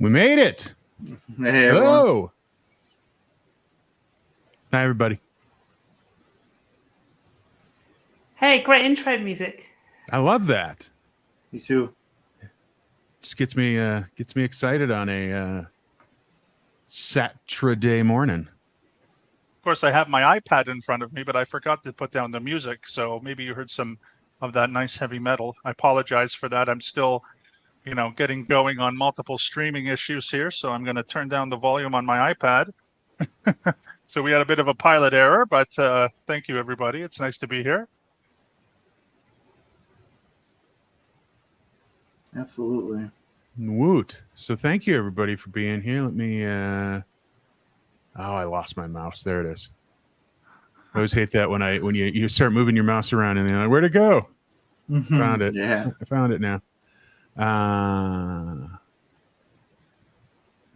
We made it. Hey, Hello. Hi, everybody. Hey, great intro music. I love that. You too. Just gets me excited on a Saturday morning. Of course, I have my iPad in front of me, but I forgot to put down the music. So maybe you heard some of that nice heavy metal. I apologize for that. I'm still, getting going on multiple streaming issues here. So I'm going to turn down the volume on my iPad. So we had a bit of a pilot error, but thank you, everybody. It's nice to be here. Absolutely. Woot. So thank you, everybody, for being here. Let me... I lost my mouse. There it is. I always hate that when you start moving your mouse around and you're like, where'd it go? Found it. Yeah. I found it now.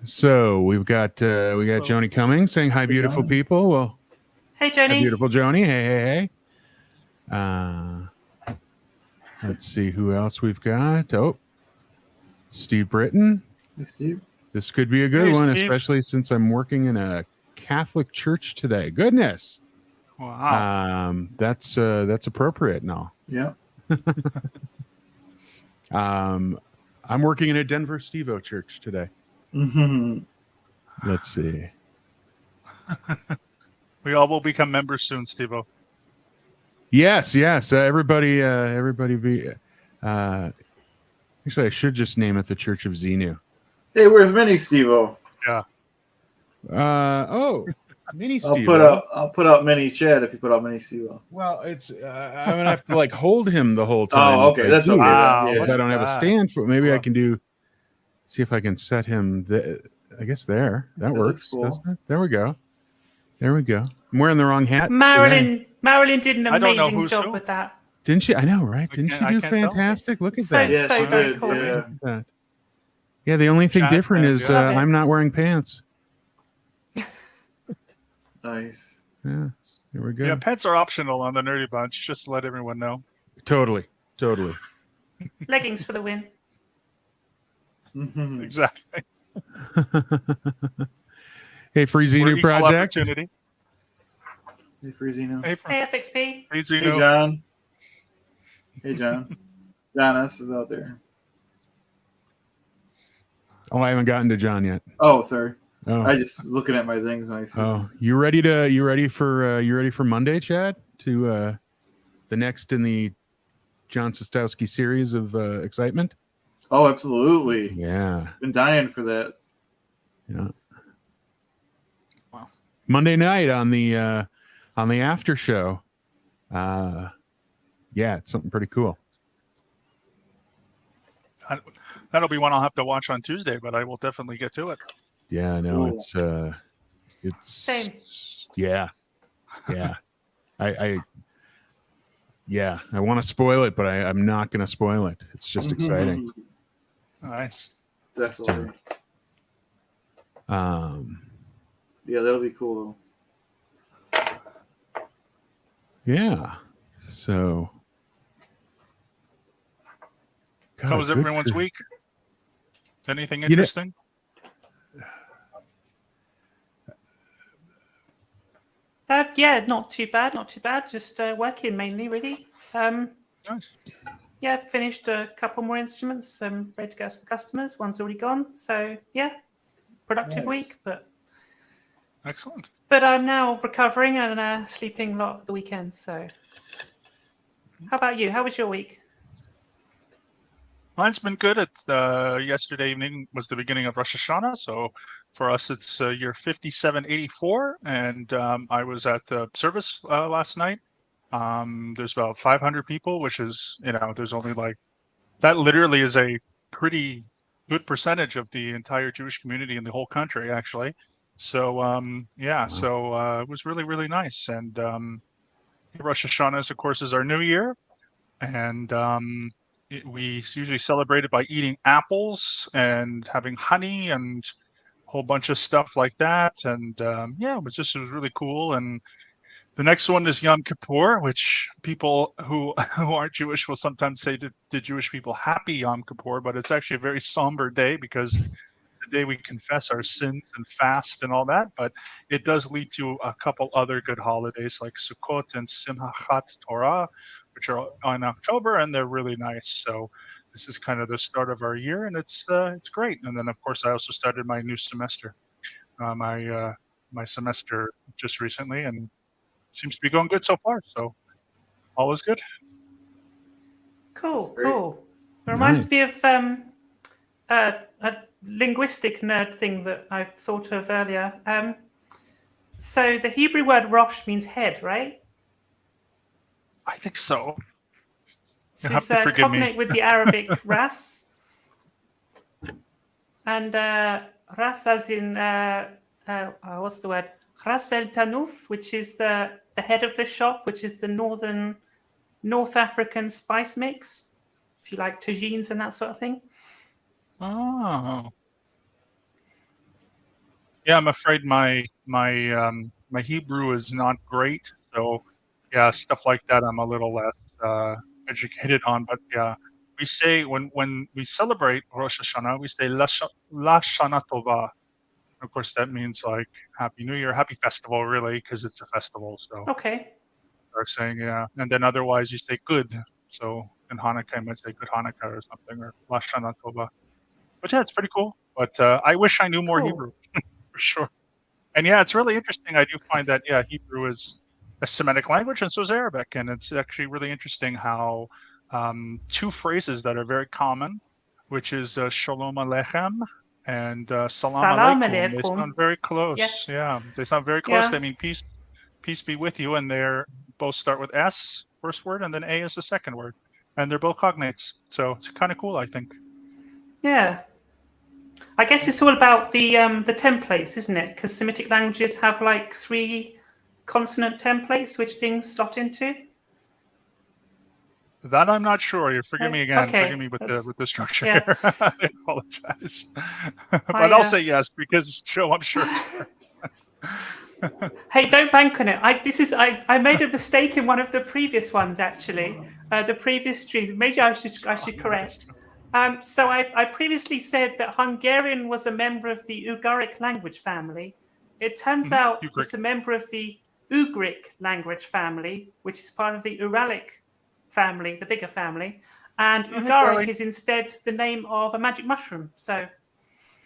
So we got Joni Cummings saying hi, beautiful people. Well, Hey, hi, Joni. beautiful Joni. Hey. Let's see who else we've got. Oh, Steve Britton. Hey, Steve. This could be a good Hey, one, Steve. especially since I'm working in a Catholic church today. Goodness. Wow. That's appropriate and all. Yeah. I'm working in a Denver Steve-O church today. Let's see. We all will become members soon, Steve-O. Yes. Everybody be. Actually, I should just name it the Church of Xenu. Hey, where's Mini Steve-O? Yeah. Mini I'll Steve. put out Mini Chad if you put out Mini Steve-O. Well, it's I'm gonna have to hold him the whole time. Oh, okay, that's okay. Wow. Yeah. Because I don't have a stand for it. Maybe I Wow. can see if I can set him. I guess there. That works. looks cool. Doesn't it? There we go. I'm wearing the wrong hat. Marilyn did an I don't know amazing who's job who. with that. Didn't she? I know, right? I Didn't she can't- do I can't tell. fantastic? Look at So, that. Yeah, so she very did, cool. yeah. Look at that. Yeah, the only thing Chat, different man, is yeah. Love it. I'm not wearing pants. Nice. Yeah, here we go. Yeah, pets are optional on the Nerdy Bunch, just to let everyone know. Totally. Leggings for the win. Exactly. Hey, Free We're Xenu equal Project. opportunity. Hey, Freezino. Hey, Hey, FXP. Hey, Hey, Zeno. John. Hey, John. John S. is out there. Oh, I haven't gotten to John yet. Oh, sorry. Oh, I just looking at my things and I see. You ready for Monday, Chad? To the next in the John Sostowski series of excitement. Oh, absolutely. Yeah. Been dying for that. Yeah. Wow. Monday night on the after show. Yeah, it's something pretty cool. That'll be one I'll have to watch on Tuesday, but I will definitely get to it. Yeah, I know. Cool. It's Same. Yeah. I want to spoil it, but I'm not going to spoil it. It's just exciting. Nice. Definitely. Yeah, Yeah, that'll be cool. So. God, How was good everyone's grief. week? Is anything interesting? Yeah, not too bad. Just working mainly, really. Nice. Yeah, finished a couple more instruments. Ready to go to the customers. One's already gone. So yeah, productive Nice. week. Excellent. But I'm now recovering and sleeping a lot of the weekend. So, how about you? How was your week? Mine's been good. Yesterday evening was the beginning of Rosh Hashanah, so for us it's year 5784, and I was at the service last night. There's about 500 people, which is, there's only that literally is a pretty good percentage of the entire Jewish community in the whole country, actually. So it was really, really nice. And Rosh Hashanah, of course, is our new year, and we usually celebrate it by eating apples and having honey and a whole bunch of stuff like that. And it was really cool. And the next one is Yom Kippur, which people who aren't Jewish will sometimes say to Jewish people, Happy Yom Kippur, but it's actually a very somber day because the day we confess our sins and fast and all that, but it does lead to a couple other good holidays like Sukkot and Simchat Torah, which are in October, and they're really nice. So this is kind of the start of our year, and it's great. And then, of course, I also started my new semester, my semester just recently, and seems to be going good so far. So all is good. Cool, Great. cool. It reminds Nice. me of a linguistic nerd thing that I thought of earlier. So the Hebrew word rosh means head, right? I think so. So You'll have it's to forgive me. cognate with the Arabic ras. And ras as in, what's the word? Ras el Tanuf, which is the head of the shop, which is the North African spice mix, if you like tagines and that sort of thing. Oh. Yeah, I'm afraid my Hebrew is not great. So yeah, stuff like that I'm a little less educated on. But yeah, we say when we celebrate Rosh Hashanah, we say La Shana Tova. Of course, that means like Happy New Year, Happy Festival, really, because it's a festival. So Okay. are saying yeah, and then otherwise you say good. So in Hanukkah, I might say good Hanukkah or something, or La Shana Tova. But yeah, it's pretty cool. But I wish I knew more Cool. Hebrew for sure. And yeah, it's really interesting. I do find that yeah, Hebrew is a Semitic language, and so is Arabic, and it's actually really interesting how two phrases that are very common, which is Shalom Aleichem and Salam Salam Alaikum. They alaikum. sound very close. Yes. Yeah, they sound very close. Yeah. They mean peace be with you, and they're both start with S, first word, and then A is the second word, and they're both cognates. So it's kind of cool, I think. Yeah. I guess it's all about the templates, isn't it? Because Semitic languages have like 3 consonant templates, which things slot into. That I'm not sure. You forgive me again. Okay, Forgive me with that's- the structure yeah. here. I apologize, but I'll say yes because Joe, I'm sure. Hey, don't bank on it. I made a mistake in one of the previous ones actually. The previous stream. Maybe I should correct. So I previously said that Hungarian was a member of the Ugaric language family. It turns out Ugric. it's a member of the Ugric language family, which is part of the Uralic family, the bigger family. And Ugaric Charlie. is instead the name of a magic mushroom. So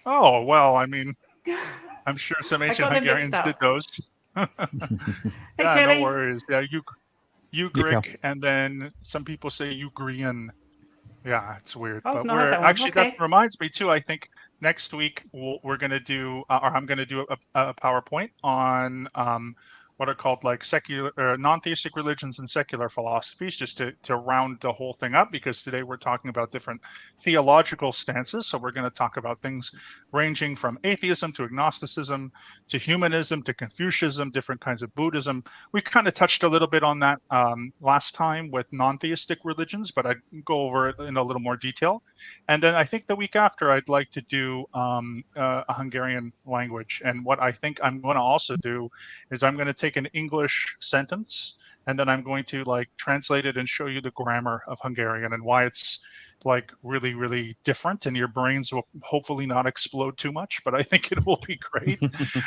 Oh well, I mean, I'm sure some ancient got them Hungarians mixed did up. those. hey, Yeah, Kelly. no worries. Yeah, Yeah, Ugric, and then some people say Ugrian. Yeah, it's weird. Oh, I've But not heard we're that one. actually Okay. that reminds me too. I think next week we're gonna do, or I'm gonna do a PowerPoint on what are called like secular or non-theistic religions and secular philosophies, just to round the whole thing up, because today we're talking about different theological stances. So we're going to talk about things ranging from atheism to agnosticism to humanism to Confucianism, different kinds of Buddhism. We kind of touched a little bit on that last time with non-theistic religions, but I'd go over it in a little more detail. And then I think the week after, I'd like to do a Hungarian language. And what I think I'm going to also do is I'm going to take an English sentence, and then I'm going to like translate it and show you the grammar of Hungarian and why it's like really, really different. And your brains will hopefully not explode too much, but I think it will be great.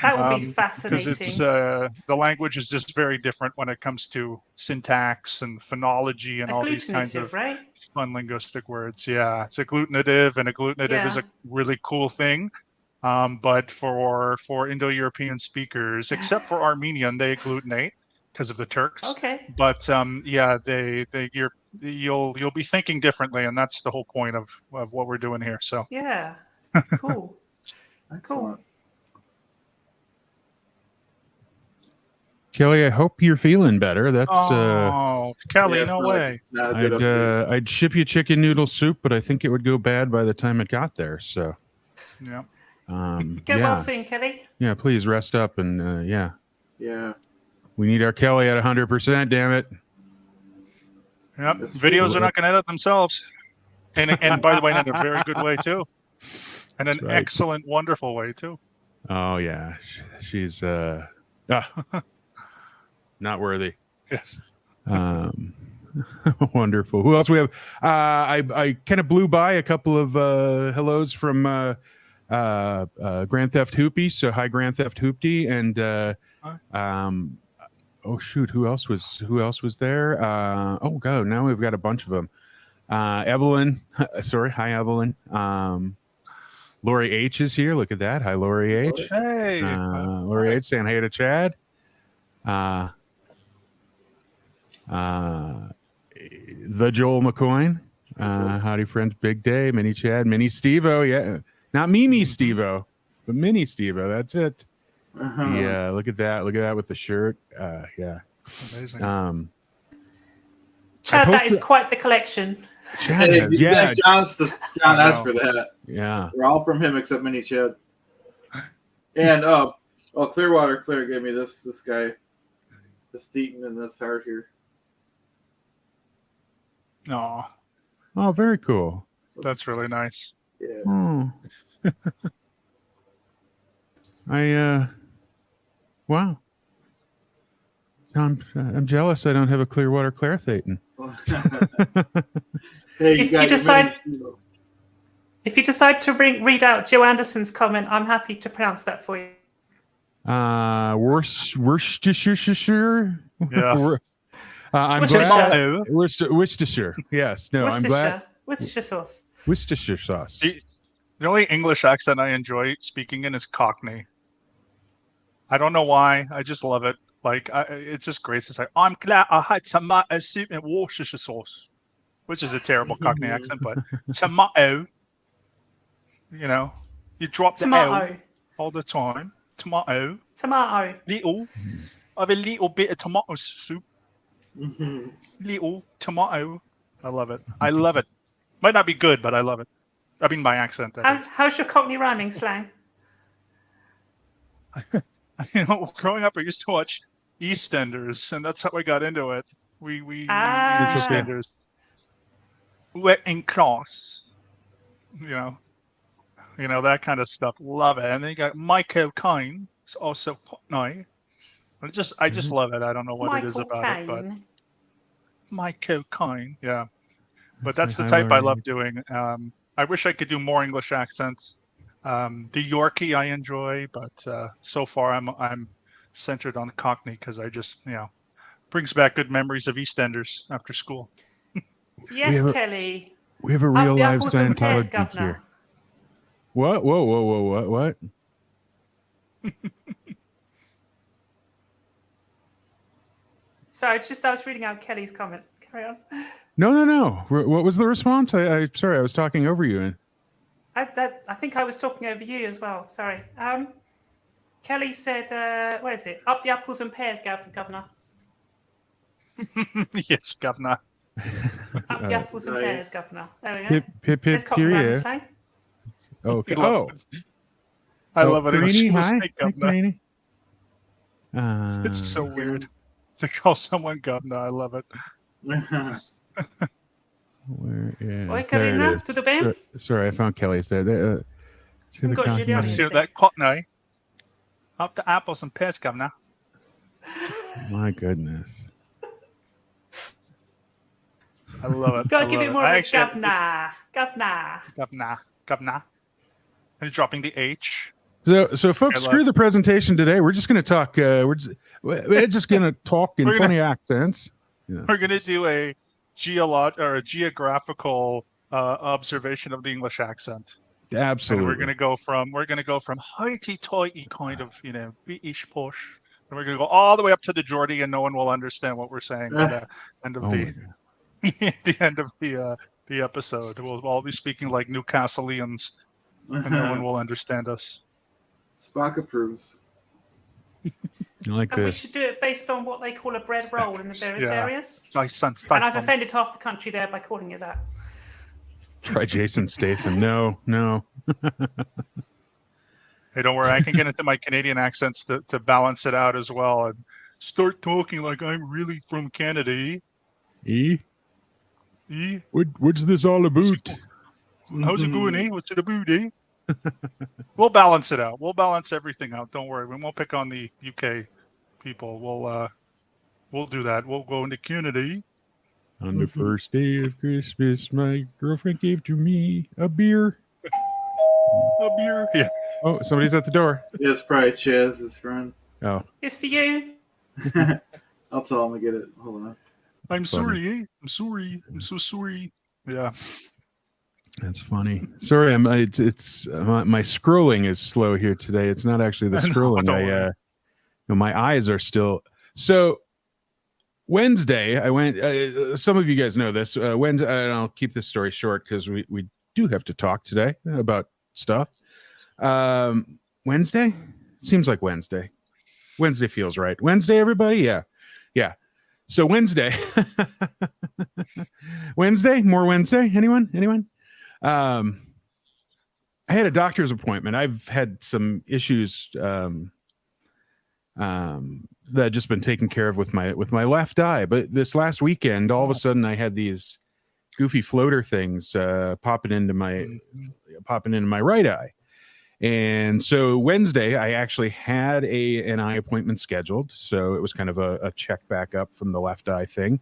That would be Because fascinating. it's the language is just very different when it comes to syntax and phonology and all these kinds of right? fun linguistic words. Yeah, it's agglutinative, and agglutinative is a really cool thing. But for Indo-European speakers, except for Armenian, they agglutinate because of the Turks. Okay. But yeah, you'll be thinking differently, and that's the whole point of what we're doing here. So Yeah. Cool. Excellent. Kelly, I hope you're feeling better. That's oh, Kelly, Yeah, no it's way. not a good update. I'd ship you chicken noodle soup, but I think it would go bad by the time it got there. So Yeah. Get yeah, well soon, Kelly. yeah. Please rest up, and yeah, Yeah. we need our Kelly at 100%. Damn it. Yep. That's Videos cool. are not going to edit themselves. And by the way, in a very good way too. And an That's right. excellent, wonderful way too. Oh yeah, she's not worthy. Yes. Wonderful. Who else we have? I kind of blew by a couple of hellos from Grand Theft Hoopy. So hi, Grand Theft Hoopty, and oh shoot, who else was there? Oh god, now we've got a bunch of them. Evelyn, sorry, hi Evelyn. Lori H is here. Look at that. Hi, Lori H. Hey, Lori H saying hey to Chad. The Joel McCoy. Howdy, friends. Big Day. Mini Chad. Mini Stevo. Yeah. Not Mimi Stevo, but Mini Stevo. That's it. Yeah. Look at that. Look at that with the shirt. Yeah. amazing. Chad, that is quite the collection. Chad Hey, has- yeah. John asked for that. Yeah. We're all from him except Mini Chad. And Clearwater Claire gave me this guy, this Deaton and this heart here. No, Oh, very cool. that's really nice. Yeah. Oh. Wow. I'm jealous I don't have a Clearwater Claire Thetan. Hey, If got you your decide- Mini- If you decide to read out Joe Anderson's comment, I'm happy to pronounce that for you. Worcestershire. Yeah. I'm Worcestershire. glad. Worcestershire. Yes. No, I'm glad. Worcestershire sauce. Worcestershire sauce. The only English accent I enjoy speaking in is Cockney. I don't know why. I just love it. Like, it's just great. It's like, I'm glad I had tomato soup and Worcestershire sauce, which is a terrible Cockney accent, but tomato, you know, you drop the L Tomato. all the time. Tomato. Tomato. Little. I have a little bit of tomato soup. Little tomato. I love it. I love it. Might not be good, but I love it. I mean, my accent. that is. How's your Cockney rhyming slang? You know, growing up, I used to watch EastEnders, and that's how I got into it. We Ah. EastEnders. We're in class. You know that kind of stuff. Love it. And then you got Michael Caine. It's also Cockney. I just love it. I don't know what it is Michael about it, but Caine. Michael Caine. Yeah, but that's the Hi, type I Laurie. love doing. I wish I could do more English accents. The Yorkie I enjoy, but so far I'm centered on Cockney because I just brings back good memories of EastEnders after school. Yes, have a- Kelly. We have a Up real the live apples and pears, Scientology geek Governor. here. What? Whoa! What? Sorry, I was reading out Kelly's comment. Carry on. No. What was the response? I sorry, I was talking over you. I think I was talking over you as well. Sorry. Kelly said, where is it? Up the apples and pears, Governor. Yes, Governor. Up the apples and nice. pears, Governor. There we go. Pip, There's Cockney rhyming curious. slang. Okay. Love it. I love it. Greeny, She was hi. like Hi, Governor. Greeny. It's so weird to call someone Governor. I love it. Where is? Oi, There Karina, it is. tudo bem? Sorry, I found Kelly's there. To the Got Cockney. Juliana. Let's hear that Cockney. Up the apples and pears, Governor. My goodness. I love it. Gotta I give love it more I of a actually- Governor. Governor. And dropping the H. So folks, I love- screw the presentation today. We're just going to talk. We're just going to talk in We're gonna- funny accents. We're gonna do a geographical observation of the English accent. Absolutely. And we're gonna go from hoity-toity kind of British posh, and we're gonna go all the way up to the Geordie, and no one will understand what we're saying at the end of Oh my the God. the end of the episode. We'll all be speaking like Newcastleians, and no one will understand us. Spock approves. I like And we this. should do it based on what they call a bread roll in the various Yeah. areas. And And I've offended half the country there by calling it that. Try Jason Statham. No. Hey, don't worry, I can get into my Canadian accents to balance it out as well, and start talking like I'm really from Canada. E? Eh? What's this all about? How's it going, eh? What's it about, eh? We'll balance it out. We'll balance everything out. Don't worry. We won't pick on the UK people. We'll do that. We'll go into Canada. On the first day of Christmas, my girlfriend gave to me a beer. A beer. Yeah. Oh, somebody's at the door. Yeah, it's probably Chaz, his friend. Oh, It's for you. I'll tell him to get it. Hold on. I'm Funny. sorry. Eh? I'm sorry. I'm so sorry. Yeah. that's funny. Sorry, it's my scrolling is slow here today. It's not actually the I know, scrolling. don't worry. My eyes are still so. Wednesday, I went. Some of you guys know this. Wednesday, and I'll keep this story short because we do have to talk today about stuff. Wednesday seems like Wednesday. Wednesday feels right. Wednesday, everybody, yeah. So Wednesday, more Wednesday. Anyone? I had a doctor's appointment. I've had some issues. That I've just been taken care of with my left eye. But this last weekend, all of a sudden, I had these goofy floater things popping into my right eye. And so Wednesday, I actually had an eye appointment scheduled. So it was kind of a check back up from the left eye thing.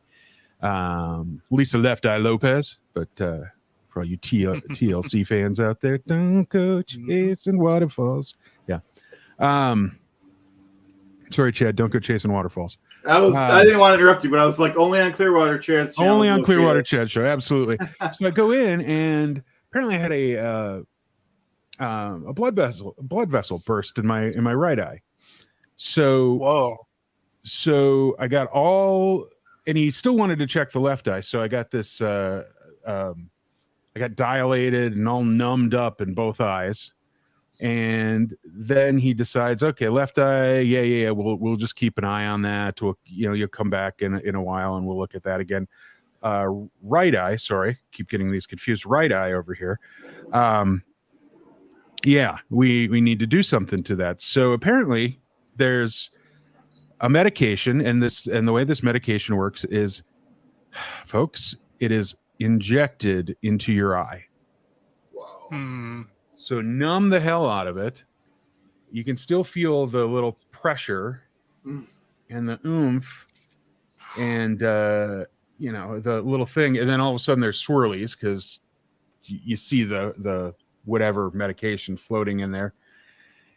Lisa Left Eye Lopez, but for all you TLC fans out there, don't go chasing waterfalls. Yeah. Sorry, Chad. Don't go chasing waterfalls. I didn't want to interrupt you, but I was like, only on Clearwater Chad's channel. Only on Clearwater Chad Show. Absolutely. So I go in, and apparently I had a blood vessel burst in my right eye. Whoa. So I got and he still wanted to check the left eye. So I got this. I got dilated and all numbed up in both eyes. And then he decides, okay, left eye, yeah. We'll just keep an eye on that. You'll come back in a while, and we'll look at that again. Right eye, sorry, keep getting these confused. Right eye over here. Yeah, we need to do something to that. So apparently, there's a medication, and the way this medication works is, folks, it is injected into your eye. Wow. So numb the hell out of it. You can still feel the little pressure and the oomph and, the little thing. And then all of a sudden there's swirlies because you see the whatever medication floating in there.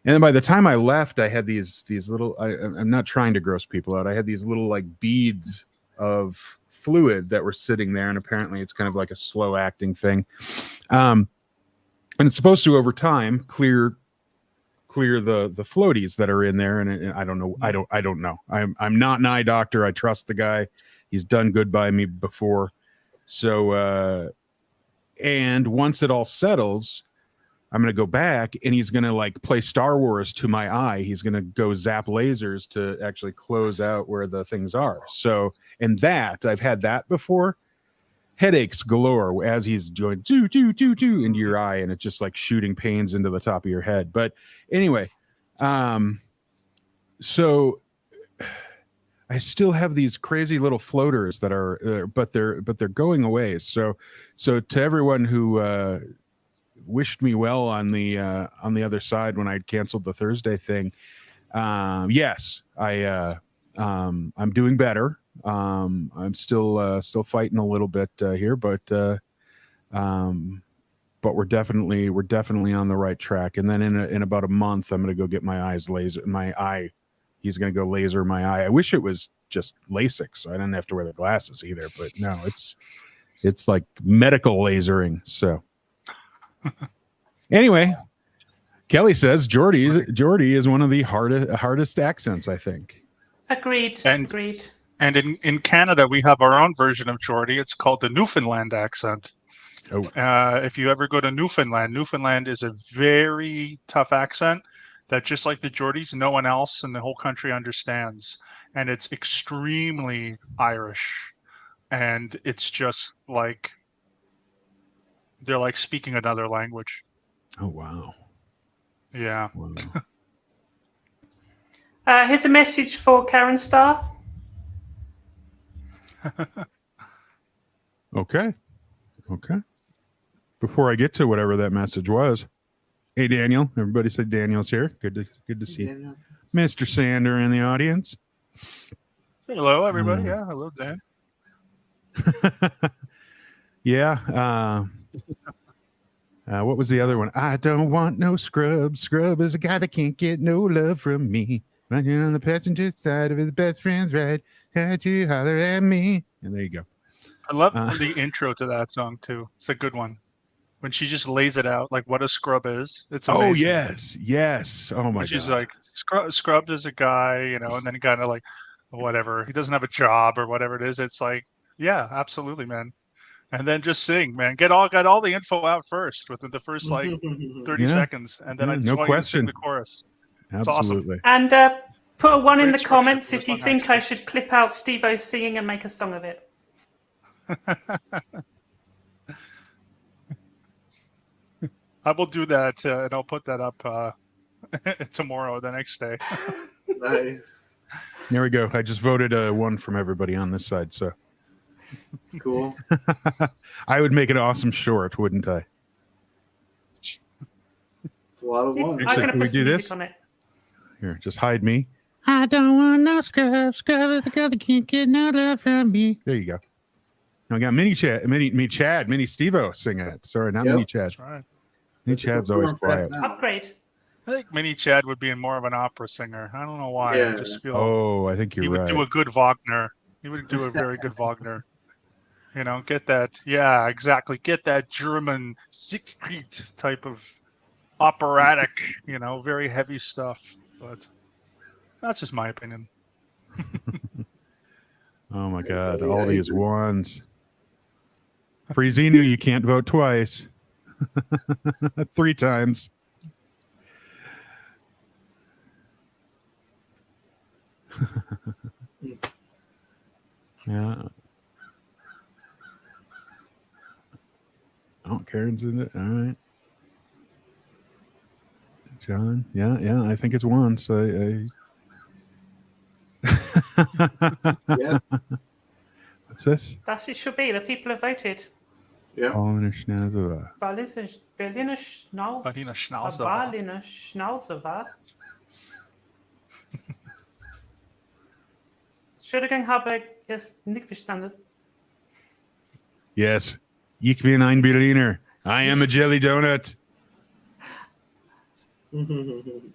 And then by the time I left, I had these little, I'm not trying to gross people out. I had these little like beads of fluid that were sitting there. And apparently it's kind of like a slow acting thing. And it's supposed to, over time, clear the floaties that are in there. And I don't know. I don't know. I'm not an eye doctor. I trust the guy. He's done good by me before. So, and once it all settles, I'm going to go back, and he's going to like play Star Wars to my eye. He's going to go zap lasers to actually close out where the things are. So, and that I've had that before. Headaches galore as he's doing do into your eye, and it's just like shooting pains into the top of your head. But anyway, so I still have these crazy little floaters that are, but they're going away. So to everyone who wished me well on the other side when I'd canceled the Thursday thing, yes, I'm doing better. I'm still fighting a little bit here, but we're definitely on the right track. And then in about a month, I'm going to go get my eyes laser. He's going to go laser my eye. I wish it was just LASIK, so I didn't have to wear the glasses either. But no, it's like medical lasering. So anyway, Kelly says Geordie is one of the hardest accents, I think. Agreed. Agreed. And in Canada, we have our own version of Geordie. It's called the Newfoundland accent. Oh. If you ever go to Newfoundland is a very tough accent that, just like the Geordies, no one else in the whole country understands. And it's extremely Irish. And it's just like they're like speaking another language. Oh, wow. Yeah. Wow. Here's a message for Karen Starr. Okay. Before I get to whatever that message was, hey Daniel, everybody said Daniel's here. Good to see you. Mr. Sander in the audience. Hello, everybody. Yeah, hello, Dan. Yeah. What was the other one? I don't want no scrub. Scrub is a guy that can't get no love from me. Running on the passenger side of his best friend's ride. Had to holler at me. And there you go. I love Uh. the intro to that song too. It's a good one. When she just lays it out, like what a scrub is. It's amazing. Oh, yes. Oh, my When God. she's like, scrubbed is a guy, and then kind of like, whatever. He doesn't have a job or whatever it is. It's like, yeah, absolutely, man. And then just sing, man. Got all the info out first within the first like 30 Yeah. seconds, and then I just No want you to sing question. the chorus. It's awesome. Absolutely. And put a 1 in Great the structure comments for if this you one, think I actually. should clip out Steve-O singing and make a song of it. I will do that, and I'll put that up tomorrow, the next day. Nice. There we go. I just voted 1 from everybody on this side. So Cool. I would make an awesome short, wouldn't I? A lot of ones. I'm Actually, going to can we put do some music this? on it. Here, just hide me. I don't want no scrub. Scrub is the guy that can't get no love from me. There you go. Now I got mini Steve-O singing it. Sorry, not Yep. mini Chad. That's right. Mini Chad's always quiet. Upgrade. I think Mini Chad would be more of an opera singer. I don't know why. I Yeah. just feel Oh, I think he you're would right. do a good Wagner. He would do a very good Wagner. Get that. Yeah, exactly. Get that German Siegfried type of operatic, very heavy stuff. But that's just my opinion. Oh my God, Yeah, all I these agree. ones. Freezinu, you can't vote twice. 3 times. Yeah. Oh, Karen's in it. All right. John, yeah, I think it's 1. So Yeah. What's this? Thus it should be. The people have voted. Yeah. Berliner Schnauzer. Berliner Schnauzer. Martina Schnauzer. Berliner Schnauzer war. Entschuldigung, habe es nicht verstanden. Yes. Ich bin ein Berliner. I am a jelly donut. Isn't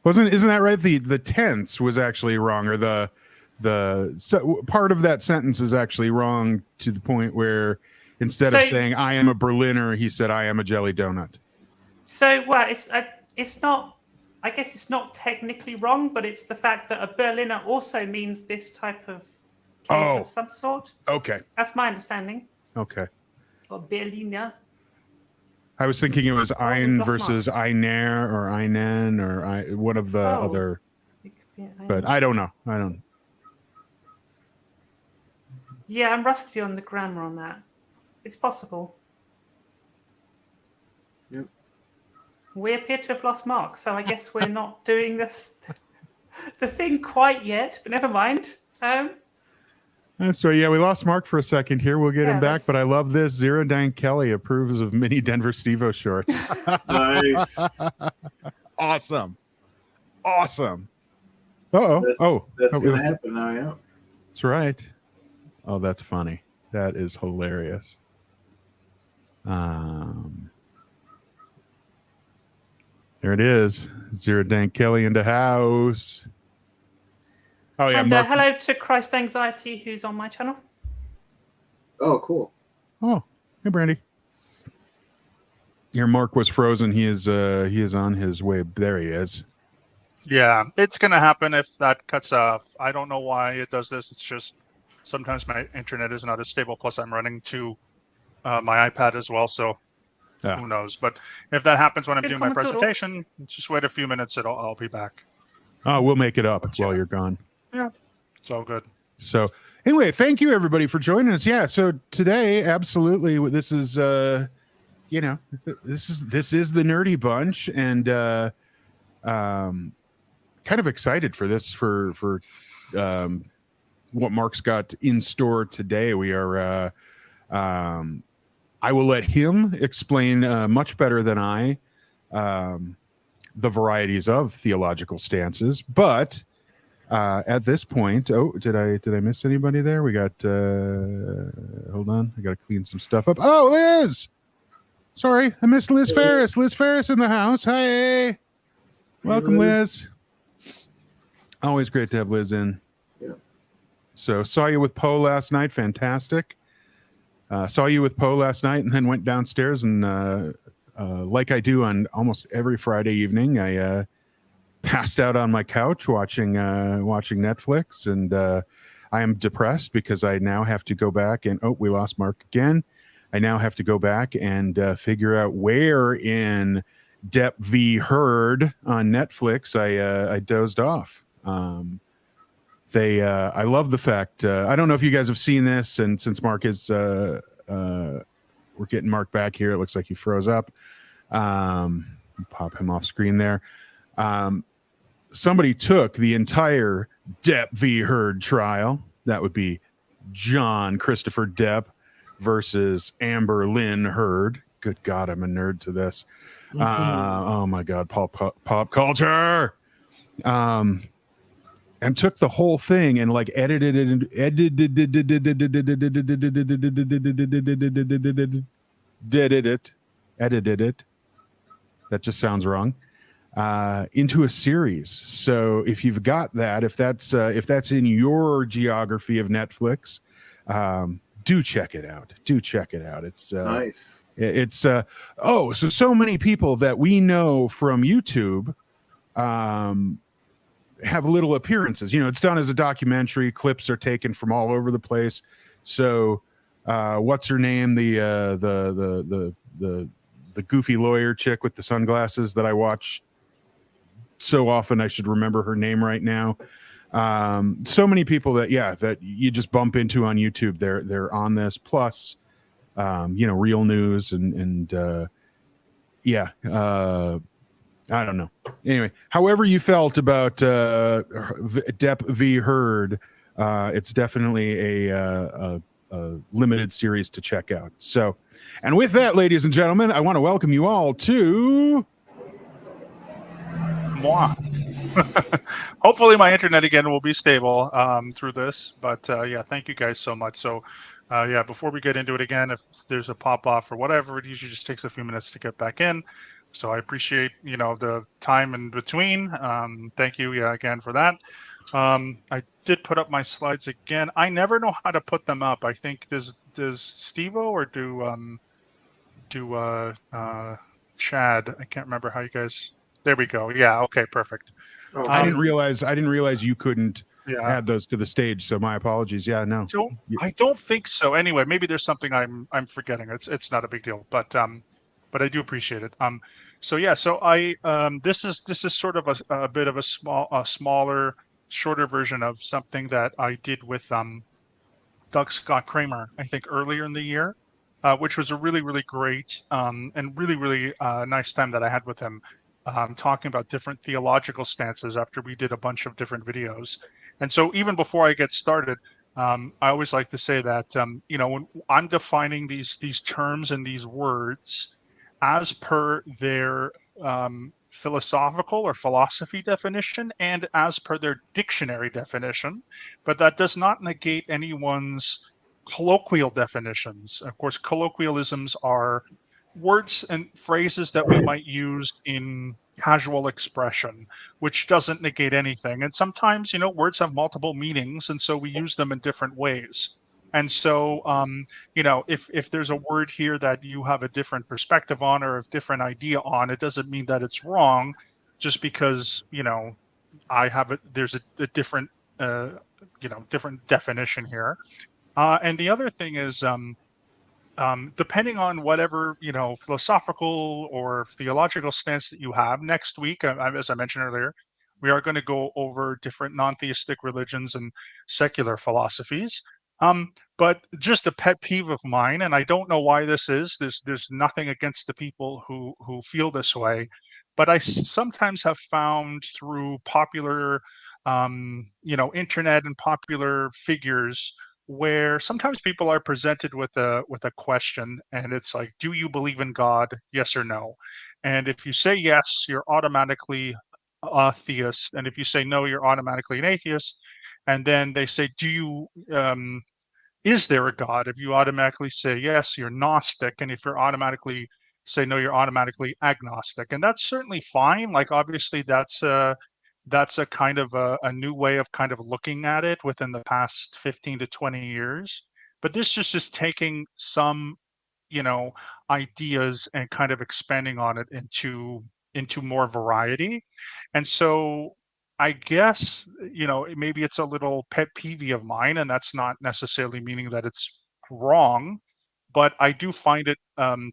that right? The tense was actually wrong, or the part of that sentence is actually wrong to the point where instead of So- saying I am a Berliner, he said I am a jelly donut. So, well, it's not. I guess it's not technically wrong, but it's the fact that a Berliner also means this type of cake Oh. of some sort. Okay. That's my understanding. Okay. Or Berliner. I was thinking it was Ein plus versus Einer or Einen or one of the Oh. other, but I don't know. I don't. Yeah, I'm rusty on the grammar on that. It's possible. Yep. We appear to have lost Mark, so I guess we're not doing this the thing quite yet. But never mind. So yeah, we lost Mark for a second here. We'll get Yeah, him back, that's- but I love this. Zero Dan Kelly approves of mini Denver Steve-O shorts. Nice. Awesome. Uh-oh. That's Oh, gonna happen now. Yeah. that's right. Oh, that's funny. That is hilarious. There it is. Zero Dan Kelly in the house. Oh yeah, and Mark. hello to Christ Anxiety, who's on my channel. Oh, cool. Oh, hey Brandy. Your Mark was frozen. He is on his way. There he is. Yeah, it's going to happen if that cuts off. I don't know why it does this. It's just sometimes my internet is not as stable. Plus, I'm running to my iPad as well. So Ah. who knows? But if that happens when I'm Good doing my comment, Toro. presentation, just wait a few minutes. I'll be back. Oh, we'll make it up But while yeah. you're gone. It's all good. So anyway, thank you everybody for joining us. Yeah. So today, absolutely, this is this is the Nerdy Bunch, and kind of excited for this for what Mark's got in store today. We are. I will let him explain much better than I the varieties of theological stances, but. At this point, did I miss anybody there? We got hold on, I gotta clean some stuff up. Oh, Liz! Sorry, I missed Liz Ferris. Liz Ferris in the house. Hey. Welcome, Liz. Always great to have Liz in. Yeah. So saw you with Poe last night. Fantastic. Saw you with Poe last night and then went downstairs and like I do on almost every Friday evening, I passed out on my couch watching Netflix, and I am depressed because I now have to go back and we lost Mark again. I now have to go back and figure out where in Depp v. Heard on Netflix I dozed off. I love the fact, I don't know if you guys have seen this, and since Mark is we're getting Mark back here, it looks like he froze up. Pop him off screen there. Somebody took the entire Depp v. Heard trial. That would be John Christopher Depp versus Amber Lynn Heard. Good God, I'm a nerd to this. Oh my God, pop culture. And took the whole thing and like edited it. That just sounds wrong. Into a series. So if you've got that, if that's in your geography of Netflix, do check it out. It's Nice. It's so many people that we know from YouTube have little appearances. It's done as a documentary. Clips are taken from all over the place. So what's her name? The goofy lawyer chick with the sunglasses that I watch so often I should remember her name right now. So many people that you just bump into on YouTube. They're on this. Plus, real news and I don't know. Anyway, however you felt about Depp v. Heard, it's definitely a limited series to check out. So, and with that, ladies and gentlemen, I want to welcome you all to Moi. Hopefully my internet again will be stable through this, but thank you guys so much. So before we get into it again, if there's a pop off or whatever, it usually just takes a few minutes to get back in. So I appreciate the time in between. Thank you again for that. I did put up my slides again. I never know how to put them up. I think does Steve-O or do Chad? I can't remember how you guys. There we go. Yeah. Okay. Perfect. Oh, I didn't realize you couldn't add those to the stage. So my apologies. Yeah, no. I don't think so. Anyway, maybe there's something I'm forgetting. It's not a big deal, but I do appreciate it. So I this is sort of a bit of a smaller, shorter version of something that I did with Doug Scott Kramer, I think earlier in the year, which was a really, really great and really, really nice time that I had with him. Talking about different theological stances after we did a bunch of different videos. And so even before I get started, I always like to say that, when I'm defining these terms and these words as per their philosophical or philosophy definition and as per their dictionary definition, but that does not negate anyone's colloquial definitions. Of course, colloquialisms are words and phrases that we might use in casual expression, which doesn't negate anything. And sometimes, words have multiple meanings, and so we use them in different ways. And so, if there's a word here that you have a different perspective on or a different idea on, it doesn't mean that it's wrong, just because, I have it. There's a different, different definition here. And the other thing is, depending on whatever philosophical or theological stance that you have, next week, as I mentioned earlier, we are going to go over different non-theistic religions and secular philosophies. But just a pet peeve of mine, and I don't know why this is. There's nothing against the people who feel this way, but I sometimes have found through popular, internet and popular figures, where sometimes people are presented with a question, and it's like, do you believe in God? Yes or no? And if you say yes, you're automatically a theist, and if you say no, you're automatically an atheist. And then they say, is there a God? If you automatically say yes, you're Gnostic, and if you're automatically say no, you're automatically agnostic, and that's certainly fine. Like obviously that's a kind of a new way of kind of looking at it within the past 15 to 20 years. But this is just taking some, you know, ideas and kind of expanding on it into more variety. And so I guess, you know, maybe it's a little pet peeve of mine, and that's not necessarily meaning that it's wrong, but I do find it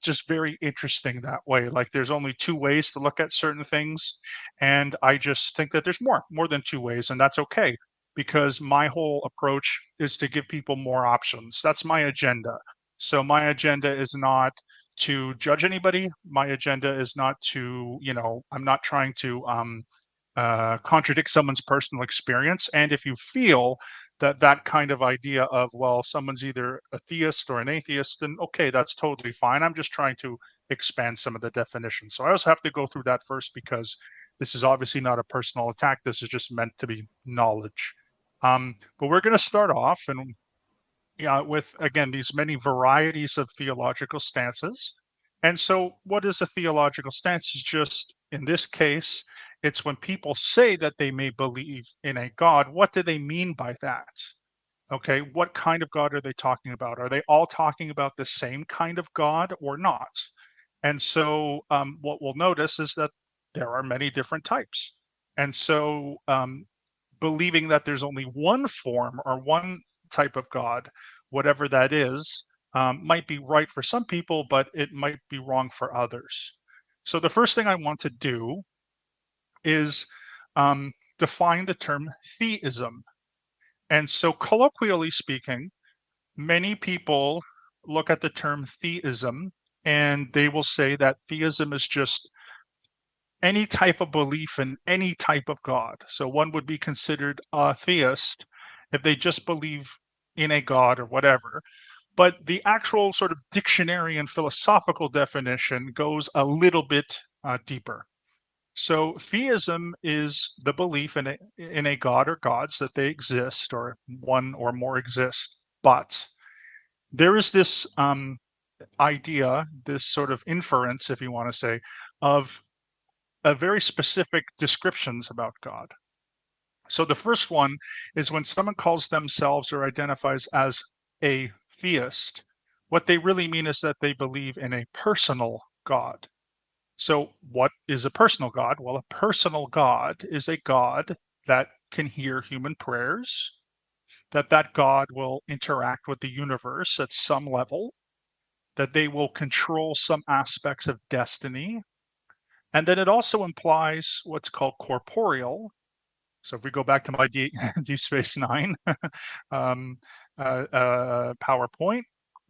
just very interesting that way. Like there's only two ways to look at certain things, and I just think that there's more than two ways, and that's okay because my whole approach is to give people more options. That's my agenda. So my agenda is not to judge anybody. My agenda is not to, you know, I'm not trying to contradict someone's personal experience. And if you feel that that kind of idea of, well, someone's either a theist or an atheist, then okay, that's totally fine. I'm just trying to expand some of the definitions. So I also have to go through that first because this is obviously not a personal attack. This is just meant to be knowledge. But we're going to start off and yeah, with again these many varieties of theological stances. And so, what is a theological stance? Is just in this case, it's when people say that they may believe in a God. What do they mean by that? Okay, what kind of God are they talking about? Are they all talking about the same kind of God or not? And so, what we'll notice is that there are many different types. And so, believing that there's only one form or one type of God, whatever that is, might be right for some people, but it might be wrong for others. So the first thing I want to do is define the term theism. And so colloquially speaking, many people look at the term theism and they will say that theism is just any type of belief in any type of God. So one would be considered a theist if they just believe in a God or whatever. But the actual sort of dictionary and philosophical definition goes a little bit deeper. So theism is the belief in a God or gods that they exist or one or more exist. But there is this idea, this sort of inference, if you want to say, of very specific descriptions about God. So the first one is when someone calls themselves or identifies as a theist, what they really mean is that they believe in a personal God. So what is a personal God? Well, a personal God is a God that can hear human prayers, that God will interact with the universe at some level, that they will control some aspects of destiny, and then it also implies what's called corporeal. So if we go back to my Deep Space Nine PowerPoint,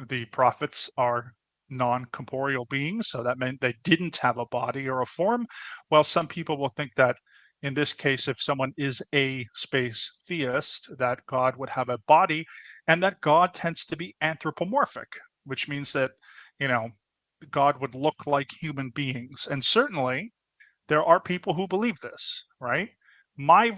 the prophets are non-corporeal beings. So that meant they didn't have a body or a form. Well, some people will think that in this case, if someone is a space theist, that God would have a body and that God tends to be anthropomorphic, which means that, you know, God would look like human beings. And certainly there are people who believe this, right? My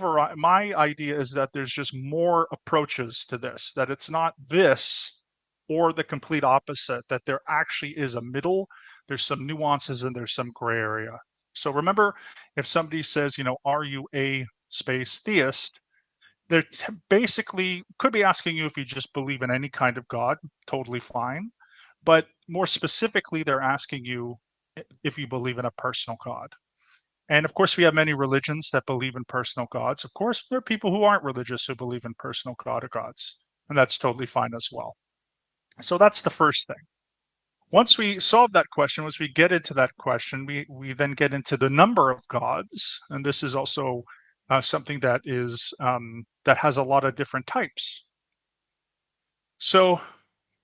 idea is that there's just more approaches to this, that it's not this or the complete opposite, that there actually is a middle, there's some nuances and there's some gray area. So remember, if somebody says, you know, are you a space theist? They're basically could be asking you if you just believe in any kind of God, totally fine. But more specifically, they're asking you if you believe in a personal God. And of course, we have many religions that believe in personal gods. Of course, there are people who aren't religious who believe in personal God or gods, and that's totally fine as well. So that's the first thing. Once we solve that question, once we get into that question, we then get into the number of gods, and this is also something that is that has a lot of different types. So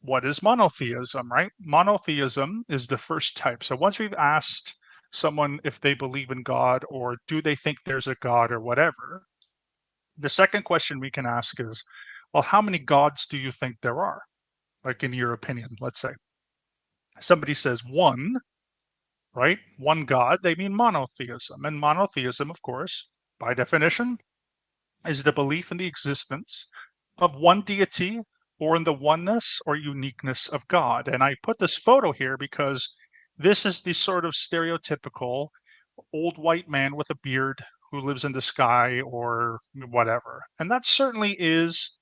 what is monotheism, right? Monotheism is the first type. So once we've asked someone if they believe in God or do they think there's a God or whatever, the second question we can ask is, well, how many gods do you think there are? Like in your opinion, let's say. Somebody says one, right? One God, they mean monotheism. And monotheism, of course, by definition, is the belief in the existence of one deity or in the oneness or uniqueness of God. And I put this photo here because this is the sort of stereotypical old white man with a beard who lives in the sky or whatever. And that certainly is,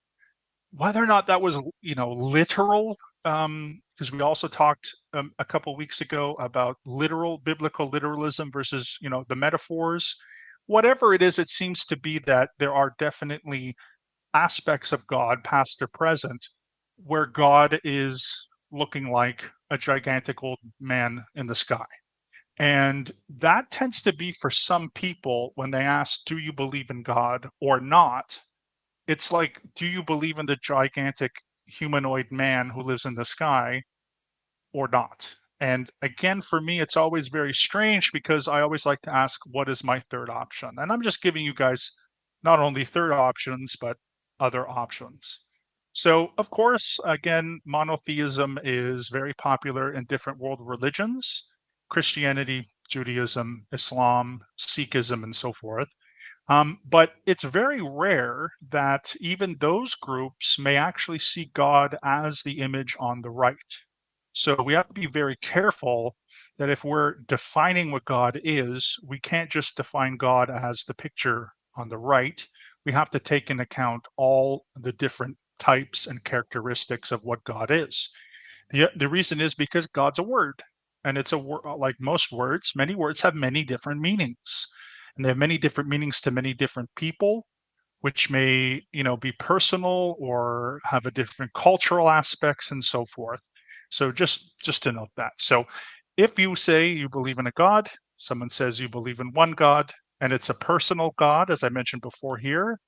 whether or not that was, literal, because we also talked a couple weeks ago about literal biblical literalism versus, the metaphors. Whatever it is, it seems to be that there are definitely aspects of God, past or present, where God is looking like a gigantic old man in the sky. And that tends to be, for some people, when they ask, do you believe in God or not? It's like, do you believe in the gigantic humanoid man who lives in the sky or not? And again, for me, it's always very strange because I always like to ask, what is my third option? And I'm just giving you guys not only third options, but other options. So, of course, again, monotheism is very popular in different world religions: Christianity, Judaism, Islam, Sikhism, and so forth. But it's very rare that even those groups may actually see God as the image on the right. So we have to be very careful that if we're defining what God is, we can't just define God as the picture on the right. We have to take into account all the different types and characteristics of what God is. The reason is because God's a word, and it's a word. Like most words, many words have many different meanings, and they have many different meanings to many different people, which may, be personal or have a different cultural aspects and so forth. So just to note that. So if you say you believe in a God, someone says you believe in one God, and it's a personal God, as I mentioned before here.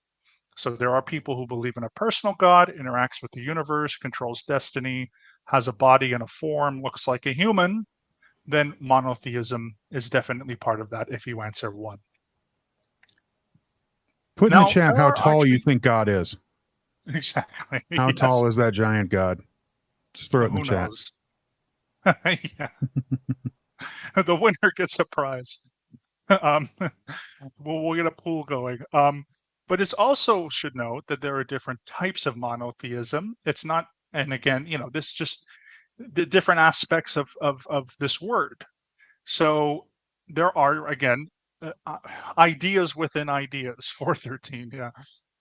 So there are people who believe in a personal God, interacts with the universe, controls destiny, has a body and a form, looks like a human, then monotheism is definitely part of that if you answer one. Put in the Now, chat there how are tall you actually- think God is. Exactly. How Yes. tall is that giant God? Just throw it in the Who chat. knows? Yeah. The winner gets a prize. Um, we'll get a pool going. But it's also should note that there are different types of monotheism. It's not, and again, this just the different aspects of this word. So there are, again, ideas within ideas. 413, yeah.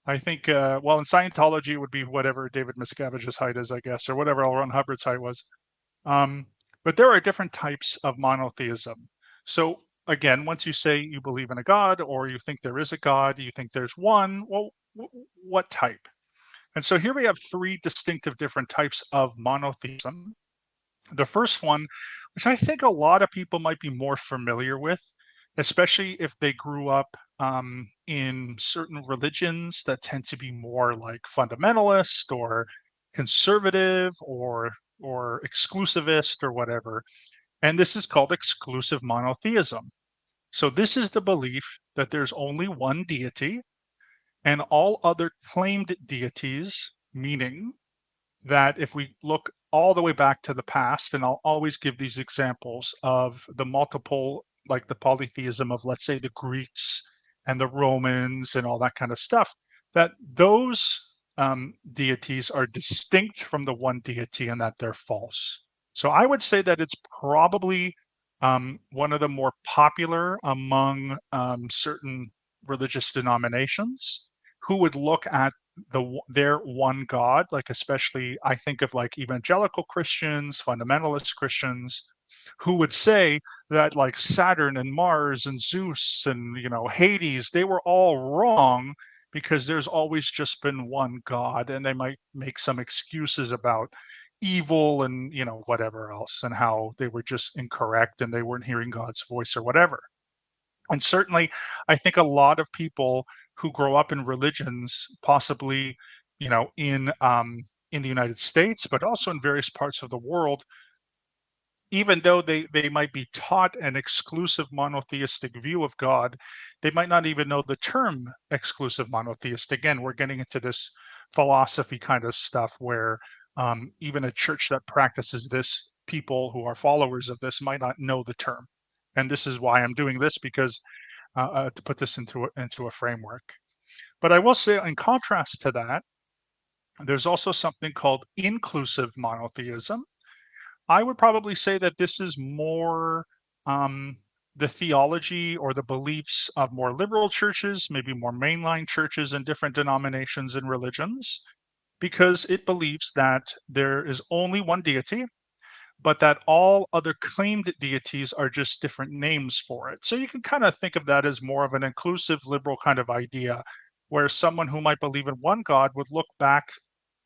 I think, well, in Scientology, it would be whatever David Miscavige's height is, I guess, or whatever L. Ron Hubbard's height was. But there are different types of monotheism. So again, once you say you believe in a God, or you think there is a God, you think there's one, well, what type? And so here we have three distinctive different types of monotheism. The first one, which I think a lot of people might be more familiar with, especially if they grew up in certain religions that tend to be more like fundamentalist or conservative or exclusivist or whatever. And this is called exclusive monotheism. So this is the belief that there's only one deity and all other claimed deities, meaning that if we look all the way back to the past, and I'll always give these examples of the multiple, like the polytheism of, let's say, the Greeks and the Romans and all that kind of stuff, that those deities are distinct from the one deity and that they're false. So I would say that it's probably one of the more popular among certain religious denominations who would look at their one God, like especially I think of like evangelical Christians, fundamentalist Christians, who would say that like Saturn and Mars and Zeus and Hades, they were all wrong because there's always just been one God, and they might make some excuses about evil and whatever else, and how they were just incorrect and they weren't hearing God's voice or whatever. And certainly, I think a lot of people who grow up in religions, possibly, in the United States, but also in various parts of the world, even though they might be taught an exclusive monotheistic view of God, they might not even know the term exclusive monotheist. Again, we're getting into this philosophy kind of stuff where even a church that practices this, people who are followers of this might not know the term. And this is why I'm doing this, because to put this into a framework. But I will say, in contrast to that, there's also something called inclusive monotheism, I would probably say that this is more the theology or the beliefs of more liberal churches, maybe more mainline churches and different denominations and religions, because it believes that there is only one deity, but that all other claimed deities are just different names for it. So you can kind of think of that as more of an inclusive liberal kind of idea, where someone who might believe in one God would look back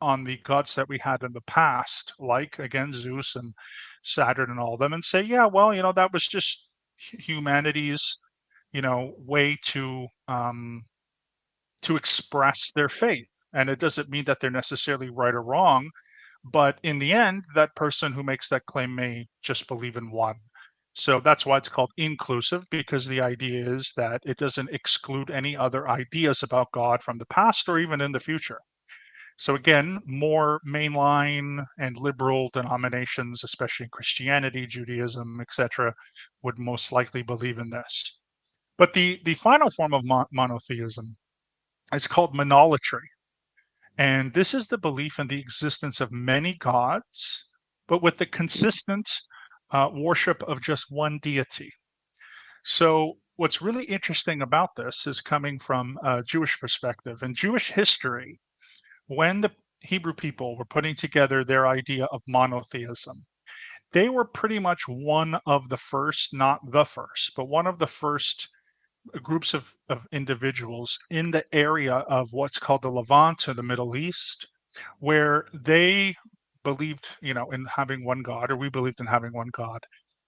on the gods that we had in the past, like again Zeus and Saturn and all of them, and say, yeah, well, that was just humanity's, way to express their faith. And it doesn't mean that they're necessarily right or wrong, but in the end, that person who makes that claim may just believe in one. So that's why it's called inclusive, because the idea is that it doesn't exclude any other ideas about God from the past or even in the future. So again, more mainline and liberal denominations, especially in Christianity, Judaism, etc., would most likely believe in this. But the final form of monotheism is called monolatry. And this is the belief in the existence of many gods, but with the consistent worship of just one deity. So, what's really interesting about this is coming from a Jewish perspective. In Jewish history, when the Hebrew people were putting together their idea of monotheism, they were pretty much one of the first, not the first, but one of the first groups of individuals in the area of what's called the Levant or the Middle East, where they believed, in having one God, or we believed in having one God.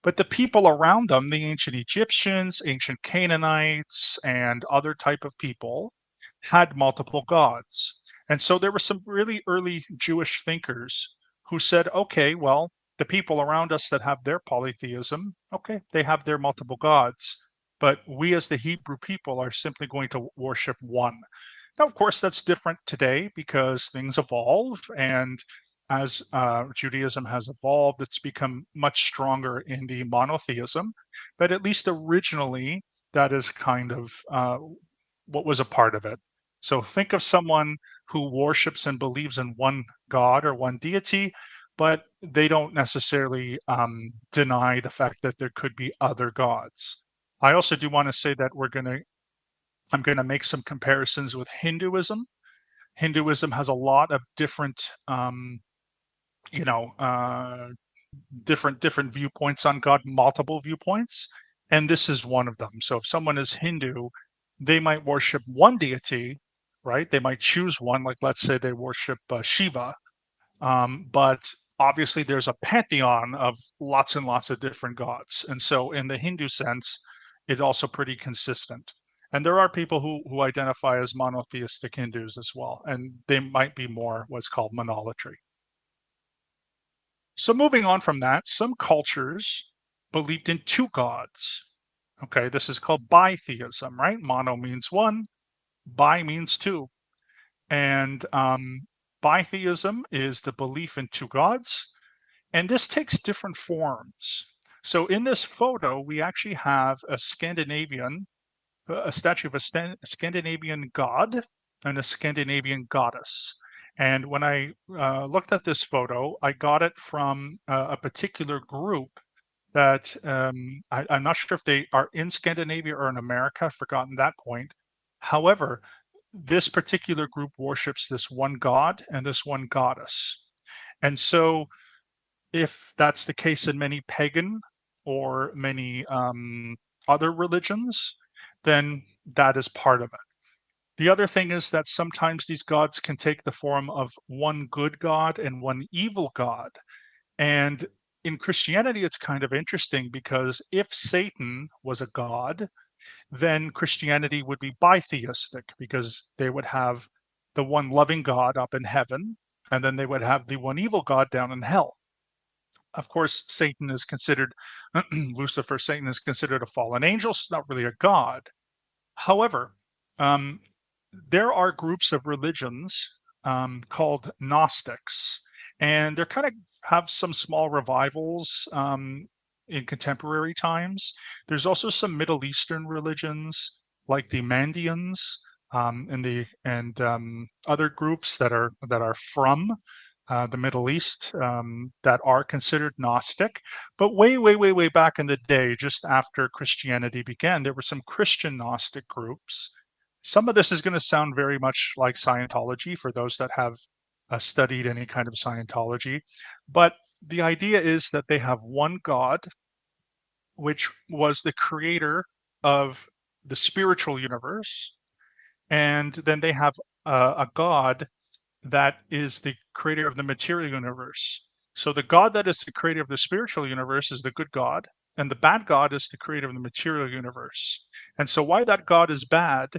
But the people around them, the ancient Egyptians, ancient Canaanites, and other type of people, had multiple gods. And so there were some really early Jewish thinkers who said, okay, well, the people around us that have their polytheism, okay, they have their multiple gods, but we as the Hebrew people are simply going to worship one. Now, of course, that's different today because things evolve, and as Judaism has evolved, it's become much stronger in the monotheism. But at least originally, that is kind of what was a part of it. So think of someone who worships and believes in one God or one deity, but they don't necessarily deny the fact that there could be other gods. I also do want to say that I'm going to make some comparisons with Hinduism. Hinduism has a lot of different, you know, different viewpoints on God, multiple viewpoints, and this is one of them. So if someone is Hindu, they might worship one deity, right? They might choose one, like let's say they worship Shiva, but obviously there's a pantheon of lots and lots of different gods, and so in the Hindu sense, it's also pretty consistent. And there are people who identify as monotheistic Hindus as well, and they might be more what's called monolatry. So moving on from that, some cultures believed in two gods. Okay, this is called bitheism, right? Mono means one, bi means two. And bitheism is the belief in two gods, and this takes different forms. So in this photo, we actually have a statue of a Scandinavian god and a Scandinavian goddess. And when I looked at this photo, I got it from a particular group that I'm not sure if they are in Scandinavia or in America. I've forgotten that point. However, this particular group worships this one god and this one goddess. And so, if that's the case in many pagan or many other religions, then that is part of it. The other thing is that sometimes these gods can take the form of one good god and one evil god. And in Christianity, it's kind of interesting because if Satan was a god, then Christianity would be bitheistic because they would have the one loving God up in heaven, and then they would have the one evil God down in hell. Of course, Satan is considered, Lucifer, Satan is considered a fallen angel, so it's not really a god. However, there are groups of religions called Gnostics, and they're kind of have some small revivals in contemporary times. There's also some Middle Eastern religions like the Mandeans and other groups that are from the Middle East, that are considered Gnostic. But way, way, way, way back in the day, just after Christianity began, there were some Christian Gnostic groups. Some of this is going to sound very much like Scientology for those that have studied any kind of Scientology. But the idea is that they have one God, which was the creator of the spiritual universe. And then they have a God that is the creator of the material universe. So the God that is the creator of the spiritual universe is the good God, and the bad God is the creator of the material universe. And so why that God is bad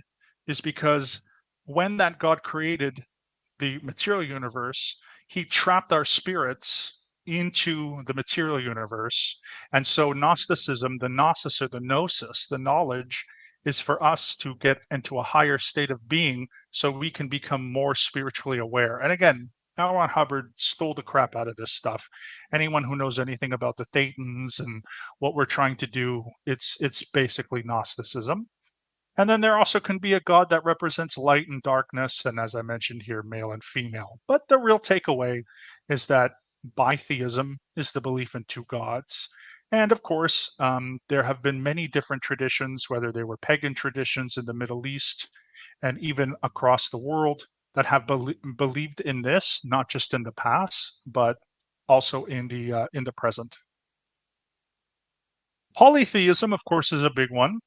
is because when that God created the material universe, he trapped our spirits into the material universe. And so Gnosticism, the gnosis or the gnosis, the knowledge, is for us to get into a higher state of being so we can become more spiritually aware. And again, L. Ron Hubbard stole the crap out of this stuff. Anyone who knows anything about the Thetans and what we're trying to do, it's basically Gnosticism. And then there also can be a God that represents light and darkness, and as I mentioned here, male and female. But the real takeaway is that bitheism is the belief in two gods. And of course, there have been many different traditions, whether they were pagan traditions in the Middle East and even across the world, that have believed in this, not just in the past, but also in the present. Polytheism, of course, is a big one.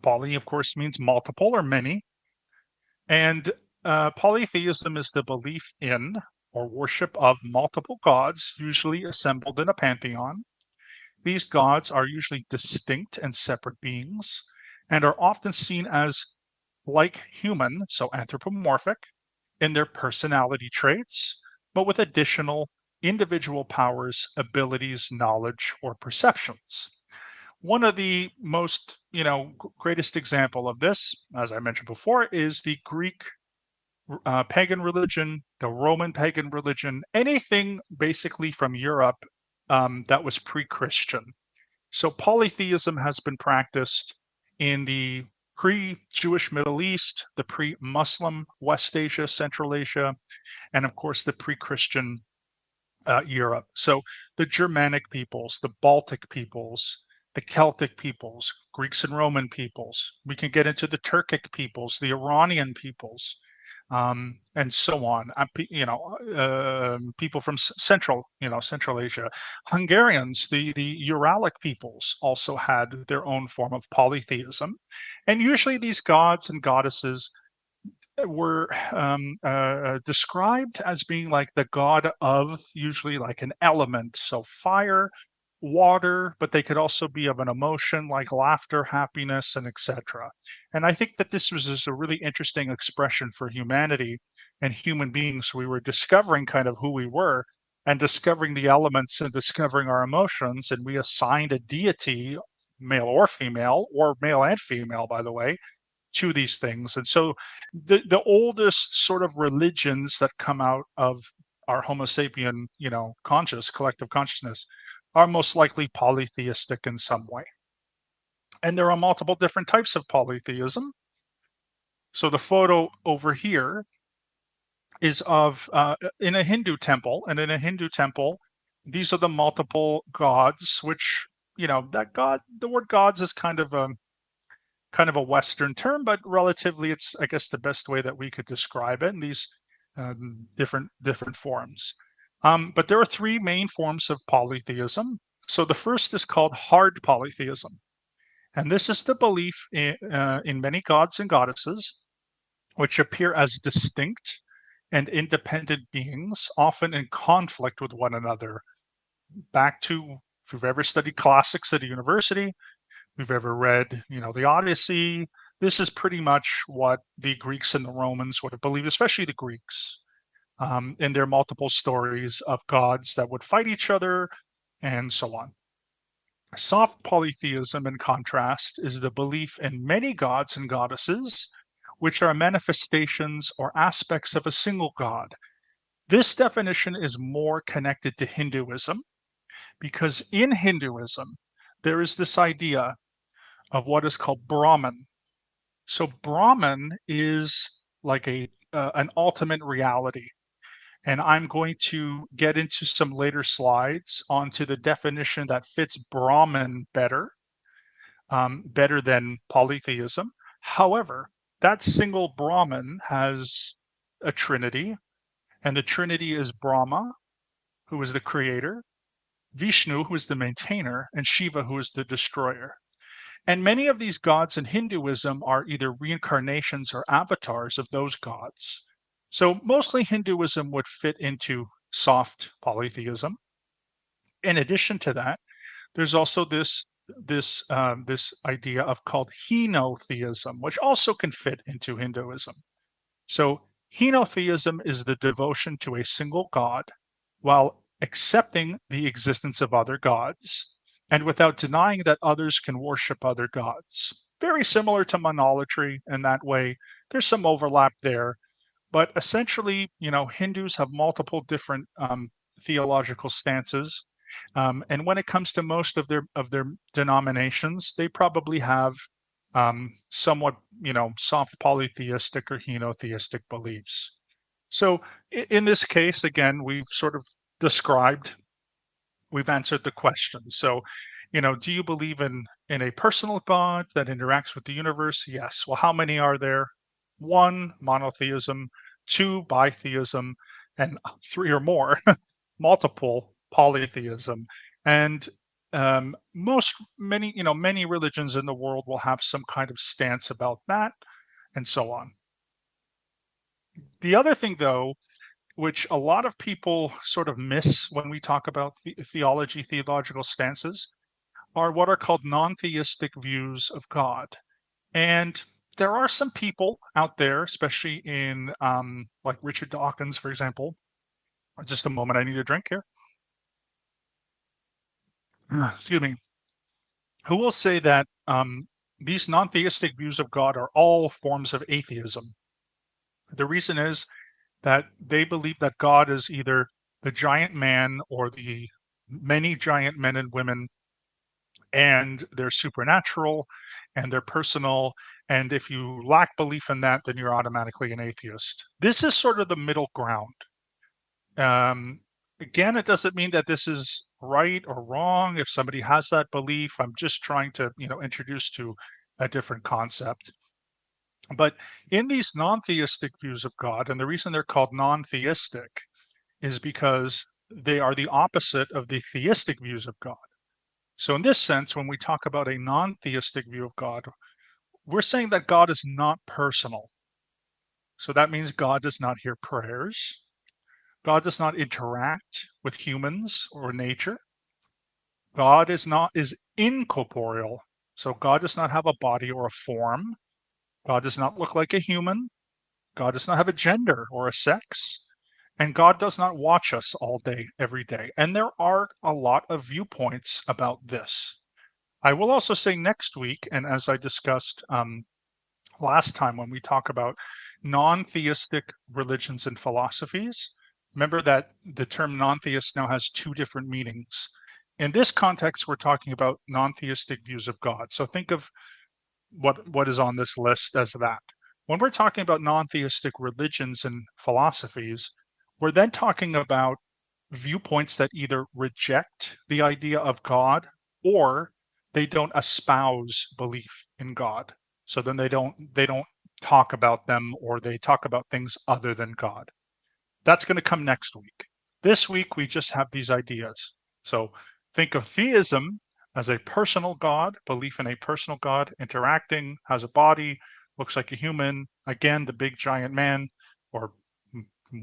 Poly, of course, means multiple or many. And polytheism is the belief in or worship of multiple gods, usually assembled in a pantheon. These gods are usually distinct and separate beings and are often seen as like human, so anthropomorphic, in their personality traits, but with additional individual powers, abilities, knowledge, or perceptions. One of the most, greatest example of this, as I mentioned before, is the Greek pagan religion, the Roman pagan religion, anything basically from Europe that was pre-Christian. So polytheism has been practiced in the pre-Jewish Middle East, the pre-Muslim West Asia, Central Asia, and of course the pre-Christian Europe. So the Germanic peoples, the Baltic peoples, the Celtic peoples, Greeks and Roman peoples. We can get into the Turkic peoples, the Iranian peoples, and so on. People from Central Asia. Hungarians, the Uralic peoples also had their own form of polytheism. And usually these gods and goddesses were described as being like the god of usually like an element, so fire, water, but they could also be of an emotion like laughter, happiness, and etc. And I think that this was just a really interesting expression for humanity and human beings. We were discovering kind of who we were and discovering the elements and discovering our emotions, and we assigned a deity, male or male and female, by the way, to these things. And so the oldest sort of religions that come out of our Homo sapien, collective consciousness are most likely polytheistic in some way. And there are multiple different types of polytheism. So the photo over here is of in a Hindu temple, and in a Hindu temple, these are the multiple gods, which, the word gods is kind of a Western term, but relatively, it's, I guess, the best way that we could describe it in these different forms. But there are three main forms of polytheism. So the first is called hard polytheism. And this is the belief in many gods and goddesses, which appear as distinct and independent beings, often in conflict with one another. Back to, if you've ever studied classics at a university, we've ever read, the Odyssey, this is pretty much what the Greeks and the Romans would have believed, especially the Greeks, in their multiple stories of gods that would fight each other and so on. Soft polytheism, in contrast, is the belief in many gods and goddesses, which are manifestations or aspects of a single god. This definition is more connected to Hinduism, because in Hinduism, there is this idea of what is called Brahman. So Brahman is like an ultimate reality. And I'm going to get into some later slides onto the definition that fits Brahman better, better than polytheism. However, that single Brahman has a trinity, and the trinity is Brahma, who is the creator, Vishnu, who is the maintainer, and Shiva, who is the destroyer. And many of these gods in Hinduism are either reincarnations or avatars of those gods. So mostly Hinduism would fit into soft polytheism. In addition to that, there's also this idea of called henotheism, which also can fit into Hinduism. So henotheism is the devotion to a single god while accepting the existence of other gods and without denying that others can worship other gods. Very similar to monolatry in that way. There's some overlap there, but essentially, Hindus have multiple different theological stances. And when it comes to most of their denominations, they probably have somewhat, soft polytheistic or henotheistic beliefs. So in this case, again, we've sort of we've answered the question. So, do you believe in a personal God that interacts with the universe? Yes. Well, how many are there? 1, monotheism; 2, bitheism; and 3 or more, multiple polytheism. And many religions in the world will have some kind of stance about that, and so on. The other thing, though, which a lot of people sort of miss when we talk about theological stances, are what are called non-theistic views of God. And there are some people out there, especially in like Richard Dawkins, for example. Just a moment, I need a drink here. Excuse me. Who will say that these non-theistic views of God are all forms of atheism. The reason is that they believe that God is either the giant man or the many giant men and women, and they're supernatural and they're personal. And if you lack belief in that, then you're automatically an atheist. This is sort of the middle ground. Again, it doesn't mean that this is right or wrong. If somebody has that belief, I'm just trying to, introduce to a different concept. But in these non-theistic views of God, and the reason they're called non-theistic is because they are the opposite of the theistic views of God. So in this sense, when we talk about a non-theistic view of God, we're saying that God is not personal. So that means God does not hear prayers. God does not interact with humans or nature. God is incorporeal. So God does not have a body or a form. God does not look like a human. God does not have a gender or a sex. And God does not watch us all day, every day. And there are a lot of viewpoints about this. I will also say next week, and as I discussed last time when we talk about non-theistic religions and philosophies, remember that the term non-theist now has 2 different meanings. In this context, we're talking about non-theistic views of God. So think of what is on this list as that. When we're talking about non-theistic religions and philosophies, we're then talking about viewpoints that either reject the idea of God or they don't espouse belief in God. So then they don't talk about them, or they talk about things other than God. That's going to come next week. This week, we just have these ideas. So think of theism as a personal God, belief in a personal God, interacting, has a body, looks like a human, again, the big giant man or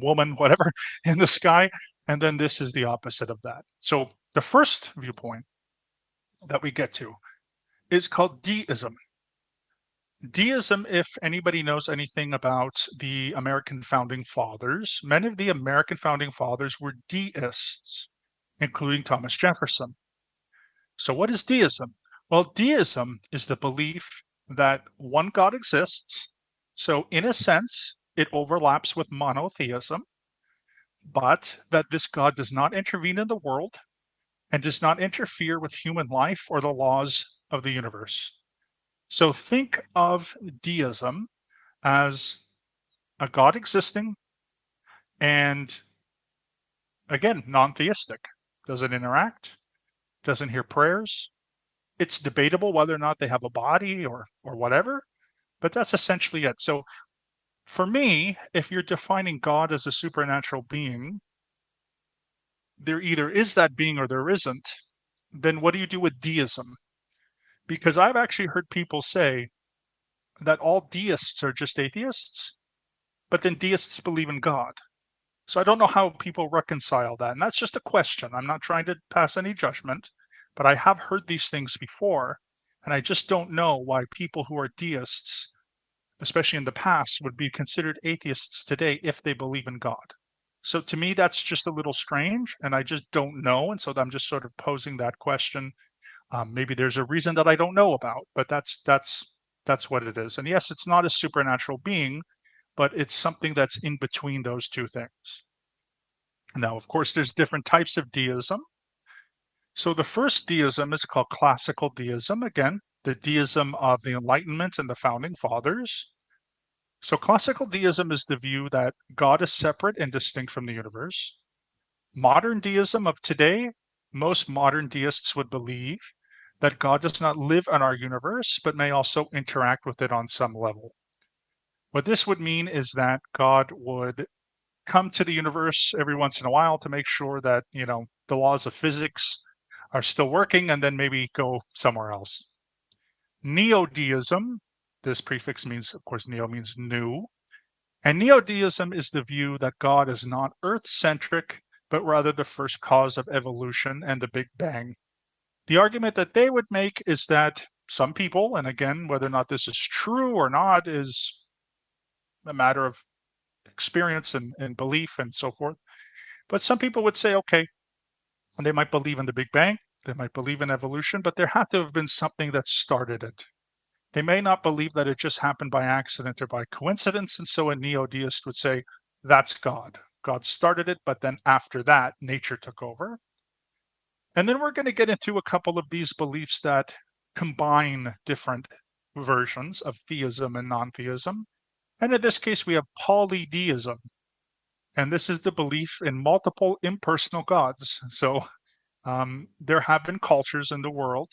woman, whatever, in the sky. And then this is the opposite of that. So the first viewpoint that we get to is called deism. Deism, if anybody knows anything about the American founding fathers, many of the American founding fathers were deists, including Thomas Jefferson. So what is deism? Well, deism is the belief that one God exists. So in a sense, it overlaps with monotheism, but that this God does not intervene in the world and does not interfere with human life or the laws of the universe. So think of deism as a God existing, and again, non-theistic. Doesn't interact, doesn't hear prayers. It's debatable whether or not they have a body or whatever, but that's essentially it. So for me, if you're defining God as a supernatural being, there either is that being or there isn't. Then what do you do with deism? Because I've actually heard people say that all deists are just atheists, but then deists believe in God. So I don't know how people reconcile that. And that's just a question. I'm not trying to pass any judgment, but I have heard these things before. And I just don't know why people who are deists, especially in the past, would be considered atheists today if they believe in God. So to me, that's just a little strange. And I just don't know. And so I'm just sort of posing that question. Maybe there's a reason that I don't know about, but that's what it is. And yes, it's not a supernatural being, but it's something that's in between those two things. Now, of course, there's different types of deism. So the first deism is called classical deism. Again, the deism of the Enlightenment and the Founding Fathers. So classical deism is the view that God is separate and distinct from the universe. Modern deism of today, most modern deists would believe that God does not live in our universe, but may also interact with it on some level. What this would mean is that God would come to the universe every once in a while to make sure that, the laws of physics are still working, and then maybe go somewhere else. Neo-deism, this prefix means, of course, neo means new. And neo-deism is the view that God is not Earth-centric, but rather the first cause of evolution and the Big Bang. The argument that they would make is that some people, and again, whether or not this is true or not is a matter of experience and belief and so forth. But some people would say, okay, they might believe in the Big Bang, they might believe in evolution, but there had to have been something that started it. They may not believe that it just happened by accident or by coincidence. And so a neo-deist would say, that's God. God started it, but then after that, nature took over. And then we're going to get into a couple of these beliefs that combine different versions of theism and non-theism. And in this case, we have polydeism. And this is the belief in multiple impersonal gods. So there have been cultures in the world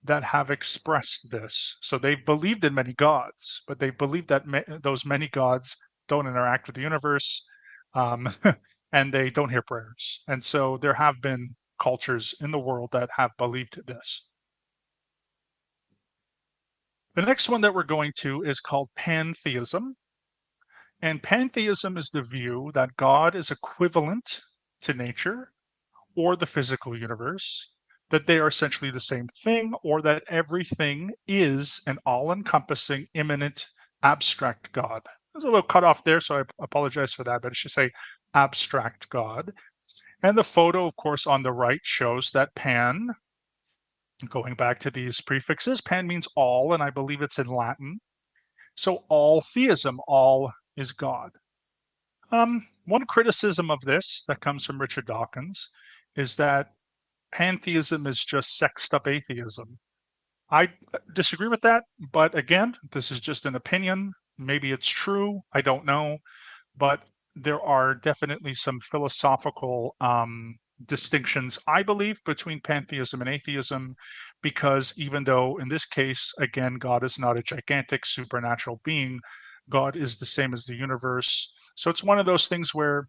that have expressed this. So they've believed in many gods, but they believe that those many gods don't interact with the universe, and they don't hear prayers. And so there have been cultures in the world that have believed this. The next one that we're going to is called pantheism. And pantheism is the view that God is equivalent to nature or the physical universe, that they are essentially the same thing, or that everything is an all-encompassing, immanent, abstract God. There's a little cut off there, so I apologize for that, but it should say abstract God. And the photo, of course, on the right shows that pan, going back to these prefixes, pan means all, and I believe it's in Latin. So all theism, all is God. One criticism of this that comes from Richard Dawkins is that pantheism is just sexed up atheism. I disagree with that, but again, this is just an opinion. Maybe it's true, I don't know, but there are definitely some philosophical distinctions, I believe, between pantheism and atheism, because even though in this case, again, God is not a gigantic supernatural being, God is the same as the universe. So it's one of those things where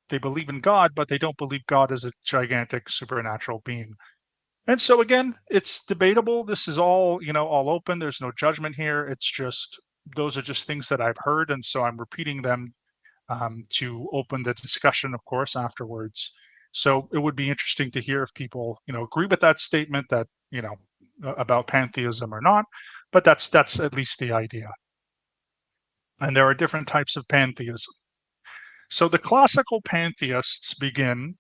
they believe in God, but they don't believe God is a gigantic supernatural being. And so again, it's debatable. This is all, all open. There's no judgment here. It's just, those are just things that I've heard. And so I'm repeating them to open the discussion, of course, afterwards. So it would be interesting to hear if people, agree with that statement that, about pantheism or not, but that's at least the idea. And there are different types of pantheism. So the classical pantheists begin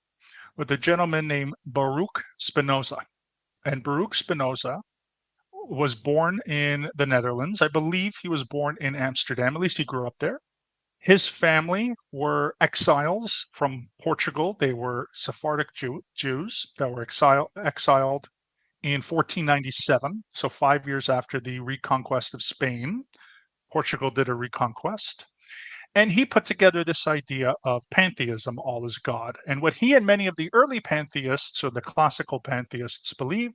with a gentleman named Baruch Spinoza. And Baruch Spinoza was born in the Netherlands. I believe he was born in Amsterdam. At least he grew up there. His family were exiles from Portugal. They were Sephardic Jews that were exiled in 1497. So 5 years after the reconquest of Spain, Portugal did a reconquest. And he put together this idea of pantheism, all is God. And what he and many of the early pantheists, or the classical pantheists, believe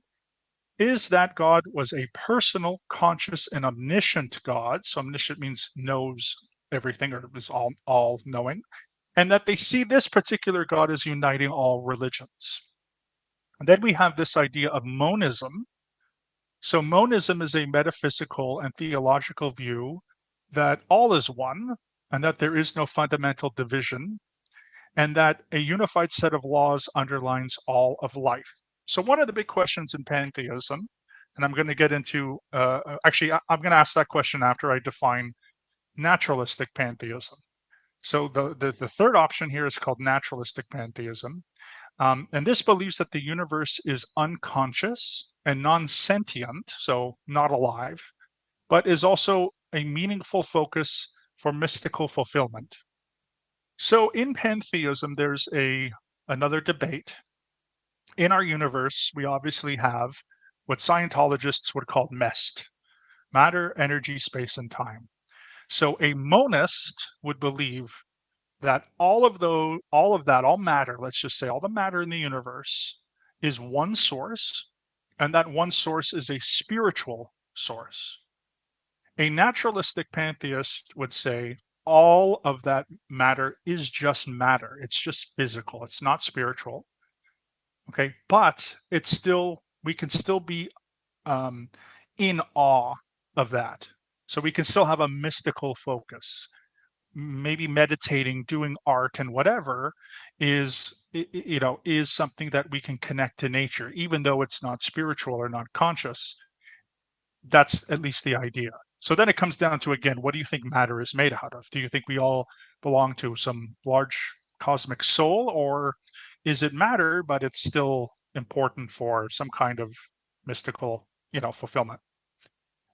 is that God was a personal, conscious, and omniscient God. So omniscient means knows everything, or is all knowing, and that they see this particular God as uniting all religions. And then we have this idea of monism. So monism is a metaphysical and theological view that all is one, and that there is no fundamental division, and that a unified set of laws underlines all of life. So one of the big questions in pantheism, and I'm going to get into, actually, I'm going to ask that question after I define naturalistic pantheism. So the third option here is called naturalistic pantheism. And this believes that the universe is unconscious and non-sentient, so not alive, but is also a meaningful focus for mystical fulfillment. So in pantheism, there's another debate. In our universe, we obviously have what Scientologists would call MEST, matter, energy, space, and time. So a monist would believe that all matter, let's just say all the matter in the universe, is one source, and that one source is a spiritual source. A naturalistic pantheist would say all of that matter is just matter. It's just physical. It's not spiritual. Okay, but we can still be in awe of that. So we can still have a mystical focus. Maybe meditating, doing art, and whatever is something that we can connect to nature, even though it's not spiritual or not conscious. That's at least the idea. So then it comes down to, again, what do you think matter is made out of? Do you think we all belong to some large cosmic soul, or is it matter, but it's still important for some kind of mystical, fulfillment?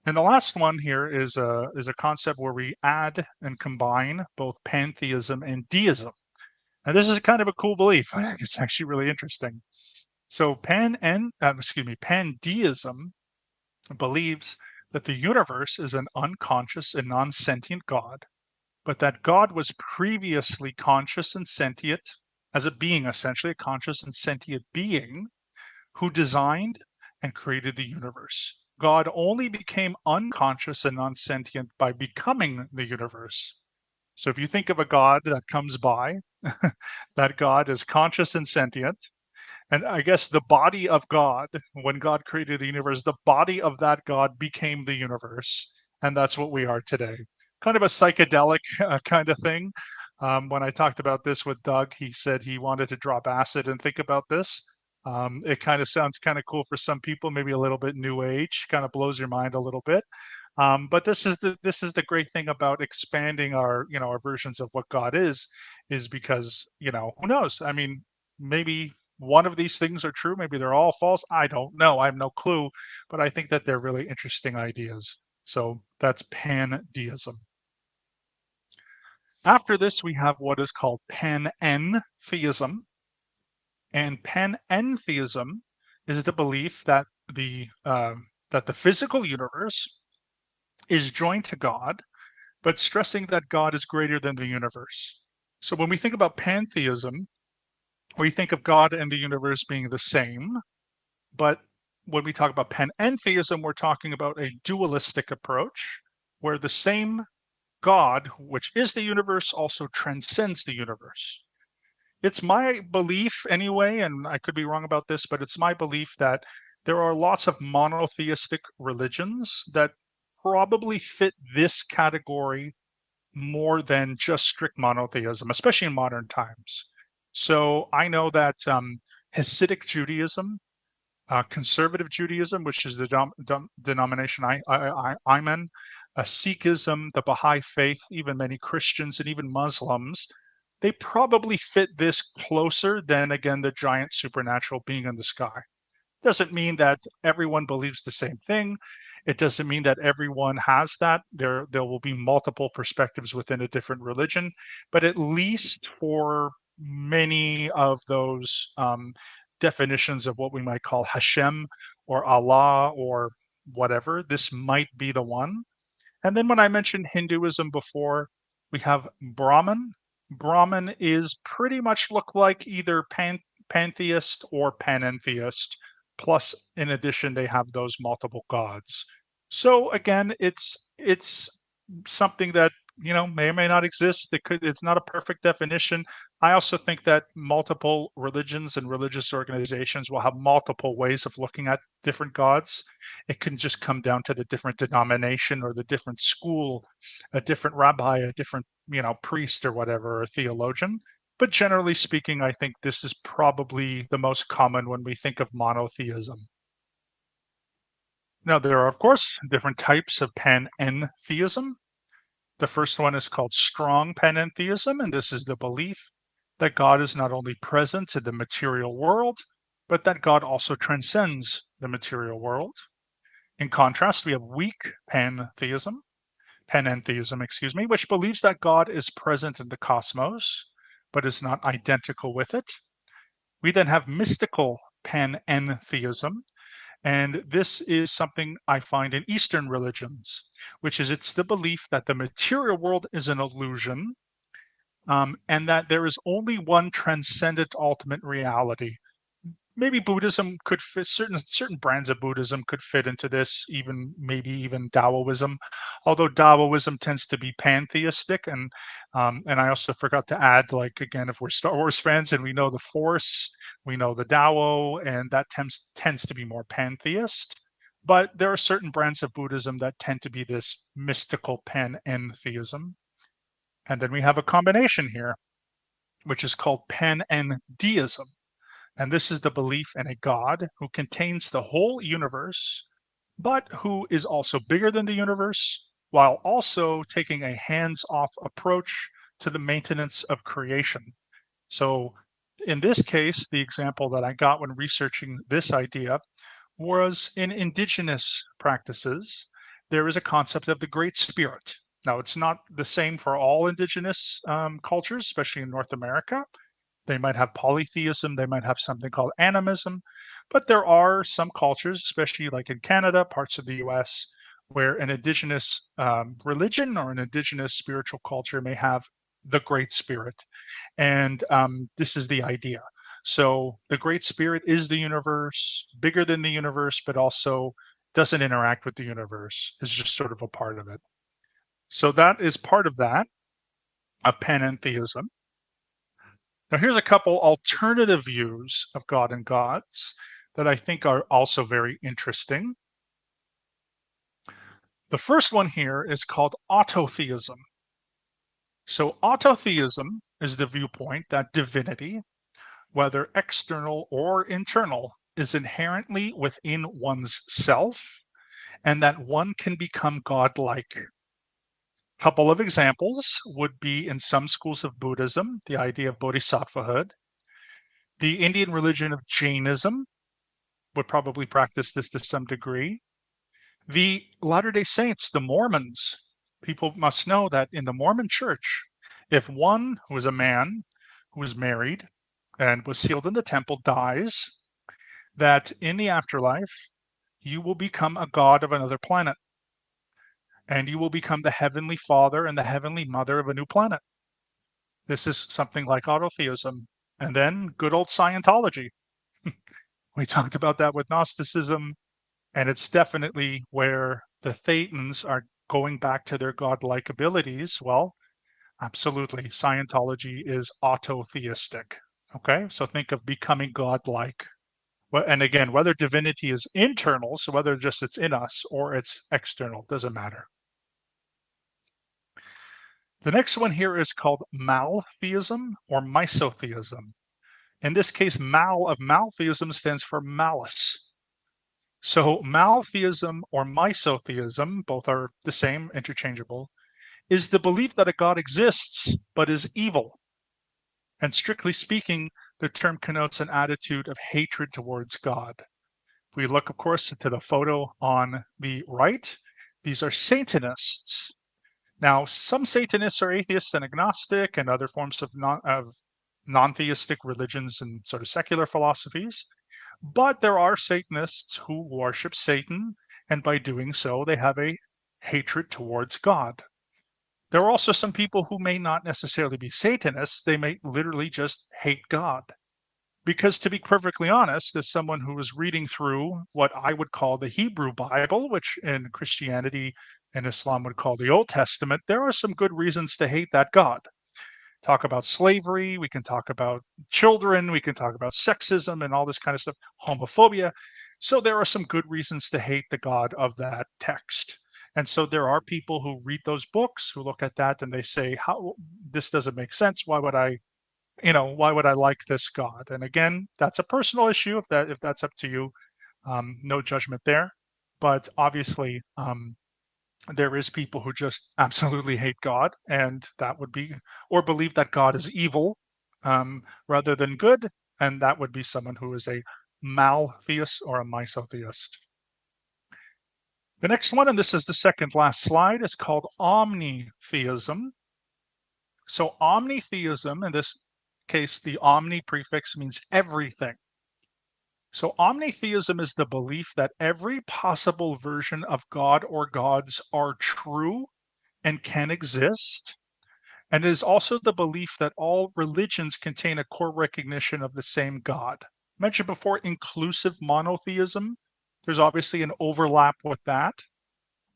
And the last one here is a concept where we add and combine both pantheism and deism. And this is kind of a cool belief. It's actually really interesting. So pandeism believes that the universe is an unconscious and non-sentient God, but that God was previously conscious and sentient as a being, essentially a conscious and sentient being who designed and created the universe. God only became unconscious and non-sentient by becoming the universe. So if you think of a God that comes by, that God is conscious and sentient. And I guess the body of God, when God created the universe, the body of that God became the universe. And that's what we are today. Kind of a psychedelic kind of thing. When I talked about this with Doug, he said he wanted to drop acid and think about this. It kind of sounds kind of cool for some people, maybe a little bit new age, kind of blows your mind a little bit. But this is the great thing about expanding our versions of what God is because who knows? I mean, maybe one of these things are true, maybe they're all false. I don't know. I have no clue, but I think that they're really interesting ideas. So that's pandeism. After this, we have what is called panentheism. And panentheism is the belief that the physical universe is joined to God, but stressing that God is greater than the universe. So when we think about pantheism, we think of God and the universe being the same. But when we talk about panentheism, we're talking about a dualistic approach where the same God, which is the universe, also transcends the universe. It's my belief anyway, and I could be wrong about this, but it's my belief that there are lots of monotheistic religions that probably fit this category more than just strict monotheism, especially in modern times. So I know that Hasidic Judaism, conservative Judaism, which is the denomination I'm in, Sikhism, the Baha'i faith, even many Christians and even Muslims, they probably fit this closer than, again, the giant supernatural being in the sky. Doesn't mean that everyone believes the same thing. It doesn't mean that everyone has that. There will be multiple perspectives within a different religion, but at least for many of those definitions of what we might call Hashem or Allah or whatever, this might be the one. And then when I mentioned Hinduism before, We have Brahman. Brahman is pretty much look like either pantheist or panentheist. Plus, in addition, they have those multiple gods. So again, it's something that may or may not exist. It's not a perfect definition. I also think that multiple religions and religious organizations will have multiple ways of looking at different gods. It can just come down to the different denomination or the different school, a different rabbi, a different priest or whatever, or theologian. But generally speaking, I think this is probably the most common when we think of monotheism. Now, there are, of course, different types of panentheism. The first one is called strong panentheism, and this is the belief that God is not only present in the material world, but that God also transcends the material world. In contrast, we have weak panentheism, which believes that God is present in the cosmos, but is not identical with it. We then have mystical panentheism, and this is something I find in Eastern religions, which is it's the belief that the material world is an illusion, and that there is only one transcendent ultimate reality. Maybe Buddhism could fit, certain brands of Buddhism could fit into this, maybe even Taoism, although Taoism tends to be pantheistic, and I also forgot to add, like, again, if we're Star Wars fans and we know the Force, we know the Tao, and that tends to be more pantheist. But there are certain brands of Buddhism that tend to be this mystical panentheism. And then we have a combination here, which is called panendeism. And this is the belief in a God who contains the whole universe, but who is also bigger than the universe, while also taking a hands-off approach to the maintenance of creation. So in this case, the example that I got when researching this idea was in indigenous practices. There is a concept of the Great Spirit. Now, it's not the same for all indigenous cultures, especially in North America. They might have polytheism, they might have something called animism, but there are some cultures, especially like in Canada, parts of the US, where an indigenous religion or an indigenous spiritual culture may have the Great Spirit. And this is the idea. So the Great Spirit is the universe, bigger than the universe, but also doesn't interact with the universe, is just sort of a part of it. So that is part of that, of panentheism. Now, here's a couple alternative views of God and gods that I think are also very interesting. The first one here is called autotheism. So autotheism is the viewpoint that divinity, whether external or internal, is inherently within one's self, and that one can become godlike. Couple of examples would be in some schools of Buddhism, the idea of bodhisattvahood. The Indian religion of Jainism would probably practice this to some degree. The Latter-day Saints, the Mormons, people must know that in the Mormon church, if one who is a man who is married and was sealed in the temple dies, that in the afterlife, you will become a god of another planet. And you will become the heavenly father and the heavenly mother of a new planet. This is something like autotheism. And then good old Scientology. We talked about that with Gnosticism, and it's definitely where the Thetans are going back to their godlike abilities. Well, absolutely, Scientology is autotheistic. Okay, so think of becoming godlike. And again, whether divinity is internal, so whether just it's in us or it's external, doesn't matter. The next one here is called maltheism or misotheism. In this case, mal of maltheism stands for malice. So maltheism or misotheism, both are the same, interchangeable, is the belief that a God exists but is evil. And strictly speaking, the term connotes an attitude of hatred towards God. We look, of course, to the photo on the right. These are Satanists. Now, some Satanists are atheists and agnostic and other forms of non-theistic religions and sort of secular philosophies. But there are Satanists who worship Satan, and by doing so, they have a hatred towards God. There are also some people who may not necessarily be Satanists. They may literally just hate God. Because to be perfectly honest, as someone who was reading through what I would call the Hebrew Bible, which in Christianity and Islam would call the Old Testament, there are some good reasons to hate that God. Talk about slavery, we can talk about children, we can talk about sexism and all this kind of stuff, homophobia. So there are some good reasons to hate the God of that text. And so there are people who read those books, who look at that and they say, how this doesn't make sense. Why would I why would I like this God? And again, that's a personal issue. If that's up to you, no judgment there. But obviously, there is people who just absolutely hate God, and that would be, or believe that God is evil rather than good, and that would be someone who is a maltheist or a misotheist. The next one, and this is the second last slide, is called omnitheism. So omnitheism, in this case, the omni prefix means everything. So omnitheism is the belief that every possible version of God or gods are true and can exist. And it is also the belief that all religions contain a core recognition of the same God. Mentioned before, inclusive monotheism. There's obviously an overlap with that.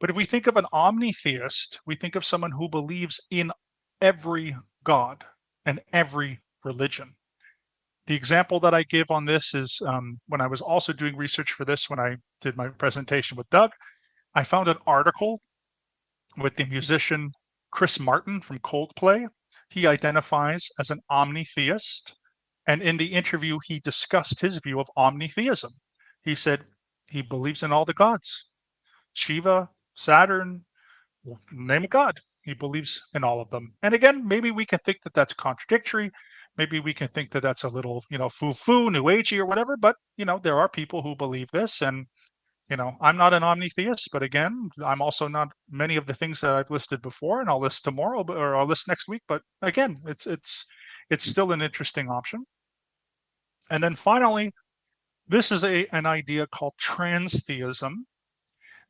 But if we think of an omnitheist, we think of someone who believes in every God and every religion. The example that I give on this is when I was also doing research for this, when I did my presentation with Doug, I found an article with the musician Chris Martin from Coldplay. He identifies as an omnitheist. And in the interview, he discussed his view of omnitheism. He said he believes in all the gods, Shiva, Saturn, name a god. He believes in all of them. And again, maybe we can think that that's contradictory. Maybe we can think that that's a little, foo-foo, new agey or whatever. But, there are people who believe this. And, I'm not an omnitheist. But again, I'm also not many of the things that I've listed before. And I'll list tomorrow or I'll list next week. But again, it's still an interesting option. And then finally, this is an idea called transtheism.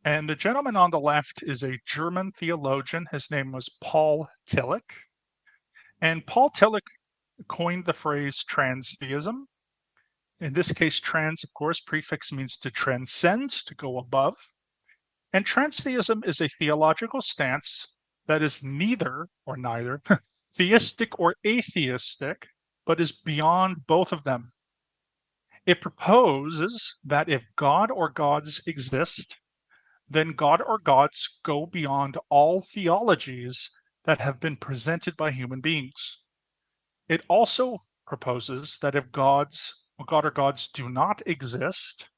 And the gentleman on the left is a German theologian. His name was Paul Tillich. And Paul Tillich coined the phrase transtheism. In this case, trans, of course, prefix means to transcend, to go above. And transtheism is a theological stance that is neither theistic or atheistic, but is beyond both of them. It proposes that if God or gods exist, then God or gods go beyond all theologies that have been presented by human beings. It also proposes that if God or gods do not exist,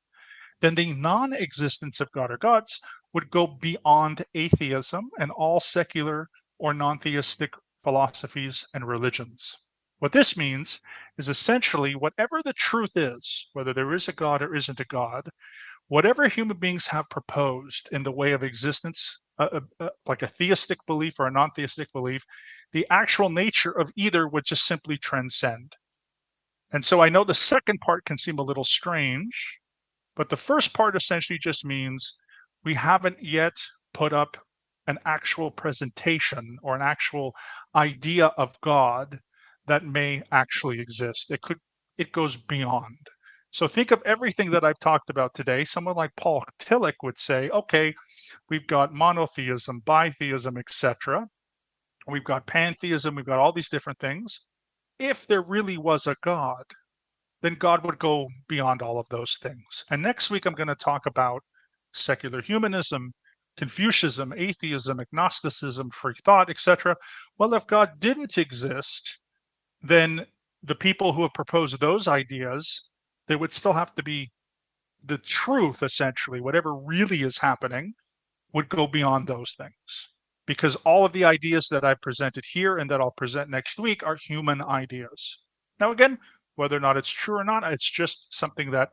then the non-existence of God or gods would go beyond atheism and all secular or non-theistic philosophies and religions. What this means is essentially whatever the truth is, whether there is a God or isn't a God, whatever human beings have proposed in the way of existence, like a theistic belief or a non-theistic belief, the actual nature of either would just simply transcend. And so I know the second part can seem a little strange, but the first part essentially just means we haven't yet put up an actual presentation or an actual idea of God that may actually exist. It goes beyond. So think of everything that I've talked about today. Someone like Paul Tillich would say, okay, we've got monotheism, bitheism, etc. We've got pantheism, we've got all these different things. If there really was a God, then God would go beyond all of those things. And next week, I'm going to talk about secular humanism, Confucianism, atheism, agnosticism, free thought, etc. Well, if God didn't exist, then the people who have proposed those ideas, there would still have to be the truth, essentially, whatever really is happening would go beyond those things. Because all of the ideas that I've presented here and that I'll present next week are human ideas. Now, again, whether or not it's true or not, it's just something that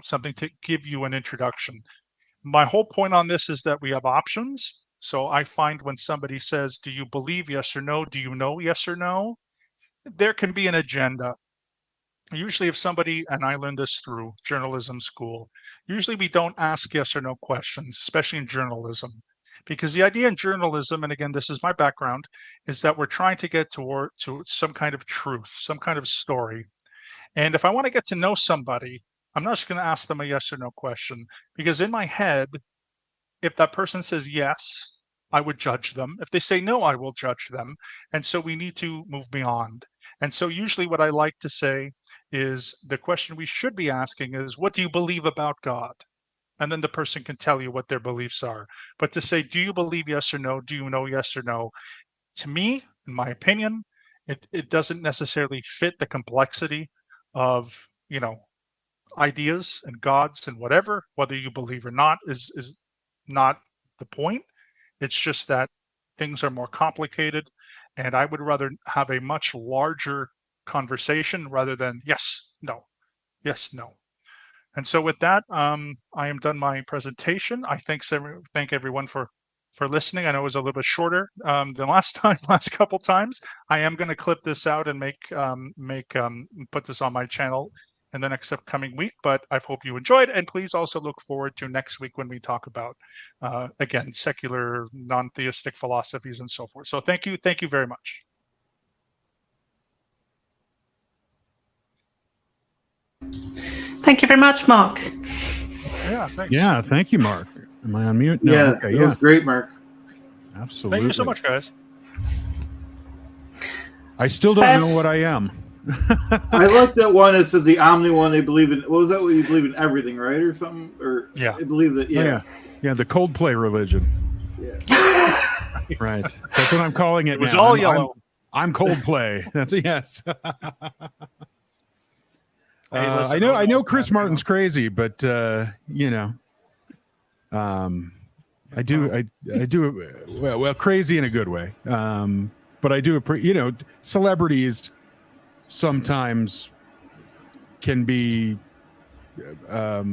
something to give you an introduction. My whole point on this is that we have options. So I find when somebody says, do you believe yes or no? Do you know yes or no? There can be an agenda. Usually if somebody, and I learned this through journalism school, usually we don't ask yes or no questions, especially in journalism. Because the idea in journalism, and again, this is my background, is that we're trying to get to some kind of truth, some kind of story. And if I want to get to know somebody, I'm not just going to ask them a yes or no question, because in my head, if that person says yes, I would judge them. If they say no, I will judge them. And so we need to move beyond. And so usually what I like to say is the question we should be asking is, what do you believe about God? And then the person can tell you what their beliefs are. But to say, do you believe yes or no? Do you know yes or no? To me, in my opinion, it doesn't necessarily fit the complexity of, ideas and gods and whatever. Whether you believe or not is not the point. It's just that things are more complicated. And I would rather have a much larger conversation rather than yes, no, yes, no. And so with that, I am done my presentation. I thank everyone for listening. I know it was a little bit shorter than last couple times. I am going to clip this out and put this on my channel in the next upcoming week. But I hope you enjoyed, and please also look forward to next week when we talk about again secular, non-theistic philosophies and so forth. So thank you very much. Thank you very much, Mark. Yeah, thanks. Yeah, thank you, Mark. Am I on mute? No, Yeah, okay, it was great, Mark. absolutely. Thank you so much, guys. I still don't know Yes. what I am. I like that one. It said the Omni one. They believe in. What was that? You believe in everything, right, or something? Or Yeah. they believe that. Oh, Yeah. yeah, the Coldplay religion. Yeah. Right. That's what I'm calling it. It was now. all I'm yellow. I'm Coldplay. That's a yes. Hey, listen, I know. who I know. knows, Chris man, Martin's crazy, but I do. I do. Well, crazy in a good way. But I do. Celebrities sometimes can be. I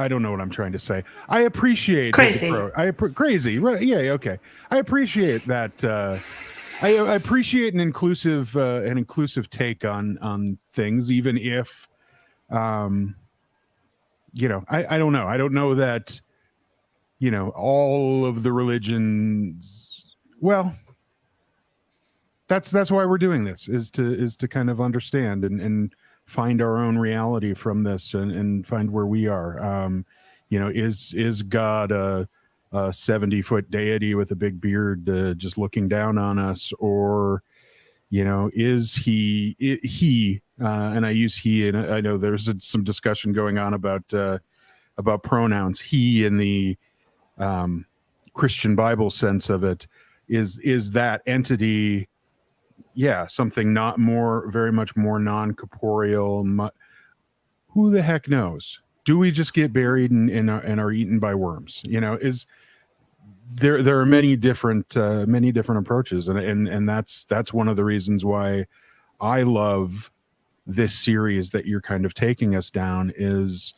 don't know what I'm trying to say. I appreciate his Crazy. approach. Crazy, right? Yeah, okay. I appreciate that. I appreciate an inclusive take on things, even if, I don't know. I don't know that, all of the religions. Well, that's why we're doing this is to kind of understand and find our own reality from this and find where we are. Is God a 70-foot deity with a big beard just looking down on us, or is he and I use he, and I know there's some discussion going on about pronouns. He in the Christian Bible sense of it is that entity, something very much more non-corporeal. Who the heck knows? Do we just get buried and are eaten by worms? Is there are many different approaches, and that's one of the reasons why I love this series that you're kind of taking us down. Is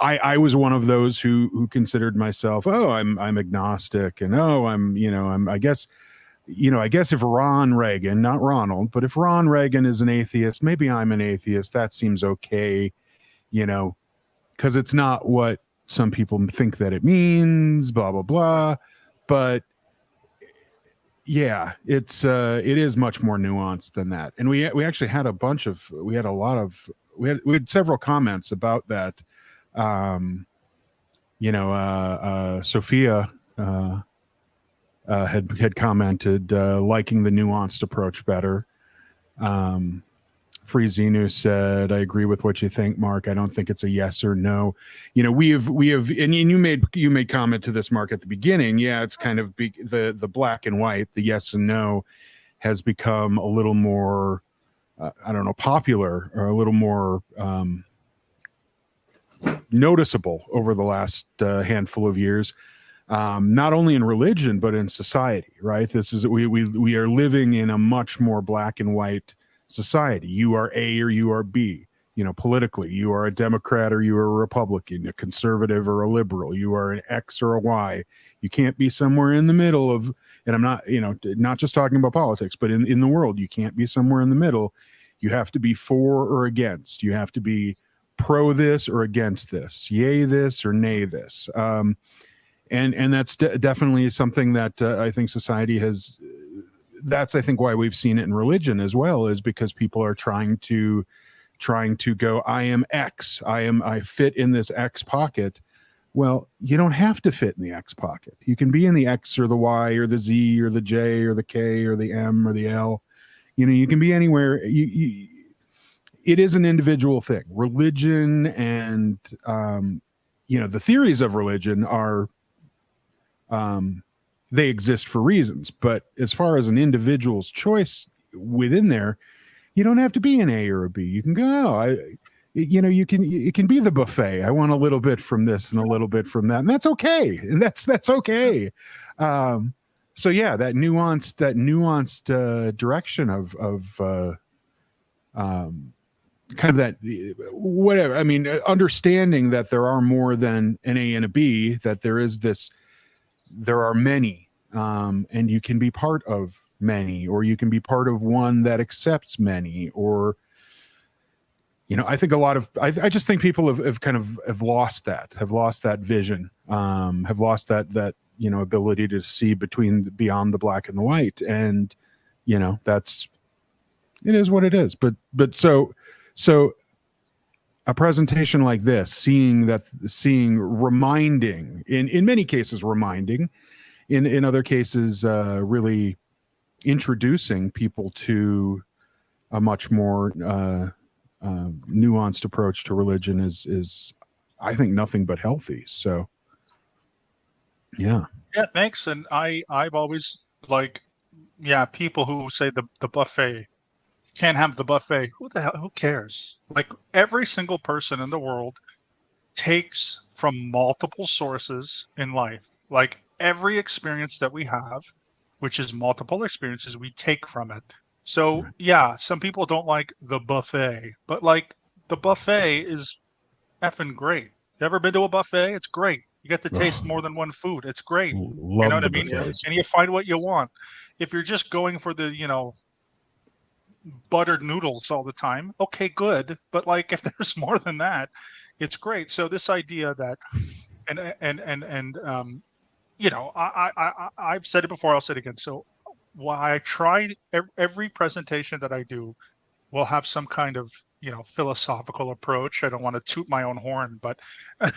I was one of those who considered myself, I'm agnostic, and I guess if Ron Reagan, not Ronald, but if Ron Reagan is an atheist, maybe I'm an atheist. That seems okay, because it's not what some people think that it means, blah, blah, blah. But yeah, it is much more nuanced than that. And we actually had we had several comments about that. Sophia, had commented liking the nuanced approach better. Free Xenu said, "I agree with what you think, Mark. I don't think it's a yes or no." We have, and you made comment to this, Mark, at the beginning. Yeah, it's kind of the black and white, the yes and no, has become a little more, popular, or a little more noticeable over the last handful of years. Not only in religion but in society, right? We are living in a much more black and white society. You are A or you are B. Politically, you are a Democrat or you are a Republican, a conservative or a liberal. You are an X or a Y. You can't be somewhere in the middle of. And I'm not, not just talking about politics, but in the world, you can't be somewhere in the middle. You have to be for or against. You have to be pro this or against this, yay this or nay this. and that's definitely something that I think society has. That's I think why we've seen it in religion as well, is because people are trying to go, I am X, I fit in this X pocket. Well, you don't have to fit in the X pocket. You can be in the X or the Y or the Z or the J or the K or the M or the L. You can be anywhere. It is an individual thing. Religion and the theories of religion are they exist for reasons. But as far as an individual's choice within there, you don't have to be an A or a B. You can go, it can be the buffet. I want a little bit from this and a little bit from that. And that's okay. And that's okay. So yeah, that nuanced direction of kind of that, whatever. I mean, understanding that there are more than an A and a B, that there are many, and you can be part of many, or you can be part of one that accepts many, or, I think I just think people have lost that vision, have lost that ability to see beyond the black and the white. And, it is what it is. But so a presentation like this, reminding, in many cases, in other cases, really introducing people to a much more nuanced approach to religion is I think nothing but healthy. So yeah, thanks. And I've always people who say the buffet, can't have the buffet. Who cares? Like, every single person in the world takes from multiple sources in life. Like, every experience that we have, which is multiple experiences, we take from it. So yeah, some people don't like the buffet, but the buffet is effing great. You ever been to a buffet? It's great. You get to taste more than one food. It's great. Love you know what the I mean? buffets. And you find what you want. If you're just going for the, buttered noodles all the time, okay, good. But if there's more than that, it's great. So this idea that, I've said it before, I'll say it again. So why I try every presentation that I do will have some kind of philosophical approach. I don't want to toot my own horn, but I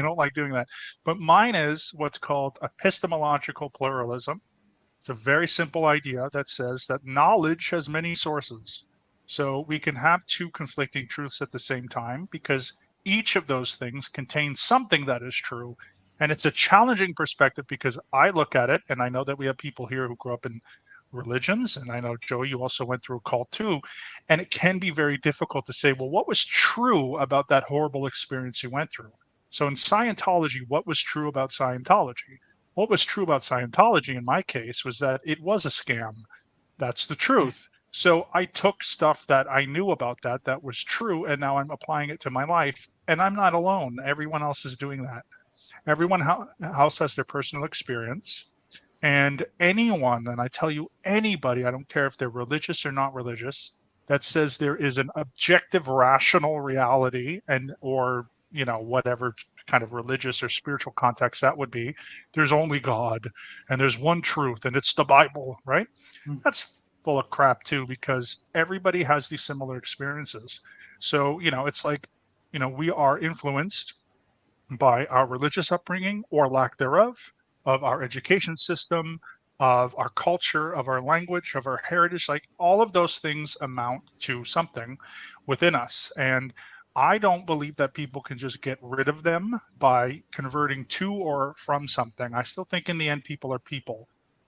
don't like doing that. But mine is what's called epistemological pluralism. It's a very simple idea that says that knowledge has many sources. So we can have two conflicting truths at the same time, because each of those things contains something that is true. And it's a challenging perspective, because I look at it, and I know that we have people here who grew up in religions, and I know, Joe, you also went through a cult too, and it can be very difficult to say, well, what was true about that horrible experience you went through? So in Scientology, what was true about Scientology? What was true about Scientology in my case was that it was a scam. That's the truth. So I took stuff that I knew about that was true, and now I'm applying it to my life, and I'm not alone. Everyone else is doing that. Everyone else has their personal experience. And anyone, and I tell you, anybody, I don't care if they're religious or not religious, that says there is an objective, rational reality, or whatever kind of religious or spiritual context that would be, there's only God and there's one truth and it's the Bible, right? That's full of crap too, because everybody has these similar experiences. So, it's we are influenced by our religious upbringing or lack thereof, of our education system, of our culture, of our language, of our heritage. All of those things amount to something within us. And I don't believe that people can just get rid of them by converting to or from something. I still think in the end, people are people.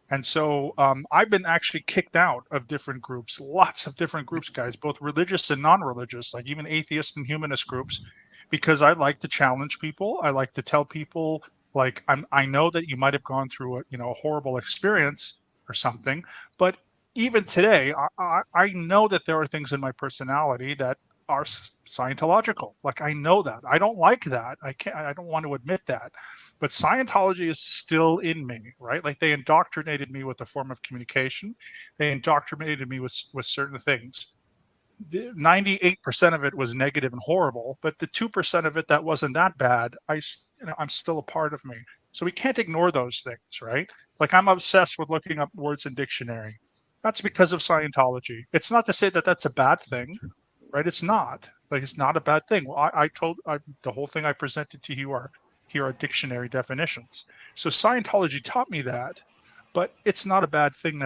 And so I've been actually kicked out of different groups, lots of different groups, guys, both religious and non-religious, even atheist and humanist groups, because I like to challenge people. I like to tell people, I know that you might have gone through a horrible experience or something, but even today, I know that there are things in my personality that are Scientological. I know that. I don't like that. I don't want to admit that. But Scientology is still in me, right? They indoctrinated me with a form of communication. They indoctrinated me with certain things. 98% of it was negative and horrible, but the 2% of it that wasn't that bad, I'm still a part of me. So we can't ignore those things, right? Like I'm obsessed with looking up words in dictionary. That's because of Scientology. It's not to say that that's a bad thing, right? It's not. Like it's not a bad thing. Well, the whole thing I presented to you here are dictionary definitions. So Scientology taught me that, but it's not a bad thing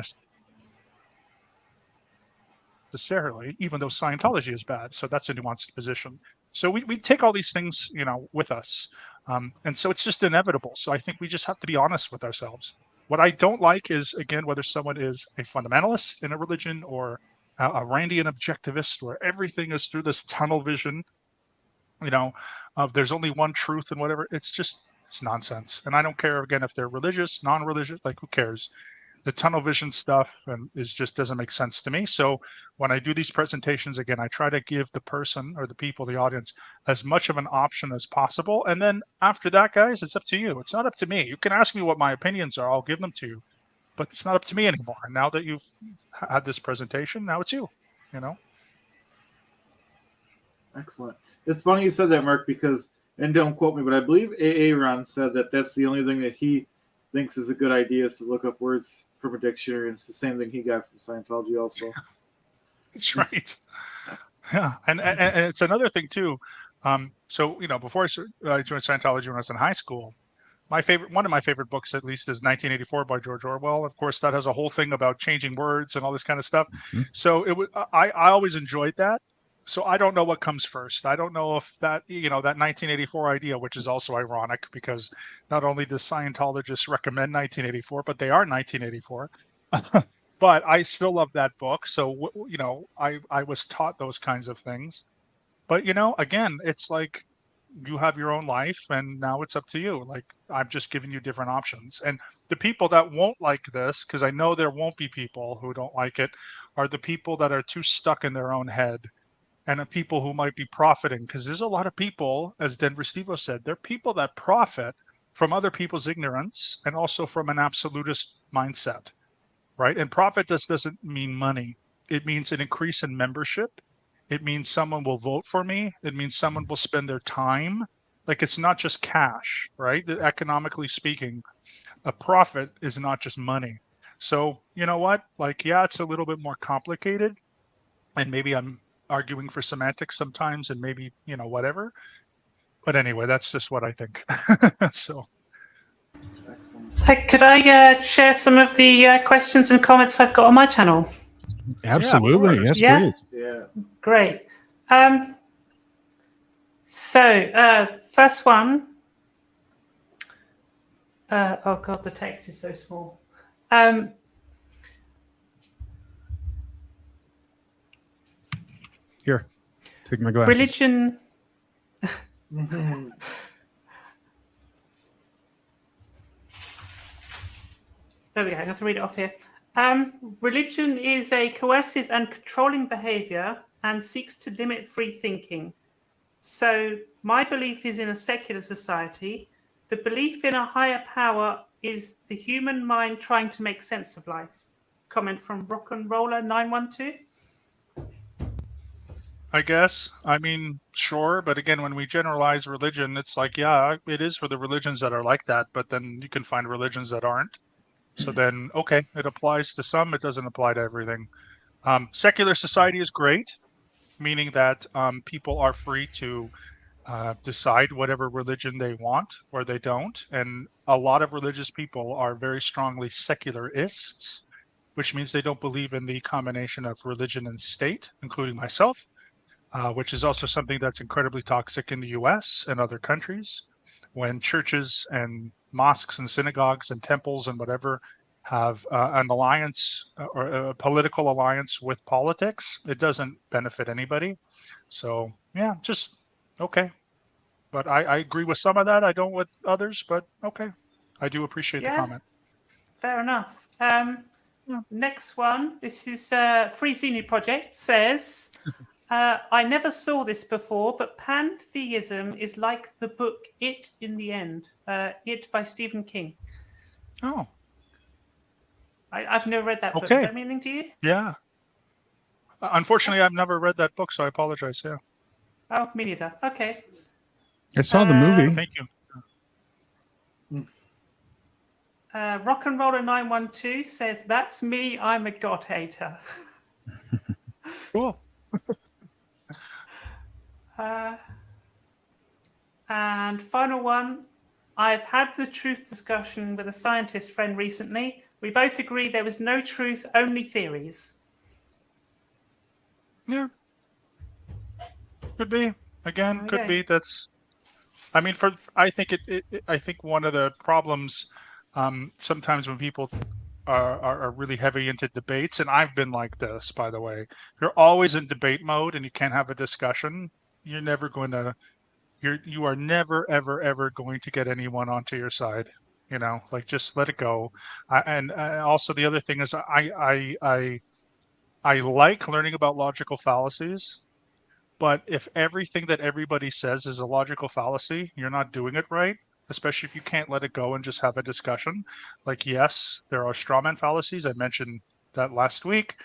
necessarily, even though Scientology is bad. So that's a nuanced position. So we take all these things, with us. And so it's just inevitable. So I think we just have to be honest with ourselves. What I don't like is, again, whether someone is a fundamentalist in a religion or a Randian objectivist where everything is through this tunnel vision, of there's only one truth and whatever. It's nonsense. And I don't care, again, if they're religious, non-religious, like who cares? The tunnel vision stuff just doesn't make sense to me. So when I do these presentations, again, I try to give the person or the people, the audience, as much of an option as possible. And then after that, guys, it's up to you. It's not up to me. You can ask me what my opinions are. I'll give them to you. But it's not up to me anymore. Now that you've had this presentation, now it's you, Excellent. It's funny you said that, Mark, because, and don't quote me, but I believe Aaron said that that's the only thing that he thinks is a good idea is to look up words from a dictionary. It's the same thing he got from Scientology also. That's right. Yeah. And it's another thing too. So, before I joined Scientology when I was in high school, one of my favorite books, at least, is 1984 by George Orwell. Of course, that has a whole thing about changing words and all this kind of stuff. Mm-hmm. So I always enjoyed that. So I don't know what comes first. I don't know if that, that 1984 idea, which is also ironic because not only does Scientologists recommend 1984, but they are 1984. But I still love that book. So, I was taught those kinds of things. But, again, it's like you have your own life and now it's up to you. Like I'm just giving you different options. And the people that won't like this, because I know there won't be people who don't like it, are the people that are too stuck in their own head. And the people who might be profiting, because there's a lot of people, as Denver Stevo said, there are people that profit from other people's ignorance and also from an absolutist mindset, right? And profit doesn't mean money. It means an increase in membership. It means someone will vote for me. It means someone will spend their time. Like it's not just cash, right? Economically speaking, a profit is not just money. So you know what? Like, yeah, it's a little bit more complicated. And maybe I'm arguing for semantics sometimes and maybe, whatever. But anyway, that's just what I think. So. Excellent. Could I share some of the questions and comments I've got on my channel? Absolutely. Yes, Yeah. please. Yeah. Great. So, first one. Oh God, the text is so small. Here, take my glasses. Religion. Mm-hmm. There we go. I have to read it off here. Religion is a coercive and controlling behavior and seeks to limit free thinking. So my belief is in a secular society. The belief in a higher power is the human mind trying to make sense of life. Comment from Rock and Roller 912. I guess. I mean, sure. But again, when we generalize religion, it's like, yeah, it is for the religions that are like that. But then you can find religions that aren't. So then, okay, it applies to some. It doesn't apply to everything. Secular society is great, meaning that people are free to decide whatever religion they want or they don't. And a lot of religious people are very strongly secularists, which means they don't believe in the combination of religion and state, including myself. Which is also something that's incredibly toxic in the US and other countries. When churches and mosques and synagogues and temples and whatever have an alliance or a political alliance with politics, it doesn't benefit anybody. So, yeah, just okay. But I agree with some of that. I don't with others, but okay. I do appreciate the comment. Fair enough. Next one. This is Free Xenu Project says... I never saw this before, but pantheism is like the book It in the End. It by Stephen King. Oh. I've never read that book. Okay. Does that mean anything to you? Yeah. Unfortunately, I've never read that book, so I apologize. Yeah. Oh, me neither. Okay. I saw the movie. Thank you. Rock and Roller 912 says, "That's me. I'm a God hater." Cool. And final one. I've had the truth discussion with a scientist friend recently. We both agree there was no truth, only theories. Yeah. Could be. Again, Okay. could be. That's. I mean, I think I think one of the problems sometimes when people are really heavy into debates, and I've been like this, by the way. If you're always in debate mode and you can't have a discussion, you're never going to. You are never ever going to get anyone onto your side. You know, like just let it go. And also the other thing is I like learning about logical fallacies. But if everything that everybody says is a logical fallacy, you're not doing it right, especially if you can't let it go and just have a discussion. Like, yes, there are strawman fallacies. I mentioned that last week.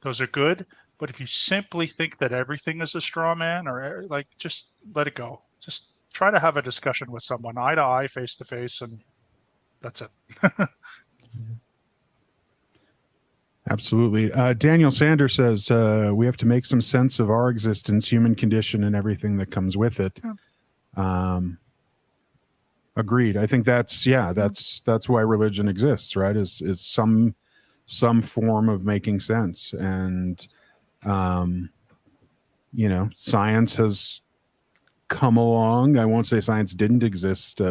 Those are good. But if you simply think that everything is a straw man, or like, just let it go. Just try to have a discussion with someone, eye to eye, face to face, and that's it. Absolutely. Daniel Sanders says we have to make some sense of our existence, human condition, and everything that comes with it. Agreed. I think that's why religion exists, right? Is some form of making sense, and science has come along. I won't say science didn't exist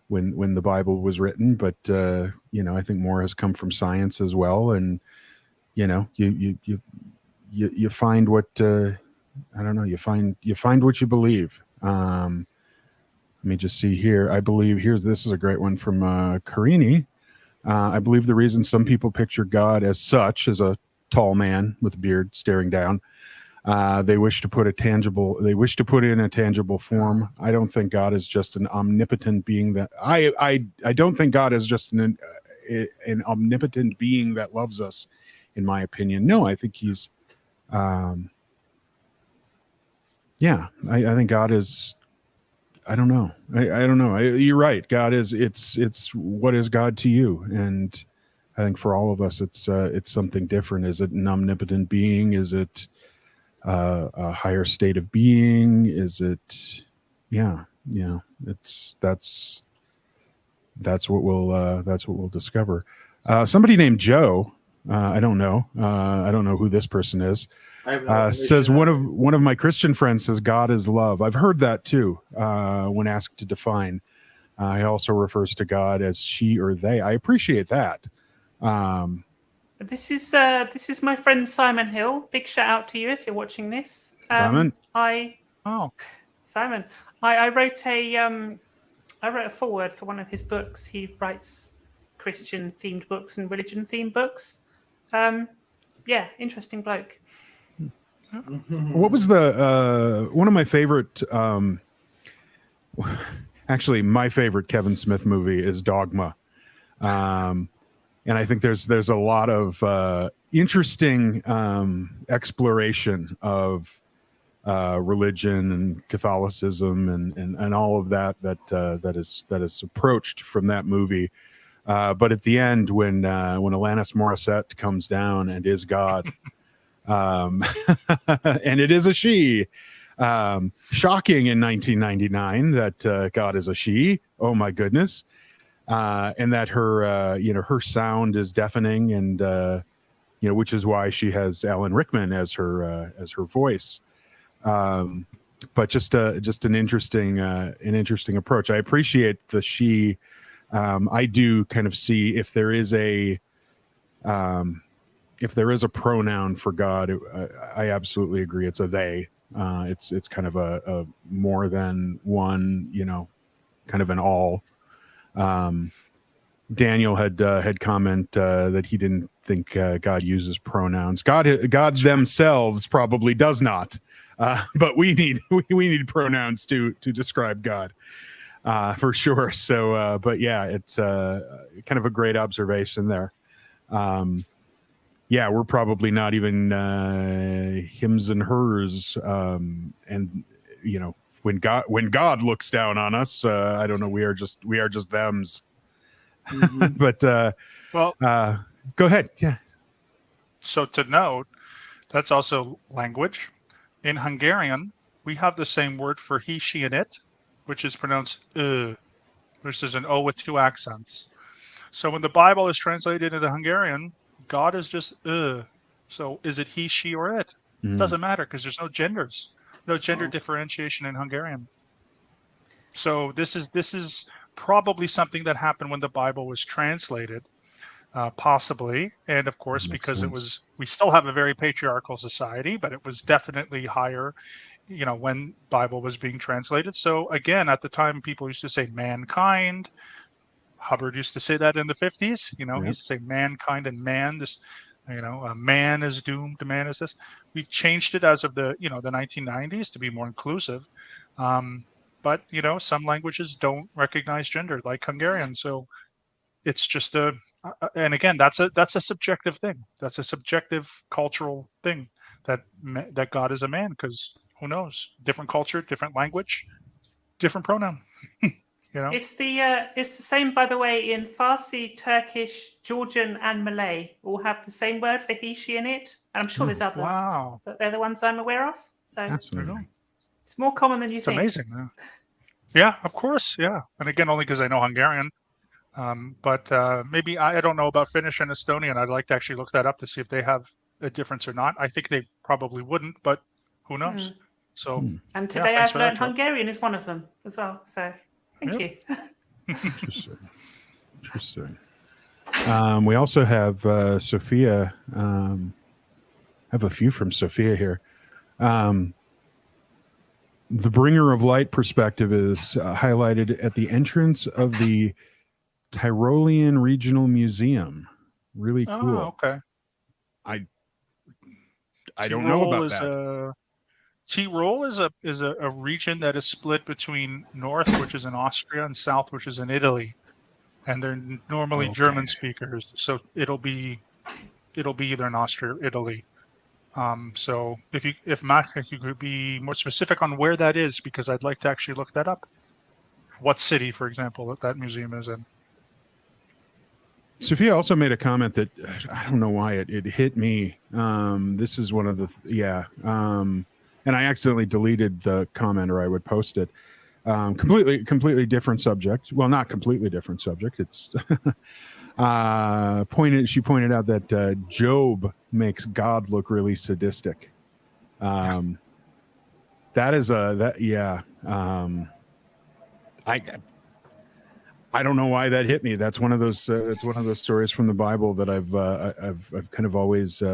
when the Bible was written, but I think more has come from science as well. And you find what I don't know. You find what you believe. Let me just see here. I believe this is a great one from Carini. I believe the reason some people picture God as such, as a tall man with a beard staring down, they wish to put in a tangible form. I don't think God is just an omnipotent being that I don't think God is just an omnipotent being that loves us, in my opinion. No, I think he's I think God is, I don't know. I don't know. You're right. God is, it's what is God to you? And I think for all of us, it's something different. Is it an omnipotent being? Is it a higher state of being? Is it, that's what we'll discover. Somebody named Joe, I don't know who this person is, says one of my Christian friends says God is love. I've heard that too when asked to define. He also refers to God as she or they. I appreciate that. This is my friend Simon Hill. Big shout out to you if you're watching this. Simon? Simon. I wrote a foreword for one of his books. He writes Christian themed books and religion themed books. Interesting bloke. What was the one of my favorite actually my favorite Kevin Smith movie is Dogma. And I think there's a lot of interesting exploration of religion and Catholicism and all of that is approached from that movie. But at the end, when Alanis Morissette comes down and is God, and it is a she, shocking in 1999 that God is a she. Oh my goodness. And that her, her sound is deafening, and which is why she has Alan Rickman as her voice. But just an interesting approach. I appreciate the she. I do kind of see if there is a pronoun for God. I absolutely agree. It's a they. It's kind of a more than one. Kind of an all. Daniel had comment that he didn't think God uses pronouns. God themselves probably does not, but we need pronouns to describe God for sure. So, but yeah, it's kind of a great observation there. We're probably not even hims and hers, and when God looks down on us, I don't know. We are just thems. Mhm. But Well, go ahead. Yeah. so to note, that's also language. In Hungarian, we have the same word for he, she, and it, which is pronounced which is an O with two accents. So when the Bible is translated into Hungarian, God is just So is it he, she, or it? Mm. Doesn't matter because there's no genders, no gender Oh. differentiation in Hungarian. So this is probably something that happened when the Bible was translated, possibly, and of course Makes because sense. we still have a very patriarchal society, but it was definitely higher, when Bible was being translated. So again, at the time, people used to say mankind. Hubbard used to say that in the 50s. He Yep. used to say mankind and man. This, man is doomed. Man is this. We've changed it as of the 1990s to be more inclusive. But some languages don't recognize gender, like Hungarian. So it's just and again, that's a subjective thing. That's a subjective cultural thing that God is a man, because who knows? Different culture, different language, different pronoun. It's the same, by the way, in Farsi, Turkish, Georgian, and Malay. All have the same word for he, she, and it. And I'm sure there's others, Wow. but they're the ones I'm aware of. So There you Fascinating. go. it's more common than you It's think. amazing. Yeah, of course. Yeah. And again, only because I know Hungarian. But maybe I don't know about Finnish and Estonian. I'd like to actually look that up to see if they have a difference or not. I think they probably wouldn't, but who knows? So, Hmm. And yeah, today thanks I've for that, learned Joe. Hungarian is one of them as well. So thank you. Interesting. Interesting. We also have Sophia. I have a few from Sophia here. The bringer of light perspective is highlighted at the entrance of the Tyrolean Regional Museum. Really cool. Oh, okay. I don't know about is that. Tyrol is a region that is split between north, which is in Austria, and south, which is in Italy, and they're normally Okay. German speakers. So it'll be either in Austria or Italy. So if Matt, if you could be more specific on where that is, because I'd like to actually look that up. What city, for example, that museum is in? Sophia also made a comment that I don't know why it hit me. This is one of the and I accidentally deleted the comment, or I would post it. Completely different subject. Well, not completely different subject. It's She pointed out that Job makes God look really sadistic. That is I don't know why that hit me. That's one of those. It's one of those stories from the Bible that I've kind of always.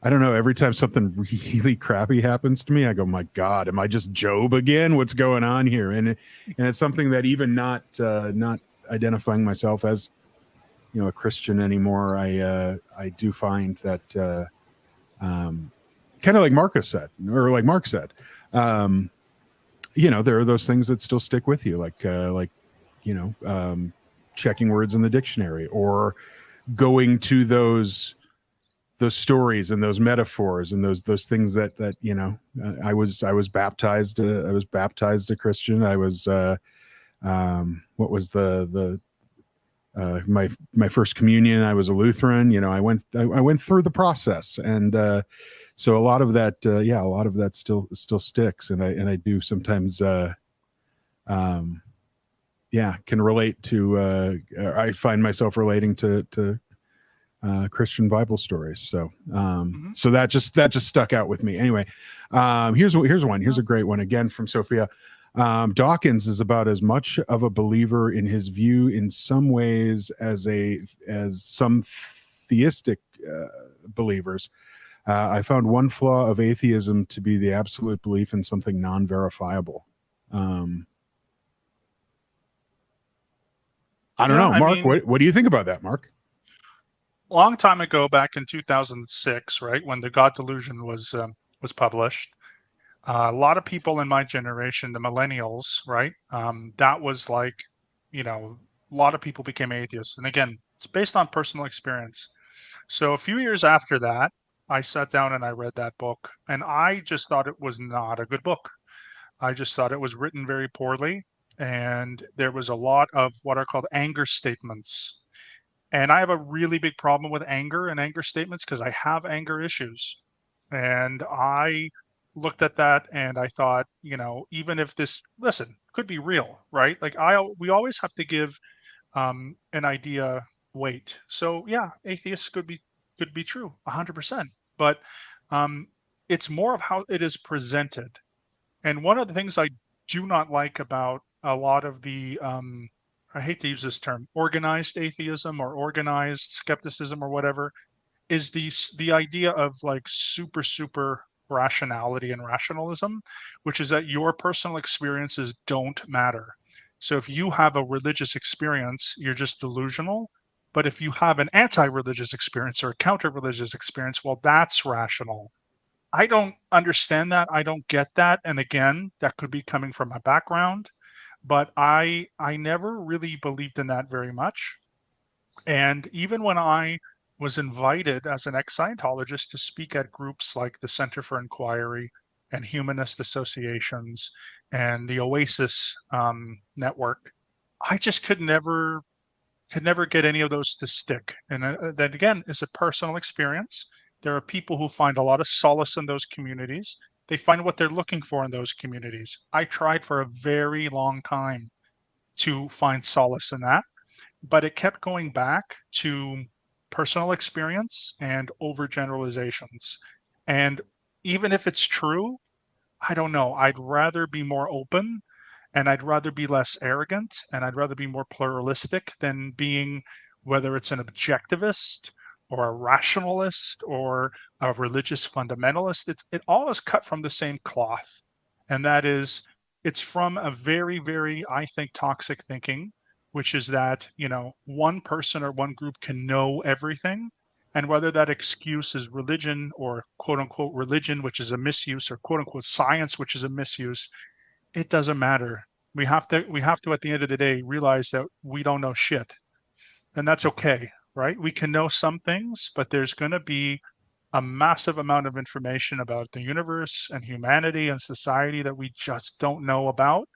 I don't know. Every time something really crappy happens to me, I go, "My God, am I just Job again? What's going on here?" And it's something that even not identifying myself as, a Christian anymore, I do find that kind of like Marcus said, or like Mark said. There are those things that still stick with you, like checking words in the dictionary, or going to those stories and those metaphors and those things that I was baptized. I was baptized a Christian. I was what was my first communion? I was a Lutheran. I went through the process, and so a lot of that still sticks, and I do sometimes can relate to I find myself relating to Christian Bible stories. So so that just stuck out with me. Anyway, here's one. Here's a great one again from Sophia. Dawkins is about as much of a believer in his view in some ways as some theistic believers. I found one flaw of atheism to be the absolute belief in something non-verifiable. I don't know, Mark. What do you think about that, Mark? Long time ago, back in 2006, right when the God Delusion was published, a lot of people in my generation, the millennials, right, that was like, a lot of people became atheists. And again, it's based on personal experience. So a few years after that, I sat down and I read that book, and I just thought it was not a good book. I just thought it was written very poorly. and there was a lot of what are called anger statements. And I have a really big problem with anger and anger statements because I have anger issues. And I looked at that and I thought, even if this, listen, could be real, right? Like we always have to give an idea weight. So yeah, atheists could be true, 100%. But it's more of how it is presented. And one of the things I do not like about a lot of the I hate to use this term, organized atheism or organized skepticism or whatever, is the idea of like super rationality and rationalism, which is that your personal experiences don't matter. So if you have a religious experience, you're just delusional. But if you have an anti-religious experience or a counter-religious experience, well, that's rational. I don't understand that. I don't get that. And again, that could be coming from my background, but I never really believed in that very much. And even when I was invited as an ex-Scientologist to speak at groups like the Center for Inquiry and humanist associations and the Oasis network, I just could never get any of those to stick. And that again is a personal experience. There are people who find a lot of solace in those communities. They find what they're looking for in those communities. I tried for a very long time to find solace in that, but it kept going back to personal experience and overgeneralizations. And even if it's true, I don't know. I'd rather be more open and I'd rather be less arrogant and I'd rather be more pluralistic than being, whether it's an objectivist or a rationalist or a religious fundamentalist. It all is cut from the same cloth. And that is, it's from a very, very, I think, toxic thinking, which is that, one person or one group can know everything. And whether that excuse is religion or quote unquote religion, which is a misuse, or quote unquote science, which is a misuse, it doesn't matter. We have to at the end of the day realize that we don't know shit. And that's okay, right? We can know some things, but there's going to be a massive amount of information about the universe and humanity and society that we just don't know about.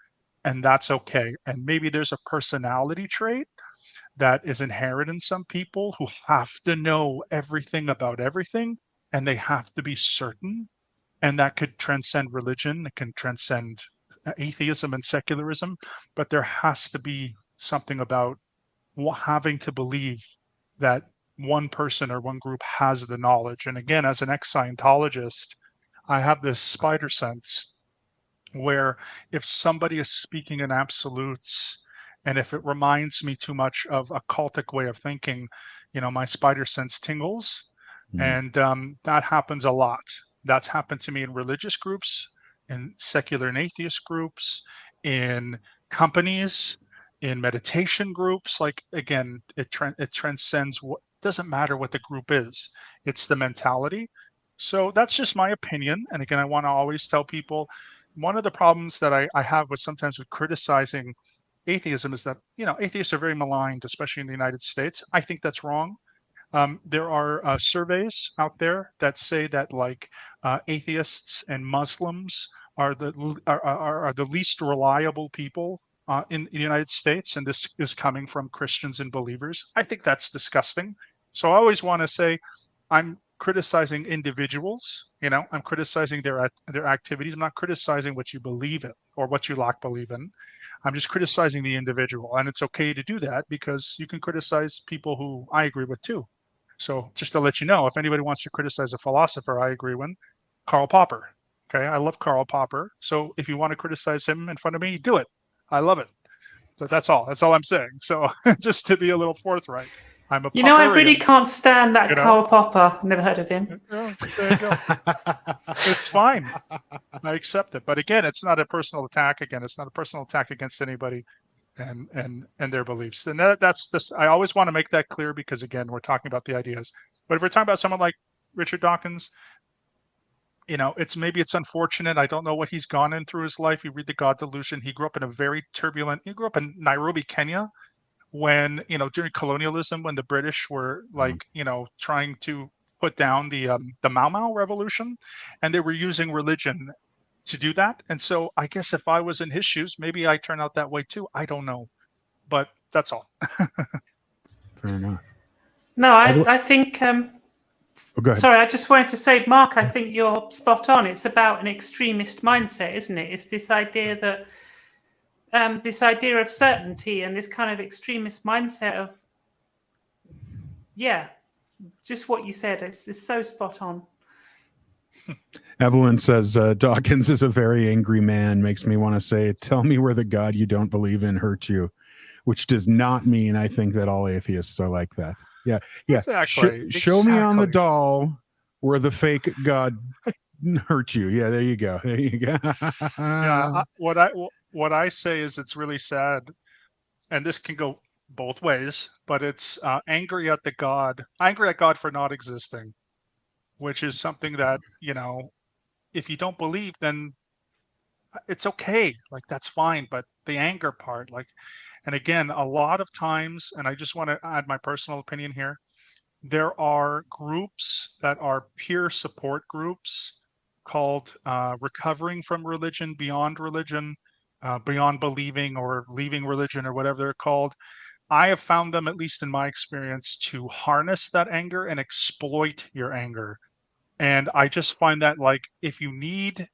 And that's okay. And maybe there's a personality trait that is inherent in some people who have to know everything about everything and they have to be certain. And that could transcend religion. It can transcend atheism and secularism, but there has to be something about having to believe that one person or one group has the knowledge. And again, as an ex-Scientologist, I have this spider sense where if somebody is speaking in absolutes, and if it reminds me too much of a cultic way of thinking, my spider sense tingles. And that happens a lot. That's happened to me in religious groups, in secular and atheist groups, in companies, in meditation groups. Like, again, it transcends what doesn't matter what the group is. It's the mentality. So that's just my opinion. And again, I want to always tell people, one of the problems that I have sometimes with criticizing atheism is that, atheists are very maligned, especially in the United States. I think that's wrong. There are surveys out there that say that atheists and Muslims are the least reliable people in the United States, and this is coming from Christians and believers. I think that's disgusting. So I always want to say, I'm criticizing individuals. I'm criticizing their activities. I'm not criticizing what you believe in or what you lack believe in. I'm just criticizing the individual, and it's okay to do that because you can criticize people who I agree with too. So just to let you know, if anybody wants to criticize a philosopher I agree with, Karl Popper. Okay, I love Karl Popper. So if you want to criticize him in front of me, do it. I love it. So that's all. That's all I'm saying. So just to be a little forthright, I'm a I really Popperian. can't stand that Karl Popper. Never heard of him. Oh, there you go. It's fine. I accept it. But again, it's not a personal attack. Again, it's not a personal attack against anybody and their beliefs. And that's this. I always want to make that clear because again, we're talking about the ideas. But if we're talking about someone like Richard Dawkins, it's unfortunate. I don't know what he's gone in through his life. You read The God Delusion. He grew up in he grew up in Nairobi, Kenya, when, during colonialism, when the British were trying to put down the Mau Mau revolution, and they were using religion to do that. And so I guess if I was in his shoes, maybe I turn out that way too. I don't know, but that's all. Fair enough. No, I think. Oh, go ahead. Sorry, I just wanted to say, Mark, I think you're spot on. It's about an extremist mindset, isn't it? It's this idea that this idea of certainty and this kind of extremist mindset of, yeah, just what you said. It's so spot on. Evelyn says Dawkins is a very angry man. Makes me want to say, tell me where the God you don't believe in hurt you, which does not mean I think that all atheists are like that. Yeah. Exactly. Show me on the Exactly. doll where the fake God hurt you. Yeah, there you go. There you go. Yeah, what I say is it's really sad, and this can go both ways, but it's angry at God for not existing, which is something that, you know, if you don't believe, then it's okay, like that's fine. But the anger part, like, and again, a lot of times, and I just want to add my personal opinion here, there are groups that are peer support groups called Recovering from Religion, Beyond Religion, Beyond Believing or Leaving Religion, or whatever they're called. I have found them, at least in my experience, to harness that anger and exploit your anger. And I just find that, like, if you need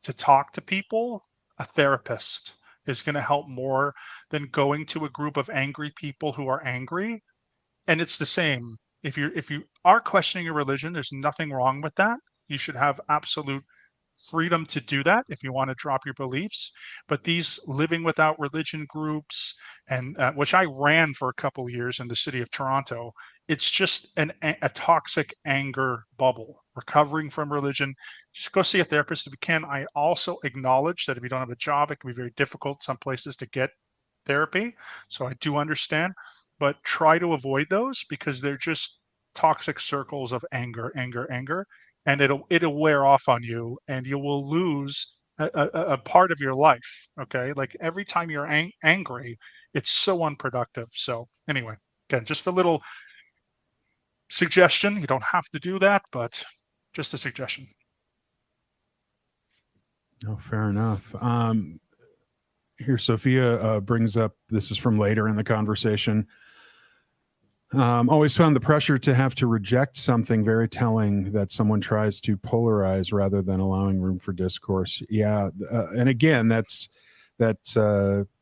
to talk to people, a therapist is going to help more than going to a group of angry people who are angry. And it's the same. If you are questioning your religion, there's nothing wrong with that. You should have absolute freedom to do that if you want to drop your beliefs. But these living without religion groups, and which I ran for a couple of years in the city of Toronto, it's just a toxic anger bubble. Recovering from religion, just go see a therapist if you can. I also acknowledge that if you don't have a job, it can be very difficult some places to get therapy. So I do understand, but try to avoid those because they're just toxic circles of anger, and it'll wear off on you, and you will lose a part of your life. Okay, like every time you're angry, it's so unproductive. So anyway, again, just a little suggestion. You don't have to do that, but just a suggestion. Oh, fair enough. Here, Sophia brings up, this is from later in the conversation. Always found the pressure to have to reject something very telling that someone tries to polarize rather than allowing room for discourse. Yeah. And again, that's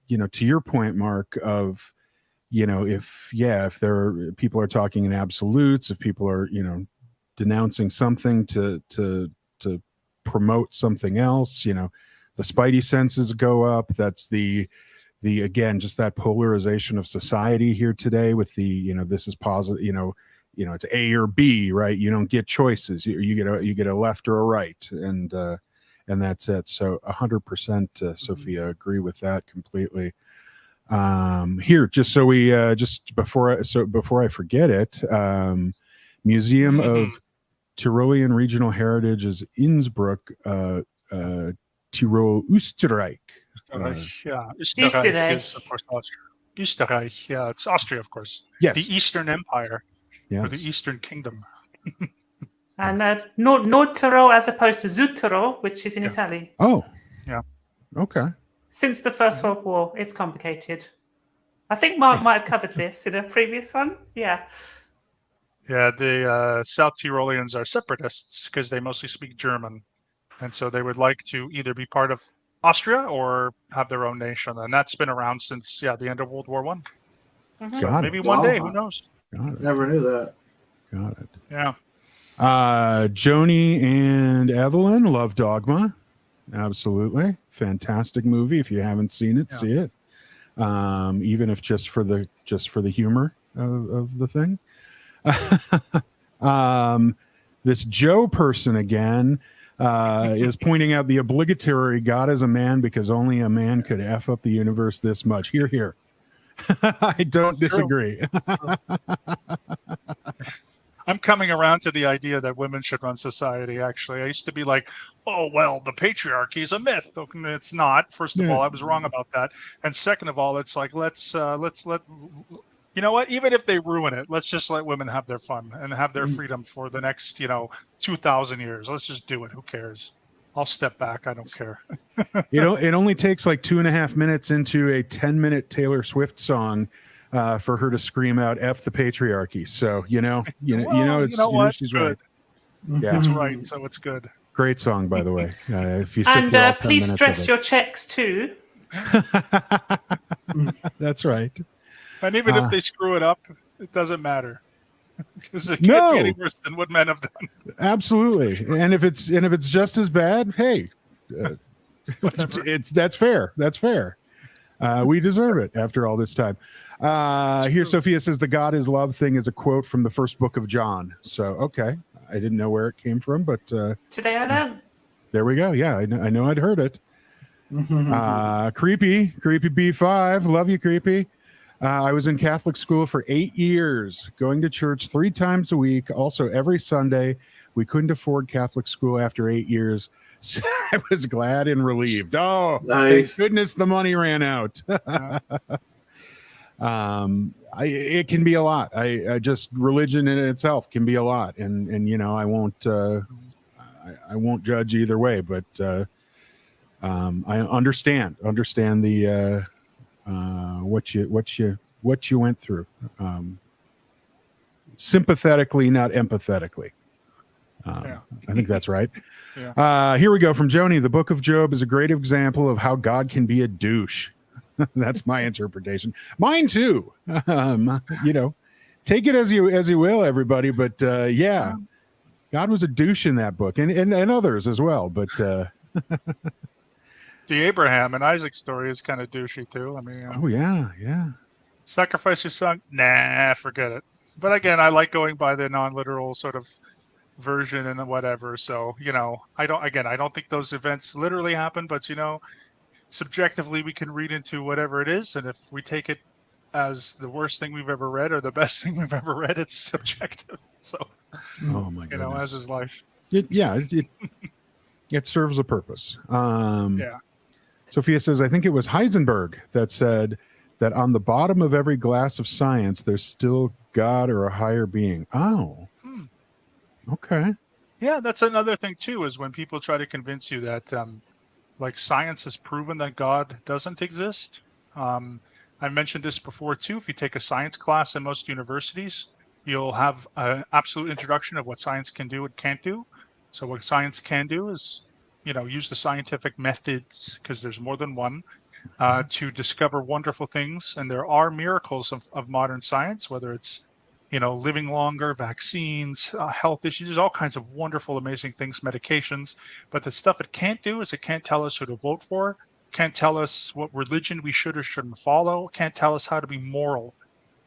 you know, to your point, Mark, of, you know, if people are talking in absolutes, if people are, you know, denouncing something to promote something else, you know, the spidey senses go up. That's the again, just that polarization of society here today with the, you know, this is positive, you know, it's A or B, right? You don't get choices. You get a left or a right, and that's it. So 100%, Sophia, agree with that completely. Here, just so we just before I forget it, Museum of Tyrolean Regional Heritage is Innsbruck, Tyrol, Österreich. Österreich is, of course, Austria. Österreich, yeah, it's Austria, of course. Yes. The Eastern Empire, yes. or the Eastern Kingdom. And Nord Tyrol as opposed to Süd Tyrol, which is in Italy. Oh. Yeah. Okay. Since the First World War, it's complicated. I think Mark might have covered this in a previous one. Yeah. Yeah, the South Tyroleans are separatists because they mostly speak German. And so they would like to either be part of Austria or have their own nation. And that's been around since, the end of World War I. Mm-hmm. So maybe one day, who knows? Got it. Never knew that. Got it. Yeah. Joni and Evelyn love Dogma. Absolutely. Fantastic movie. If you haven't seen it, see it. Even if just for the humor of the thing. This Joe person again is pointing out the obligatory God is a man because only a man could F up the universe this much. Hear, hear. I don't disagree. I'm coming around to the idea that women should run society, actually. I used to be like, oh, well, the patriarchy is a myth. It's not. First of all, I was wrong about that. And second of all, it's like, let's let, you know what? Even if they ruin it, let's just let women have their fun and have their freedom for the next, 2,000 years. Let's just do it. Who cares? I'll step back. I don't care. It only takes like 2.5 minutes into a 10-minute Taylor Swift song for her to scream out "F the patriarchy." So she's right. Yeah, That's right. So it's good. great song, by the way. If you sit And through all 10 please minutes stress of your checks too. it. That's right. And even if they screw it up, it doesn't matter. Because it can't No. be any worse than what men have done. Absolutely. And if it's just as bad, hey, that's fair. That's fair. We deserve it after all this time. Here, Sophia says the God is love thing is a quote from the first book of John. So, okay. I didn't know where it came from, but Today I learned. there we go. Yeah, I know I'd heard it. Creepy B5. Love you, Creepy. I was in Catholic school for 8 years, going to church 3 times a week, also every Sunday. We couldn't afford Catholic school after 8 years. So I was glad and relieved. Oh, Nice. thank goodness the money ran out. It can be a lot. I just religion in itself can be a lot, and I won't judge either way, but I understand the what you went through, sympathetically, not empathetically. I think that's right. Yeah. Here we go from Joni. The Book of Job is a great example of how God can be a douche. That's my interpretation. Mine too. Take it as you will, everybody. But yeah, God was a douche in that book, and others as well. But The Abraham and Isaac story is kind of douchey too. I mean, oh yeah. sacrifice your son? Nah, forget it. But again, I like going by the non-literal sort of version and whatever. So I don't think those events literally happened, but subjectively we can read into whatever it is, and if we take it as the worst thing we've ever read or the best thing we've ever read, it's subjective. So Oh my goodness. as is life. It serves a purpose. Yeah. Sophia says, I think it was Heisenberg that said that on the bottom of every glass of science, there's still God or a higher being. Oh, okay. Yeah, that's another thing too, is when people try to convince you that like science has proven that God doesn't exist. I mentioned this before too. If you take a science class in most universities, you'll have an absolute introduction of what science can do and can't do. So what science can do is, use the scientific methods, because there's more than one, to discover wonderful things. And there are miracles of modern science, whether it's, living longer, vaccines, health issues, there's all kinds of wonderful, amazing things, medications. But the stuff it can't do is it can't tell us who to vote for, can't tell us what religion we should or shouldn't follow, can't tell us how to be moral.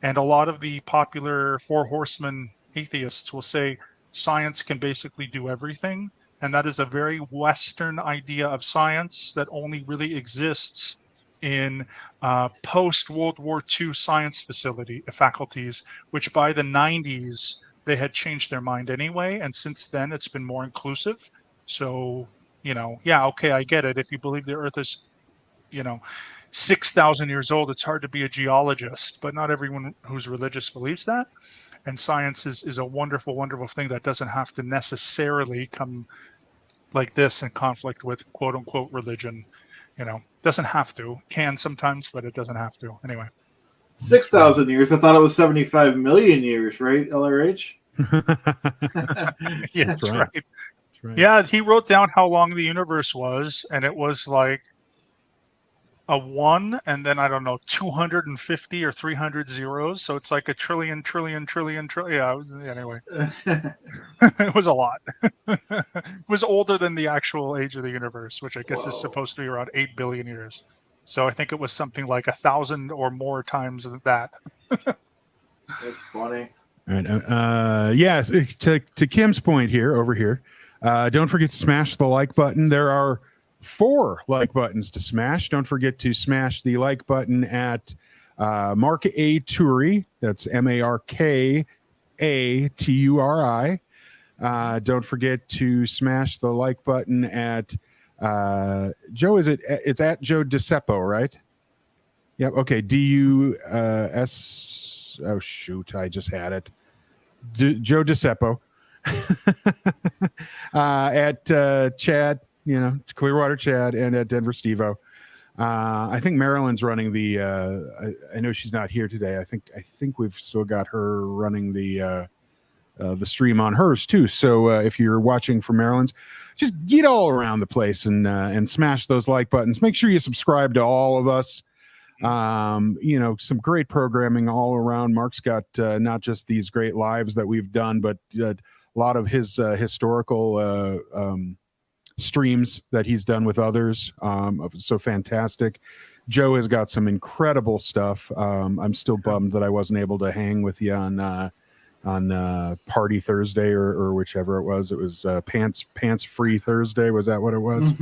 And a lot of the popular four horsemen atheists will say science can basically do everything. And that is a very Western idea of science that only really exists in post-World War II science faculties, which by the 90s, they had changed their mind anyway. And since then, it's been more inclusive. So, okay, I get it. If you believe the Earth is, 6,000 years old, it's hard to be a geologist, but not everyone who's religious believes that. And science is a wonderful, wonderful thing that doesn't have to necessarily come like this in conflict with quote unquote religion. Doesn't have to. Can sometimes, but it doesn't have to. Anyway. 6,000 years. I thought it was 75 million years, right? LRH? Yeah, that's right. That's right. Yeah, he wrote down how long the universe was, and it was like a 1, and then I don't know, 250 or 300 zeros. So it's like a trillion. Yeah, anyway. It was a lot. It was older than the actual age of the universe, which I guess is supposed to be around 8 billion years. So I think it was something like 1,000 or more times that. That's funny. All right. Yes. To Kim's point over here, don't forget to smash the like button. There are 4 like buttons to smash. Don't forget to smash the like button at Mark A. Turi. That's MarkATuri. Don't forget to smash the like button at Joe. It's at Joe DeCeppo, right? Yep. Okay. DUS. Oh shoot! I just had it. Joe DeCeppo. At Chad Clearwater Chad, and at Denver Stevo. I think Marilyn's running the. I know she's not here today. I think we've still got her running the stream on hers too. So if you're watching from Maryland's, just get all around the place and smash those like buttons. Make sure you subscribe to all of us. Some great programming all around. Mark's got not just these great lives that we've done, but a lot of his historical streams that he's done with others. So fantastic. Joe has got some incredible stuff. I'm still bummed that I wasn't able to hang with you on Party Thursday or whichever it was. It was Pants Free Thursday. Was that what it was?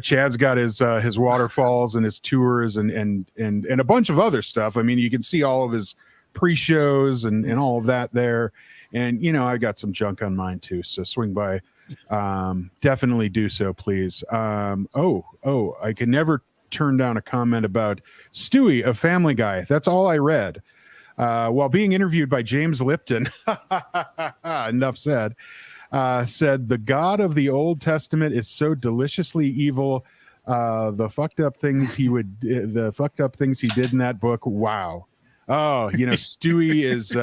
Chad's got his waterfalls and his tours and a bunch of other stuff. I mean, you can see all of his pre-shows and all of that there. And I got some junk on mine too. So swing by. Definitely do so, please. I can never turn down a comment about Stewie of Family Guy. That's all I read. While being interviewed by James Lipton, enough said, said the God of the Old Testament is so deliciously evil. The fucked up things he did in that book. Wow. Oh, Stewie is,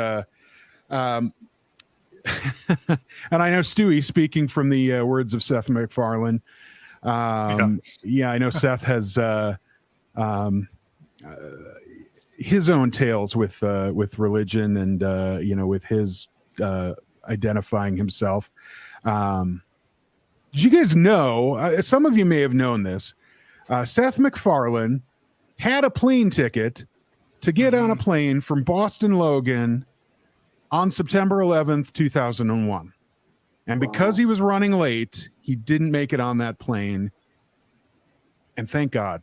and I know Stewie, speaking from the words of Seth MacFarlane. I know Seth has his own tales with religion and with his identifying himself. Did you guys know? Some of you may have known this. Seth MacFarlane had a plane ticket to get on a plane from Boston Logan on September 11th, 2001. And because he was running late, he didn't make it on that plane. And thank God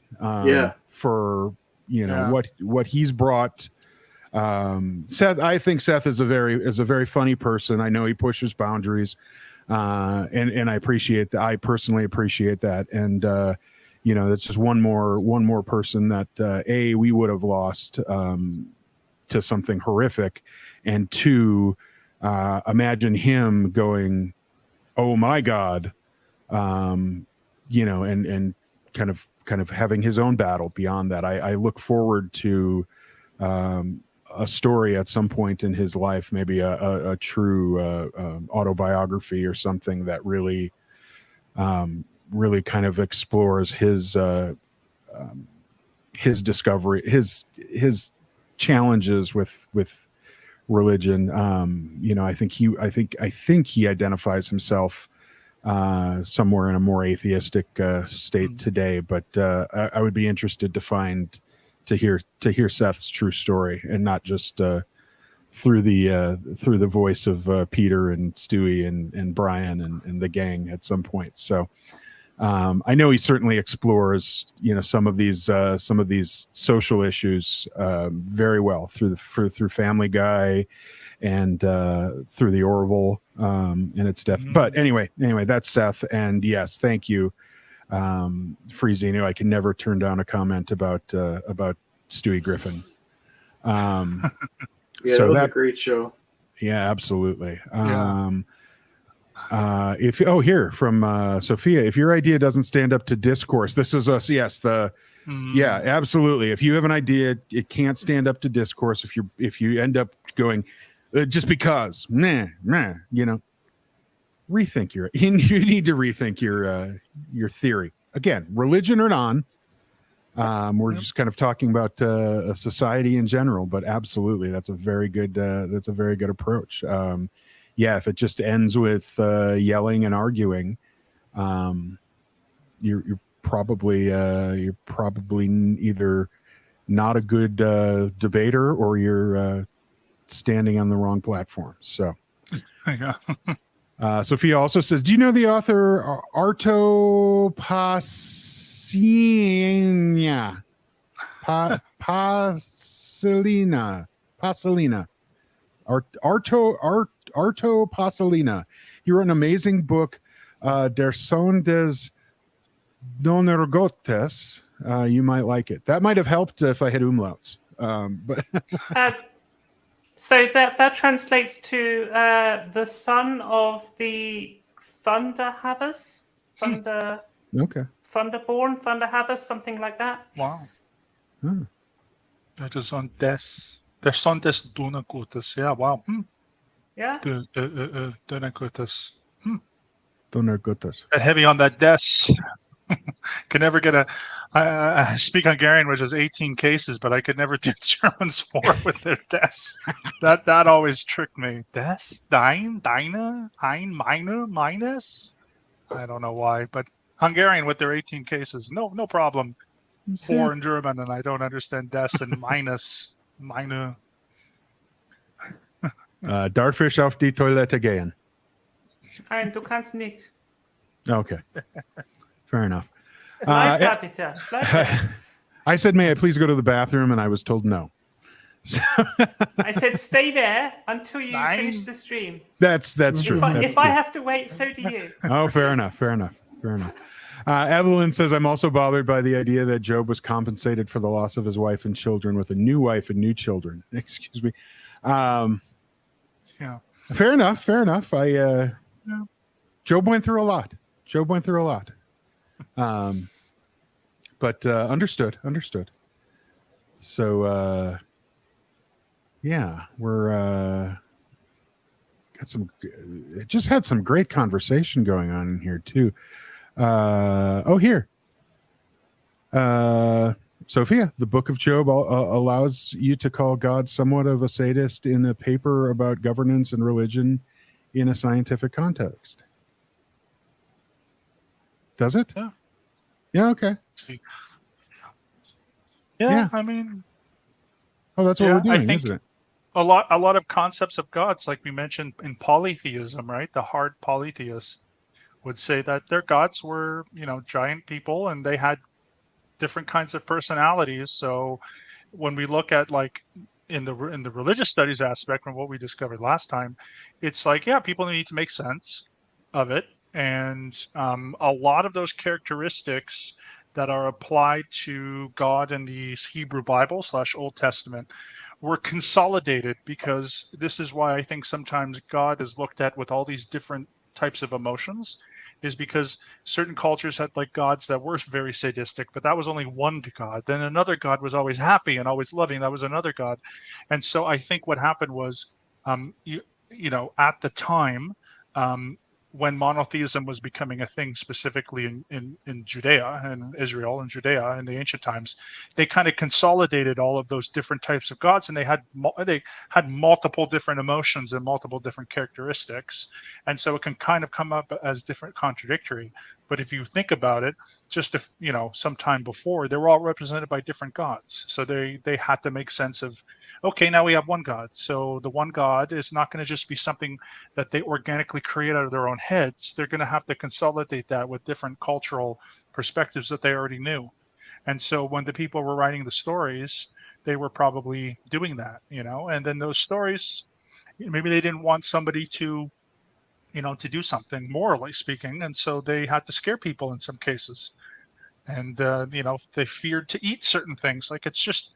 for what he's brought. Seth, I think Seth is a very funny person. I know he pushes boundaries, and I appreciate that. I personally appreciate that. And that's just one more person that we would have lost to something horrific, and two, imagine him going, oh my God, and kind of having his own battle beyond that. I look forward to a story at some point in his life, maybe a true autobiography or something that really kind of explores his discovery, his challenges with religion. I think he identifies himself somewhere in a more atheistic state today, but I would be interested to hear Seth's true story, and not just through the voice of Peter and Stewie and Brian and the gang at some point. So I know he certainly explores some of these social issues very well through Family Guy and through the Orville and its death. But anyway, that's Seth. And yes, thank you, Freezino. I can never turn down a comment about Stewie Griffin. That was a great show. Yeah, absolutely. Here from Sophia, if your idea doesn't stand up to discourse, this is us. Yes, yeah, absolutely. If you have an idea, it can't stand up to discourse. If you end up going just because, rethink you need to rethink your theory. Again, religion or non. We're just kind of talking about a society in general, but absolutely, that's a very good approach. If it just ends with yelling and arguing, you're probably either not a good debater, or you're standing on the wrong platform. So, Sophia also says, "Do you know the author Arto Pasolina? Arto Pasolina. He wrote an amazing book, Der Sohn des Donnergottes. You might like it. That might have helped if I had umlauts. But so that translates to the son of the Thunder Havers. Thunder, Okay. Thunderborn, Thunderhavers, something like that. Wow. Hmm. That is on des. Der son des Donnergottes. Yeah, wow. Yeah. Donnergottes. Donnergottes. That heavy on that des. Could never get I speak Hungarian, which is 18 cases, but I could never do Germans 4 with their des. That always tricked me. Des? Dein? Deine? Ein? Meine? Meines? I don't know why, but Hungarian with their 18 cases, no problem. 4 in German, and I don't understand des and minus. Meine. Darfisch auf die Toilette gehen. Nein, du kannst nicht. Okay. Fair enough. Bleib da bitte. Bleib da. I said, may I please go to the bathroom? And I was told no. So I said stay there until you Nein. finish the stream. that's true. That's If I true. have to wait, so do you. Oh, fair enough. Evelyn says, I'm also bothered by the idea that Job was compensated for the loss of his wife and children with a new wife and new children. Excuse me. Yeah. Fair enough. Job went through a lot. But understood. So, yeah, we're just had some great conversation going on in here too. Here. Sophia, the Book of Job allows you to call God somewhat of a sadist in a paper about governance and religion in a scientific context. Does it? Yeah. Yeah, okay. Yeah, I mean, Oh, that's what Yeah, we're I doing, think- isn't it? a lot of concepts of gods, like we mentioned in polytheism, right? The hard polytheists would say that their gods were, giant people, and they had different kinds of personalities. So when we look at like in the religious studies aspect from what we discovered last time, it's like, yeah, people need to make sense of it, and a lot of those characteristics that are applied to God in the Hebrew Bible / Old Testament were consolidated, because this is why I think sometimes God is looked at with all these different types of emotions, is because certain cultures had like gods that were very sadistic, but that was only one god. Then another god was always happy and always loving. That was another god. And so I think what happened was, at the time, when monotheism was becoming a thing, specifically in Judea and Israel and Judea in the ancient times, they kind of consolidated all of those different types of gods, and they had multiple different emotions and multiple different characteristics, and so it can kind of come up as different contradictory. But if you think about it, just if sometime before, they were all represented by different gods, so they had to make sense of, okay, now we have one God. So the one God is not going to just be something that they organically create out of their own heads. They're going to have to consolidate that with different cultural perspectives that they already knew. And so when the people were writing the stories, they were probably doing that, and then those stories, maybe they didn't want somebody to do something, morally speaking. And so they had to scare people in some cases. And, they feared to eat certain things. Like, it's just,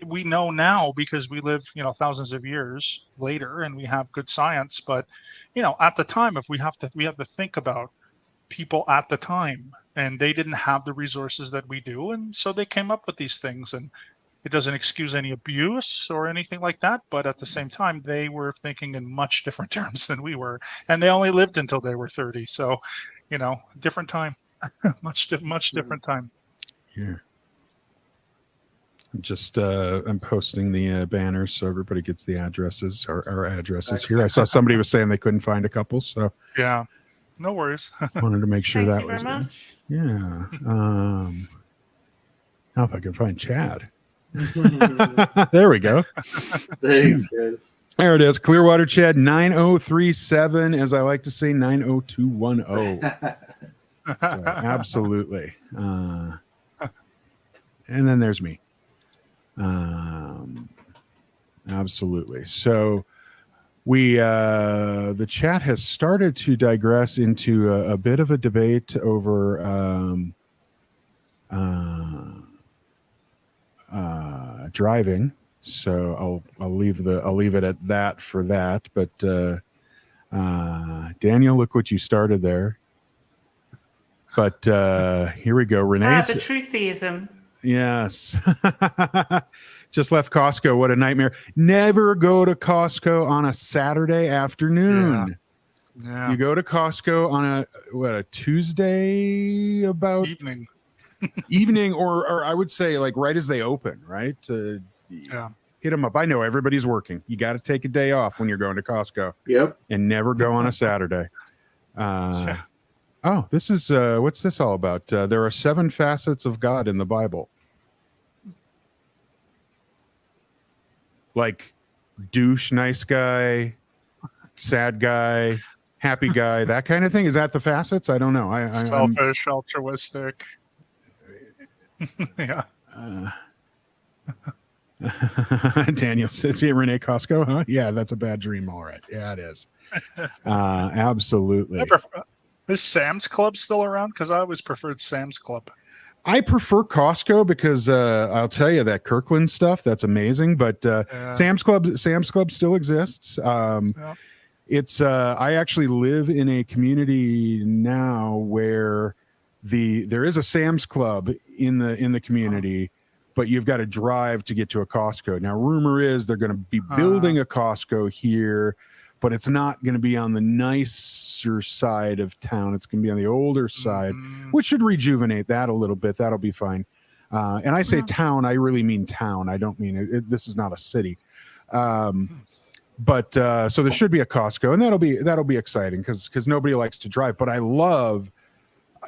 we know now because we live, thousands of years later, and we have good science. But, at the time, we have to think about people at the time, and they didn't have the resources that we do. And so they came up with these things, and it doesn't excuse any abuse or anything like that. But at the same time, they were thinking in much different terms than we were, and they only lived until they were 30. So, different time, much different time. Yeah. I'm posting the banners so everybody gets the addresses, our addresses here. I saw somebody was saying they couldn't find a couple, so Yeah, no worries. wanted to make sure Thank that you very was much. Yeah. Now if I can find Chad. There we go. Thanks, guys. There it is. Clearwater Chad 9037, as I like to say, 90210. So, absolutely. And then there's me. Absolutely. So the chat has started to digress into a bit of a debate over driving. So I'll leave it at that for that. But Daniel, look what you started there. But here we go. Renee. The truthyism. Yes. Just left Costco. What a nightmare. Never go to Costco on a Saturday afternoon. Yeah. You go to Costco on a Tuesday about Evening. or I would say like right as they open, right? Yeah. Hit them up. I know everybody's working. You got to take a day off when you're going to Costco. Yep. And never go on a Saturday. Oh, this is what's this all about? There are 7 facets of God in the Bible. Like douche, nice guy, sad guy, happy guy, that kind of thing. Is that the facets? I don't know. Selfish, altruistic. Yeah. Daniel says, "Hey, Renee, Costco, huh? Yeah, that's a bad dream. All right. Yeah, it is. Absolutely. Is Sam's Club still around? Because I always preferred Sam's Club. I prefer Costco because I'll tell you that Kirkland stuff, that's amazing. But Sam's Club still exists. It's I actually live in a community now where there is a Sam's Club in the community, but you've got to drive to get to a Costco. Now, rumor is they're going to be building a Costco here, but it's not going to be on the nicer side of town. It's going to be on the older side, which should rejuvenate that a little bit. That'll be fine. And I say town, I really mean town. I don't mean this is not a city. But so there should be a Costco, and that'll be exciting because nobody likes to drive. But I love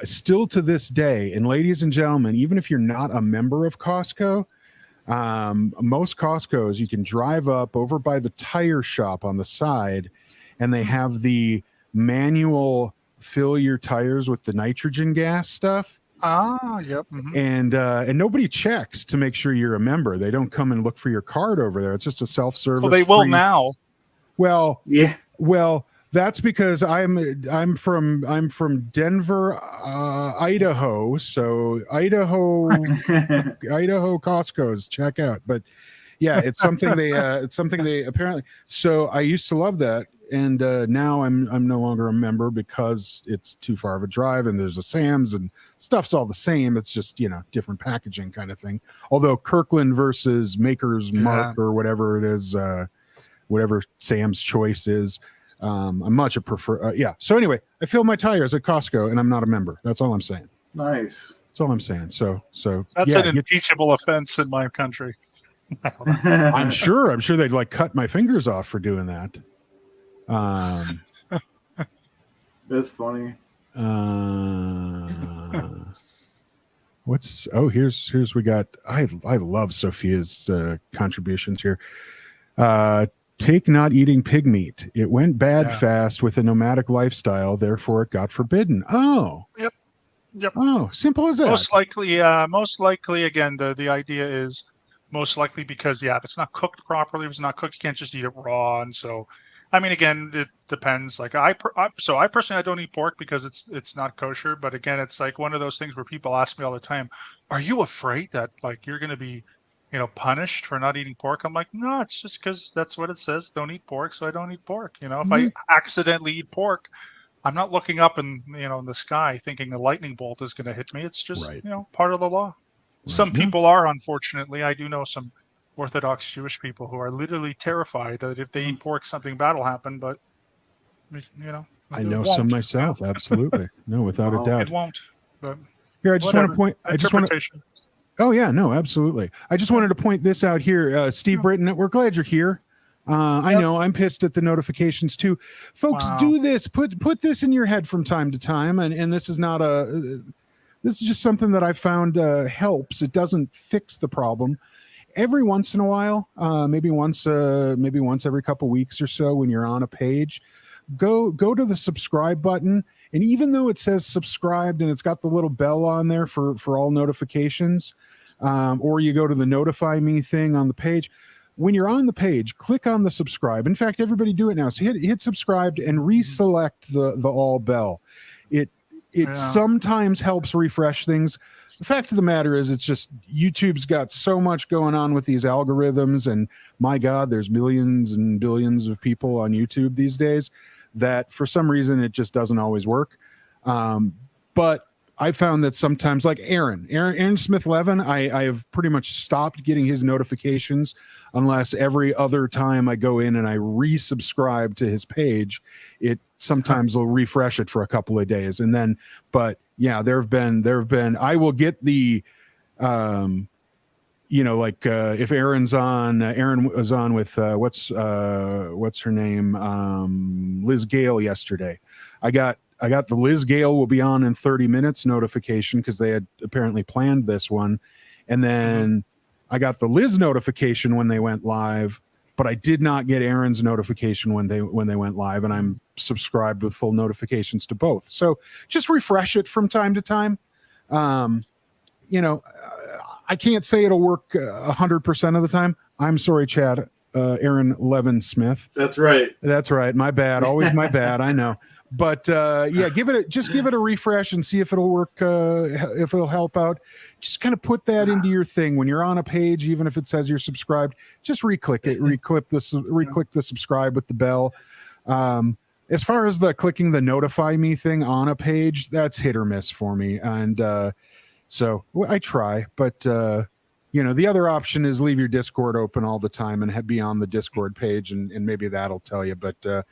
still to this day, and ladies and gentlemen, even if you're not a member of Costco, most Costco's you can drive up over by the tire shop on the side, and they have the manual fill your tires with the nitrogen gas stuff. Yep. And nobody checks to make sure you're a member. They don't come and look for your card over there. It's just a self-service. Well, they will now. Well, Yeah. well, that's because I'm from Denver, Idaho. So Idaho Costco's check out. But yeah, it's something they apparently. So I used to love that, and now I'm no longer a member because it's too far of a drive, and there's a Sam's and stuff's all the same. It's just different packaging kind of thing. Although Kirkland versus Maker's Mark or whatever it is, whatever Sam's Choice is. I'm much a prefer. So anyway, I fill my tires at Costco, and I'm not a member. That's all I'm saying. Nice. That's all I'm saying. So that's an impeachable offense in my country. I'm sure they'd like cut my fingers off for doing that. That's funny. Here's we got. I love Sophia's contributions here. Take not eating pig meat. It went bad fast with a nomadic lifestyle, therefore it got forbidden. Oh. Yep. Oh, simple as that. Most likely, again, the idea is most likely because if it's not cooked properly, if it's not cooked, you can't just eat it raw. And so, I mean, again, it depends. Like I personally, I don't eat pork because it's not kosher. But again, it's like one of those things where people ask me all the time, "Are you afraid that like you're going to be punished for not eating pork?" I'm like, no, it's just because that's what it says. Don't eat pork, so I don't eat pork. If I accidentally eat pork, I'm not looking up in the sky thinking a lightning bolt is going to hit me. It's just part of the law. Right. Some people are, unfortunately. I do know some Orthodox Jewish people who are literally terrified that if they eat pork, something bad will happen. But I know some myself. Absolutely, no, without a doubt, it won't. But here, I just want to point. I just want to. Oh, yeah, no, absolutely. I just wanted to point this out here. Steve Britton, we're glad you're here. I know I'm pissed at the notifications too. Folks, do this. Put this in your head from time to time. And this is not this is just something that I found helps. It doesn't fix the problem. Every once in a while, maybe once every couple weeks or so when you're on a page, go to the subscribe button. And even though it says subscribed and it's got the little bell on there for all notifications, or you go to the notify me thing on the page, when you're on the page, click on the subscribe. In fact, everybody do it now. So hit subscribed and reselect the all bell. It sometimes helps refresh things. The fact of the matter is, it's just YouTube's got so much going on with these algorithms, and my God, there's millions and billions of people on YouTube these days that for some reason it just doesn't always work. But I found that sometimes, like Aaron Smith Levin, I have pretty much stopped getting his notifications unless every other time I go in and I resubscribe to his page, it sometimes will refresh it for a couple of days. And then, but yeah, there have been, I will get the, if Aaron was on with, what's her name? Liz Gale yesterday. I got the Liz Gale will be on in 30 minutes notification because they had apparently planned this one. And then I got the Liz notification when they went live, but I did not get Aaron's notification when they went live, and I'm subscribed with full notifications to both. So just refresh it from time to time. I can't say it'll work 100% of the time. I'm sorry, Chad. Aaron Levin Smith. That's right. My bad. Always my bad. I know. But give it a refresh and see if it'll work. If it'll help out. Just kind of put that into your thing when you're on a page, even if it says you're subscribed. Just re-click it. Re-click the subscribe with the bell. As far as the clicking the notify me thing on a page, that's hit or miss for me. And so I try, but the other option is leave your Discord open all the time and be on the Discord page, and maybe that'll tell you. But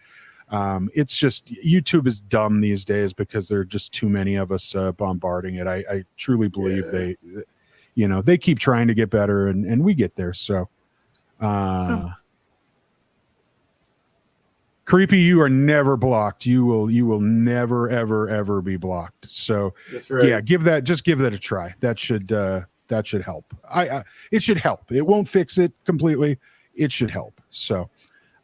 it's just YouTube is dumb these days because there are just too many of us bombarding it. I truly believe they keep trying to get better, and we get there. So, Creepy, you are never blocked. You will never ever be blocked. So that's right. Yeah, give that a try. That should help. It should help. It won't fix it completely. It should help. So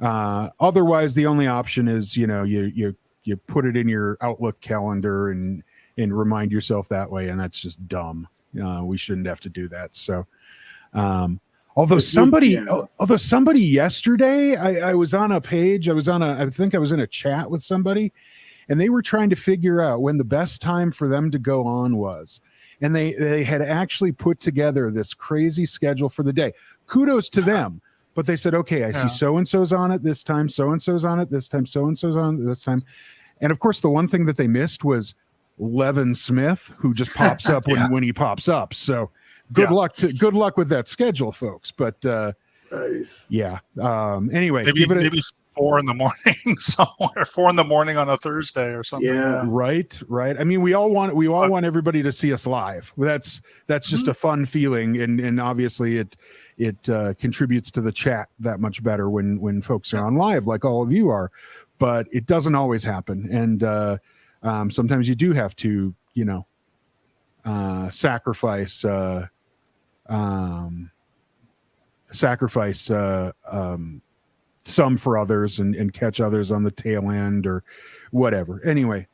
otherwise the only option is, you put it in your Outlook calendar and remind yourself that way. And that's just dumb. We shouldn't have to do that. So, although somebody yesterday, I was on a page, I think I was in a chat with somebody, and they were trying to figure out when the best time for them to go on was. And they had actually put together this crazy schedule for the day. Kudos to them. But they said, okay, I see so-and-so's on it this time, so-and-so's on it this time, so-and-so's on it this time. And of course, the one thing that they missed was Levin Smith, who just pops up when he pops up. So good luck with that schedule, folks. But nice. Anyway, maybe 4 a.m. somewhere, 4 a.m. on a Thursday or something. Yeah. Right. I mean, we all want everybody to see us live. That's just a fun feeling, and obviously it contributes to the chat that much better when folks are on live, like all of you are. But it doesn't always happen, and sometimes you do have to, sacrifice some for others and catch others on the tail end or whatever. Anyway,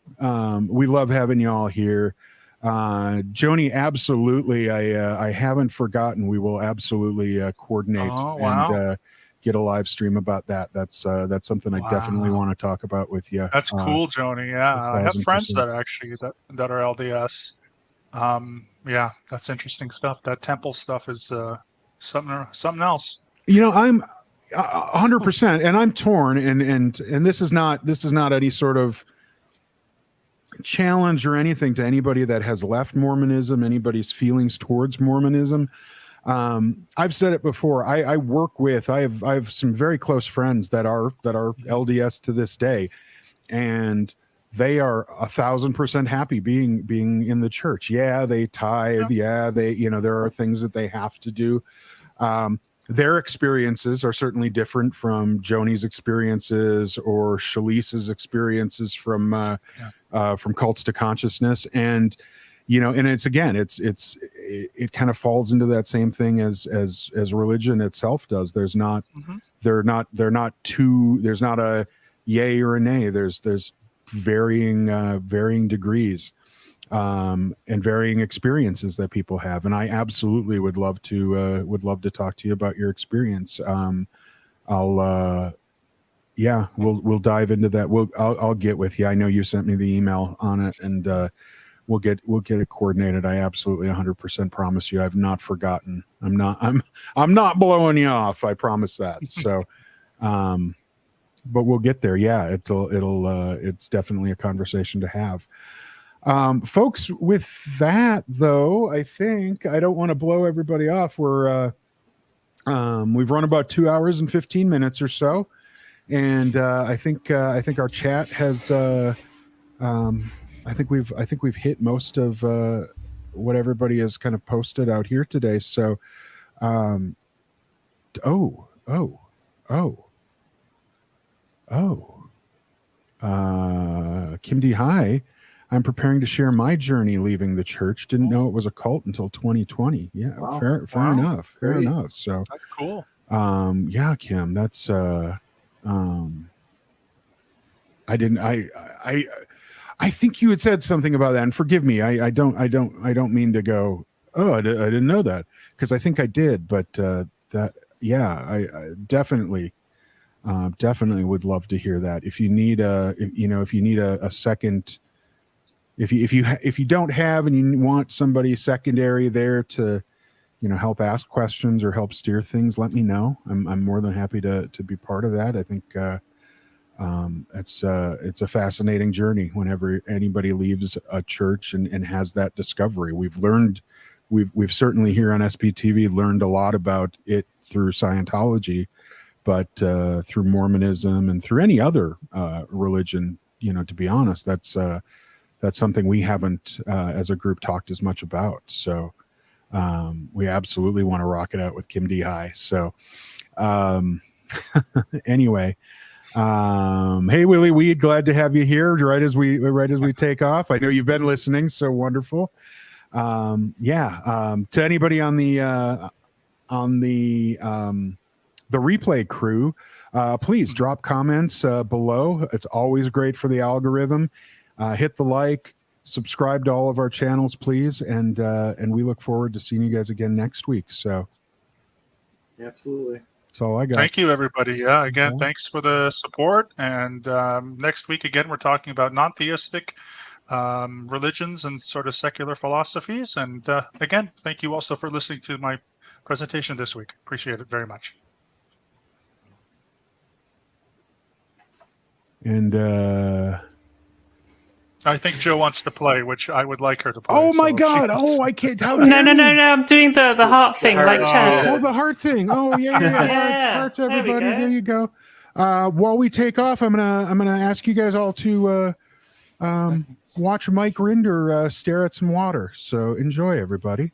we love having you all here. Joni, absolutely. I haven't forgotten. We will absolutely coordinate and get a live stream about that. That's something I definitely want to talk about with you. That's cool, Joni. Yeah, I have friends that are LDS. That's interesting stuff. That temple stuff is something else. I'm 100%, and I'm torn, and this is not any sort of challenge or anything to anybody that has left Mormonism, anybody's feelings towards Mormonism. I've said it before. I have some very close friends that are LDS to this day, and they are 1,000% happy being in the church. Yeah, they tithe. Yeah, they there are things that they have to do. Their experiences are certainly different from Joni's experiences or Shalice's experiences from Cults to Consciousness, and and it kind of falls into that same thing as religion itself does. There's not a yay or a nay. There's varying degrees and varying experiences that people have, and I absolutely would love to talk to you about your experience. We'll dive into that. I'll get with you. I know you sent me the email on it, and we'll get it coordinated. I absolutely 100% promise you. I've not forgotten. I'm not blowing you off. I promise that. So, but we'll get there. Yeah, it's definitely a conversation to have. Folks, with that though, I think I don't want to blow everybody off. We've run about 2 hours and 15 minutes or so, and I think our chat has. I think we've hit most of what everybody has kind of posted out here today. So, Kim D. Hi. I'm preparing to share my journey leaving the church. Didn't know it was a cult until 2020. Yeah, Wow. fair Wow. enough. Fair Great. enough. So, That's cool. yeah, Kim, that's I think you had said something about that, and forgive me. I don't mean to go, oh, I didn't know that, because I think I did, but that, yeah, I definitely would love to hear that. If you need a second, if you don't have and you want somebody secondary there to, help ask questions or help steer things, let me know. I'm more than happy to be part of that. I think it's a fascinating journey whenever anybody leaves a church and has that discovery. We've certainly here on SPTV learned a lot about it through Scientology, but through Mormonism and through any other religion, to be honest, that's something we haven't as a group talked as much about. So we absolutely want to rock it out with Kim D. Hi. So anyway, hey Willie Weed, glad to have you here right as we take off. I know you've been listening, so wonderful. To anybody on the replay crew, please drop comments below. It's always great for the algorithm. Hit the like, subscribe to all of our channels, please, and we look forward to seeing you guys again next week. So Absolutely. that's all I got. Thank you, everybody. Yeah, again, Okay. thanks for the support. And next week, again, we're talking about non-theistic religions and sort of secular philosophies. And again, thank you also for listening to my presentation this week. Appreciate it very much. And I think Joe wants to play, which I would like her to play. oh my so if she God! wants- Oh, I can't. How No, dare no, no, you. no. I'm doing the heart thing, like Chad. Oh, the heart thing. Oh, yeah. Yeah, Hearts, there we everybody. go. There you go. While we take off, I'm gonna ask you guys all to watch Mike Rinder stare at some water. So enjoy, everybody.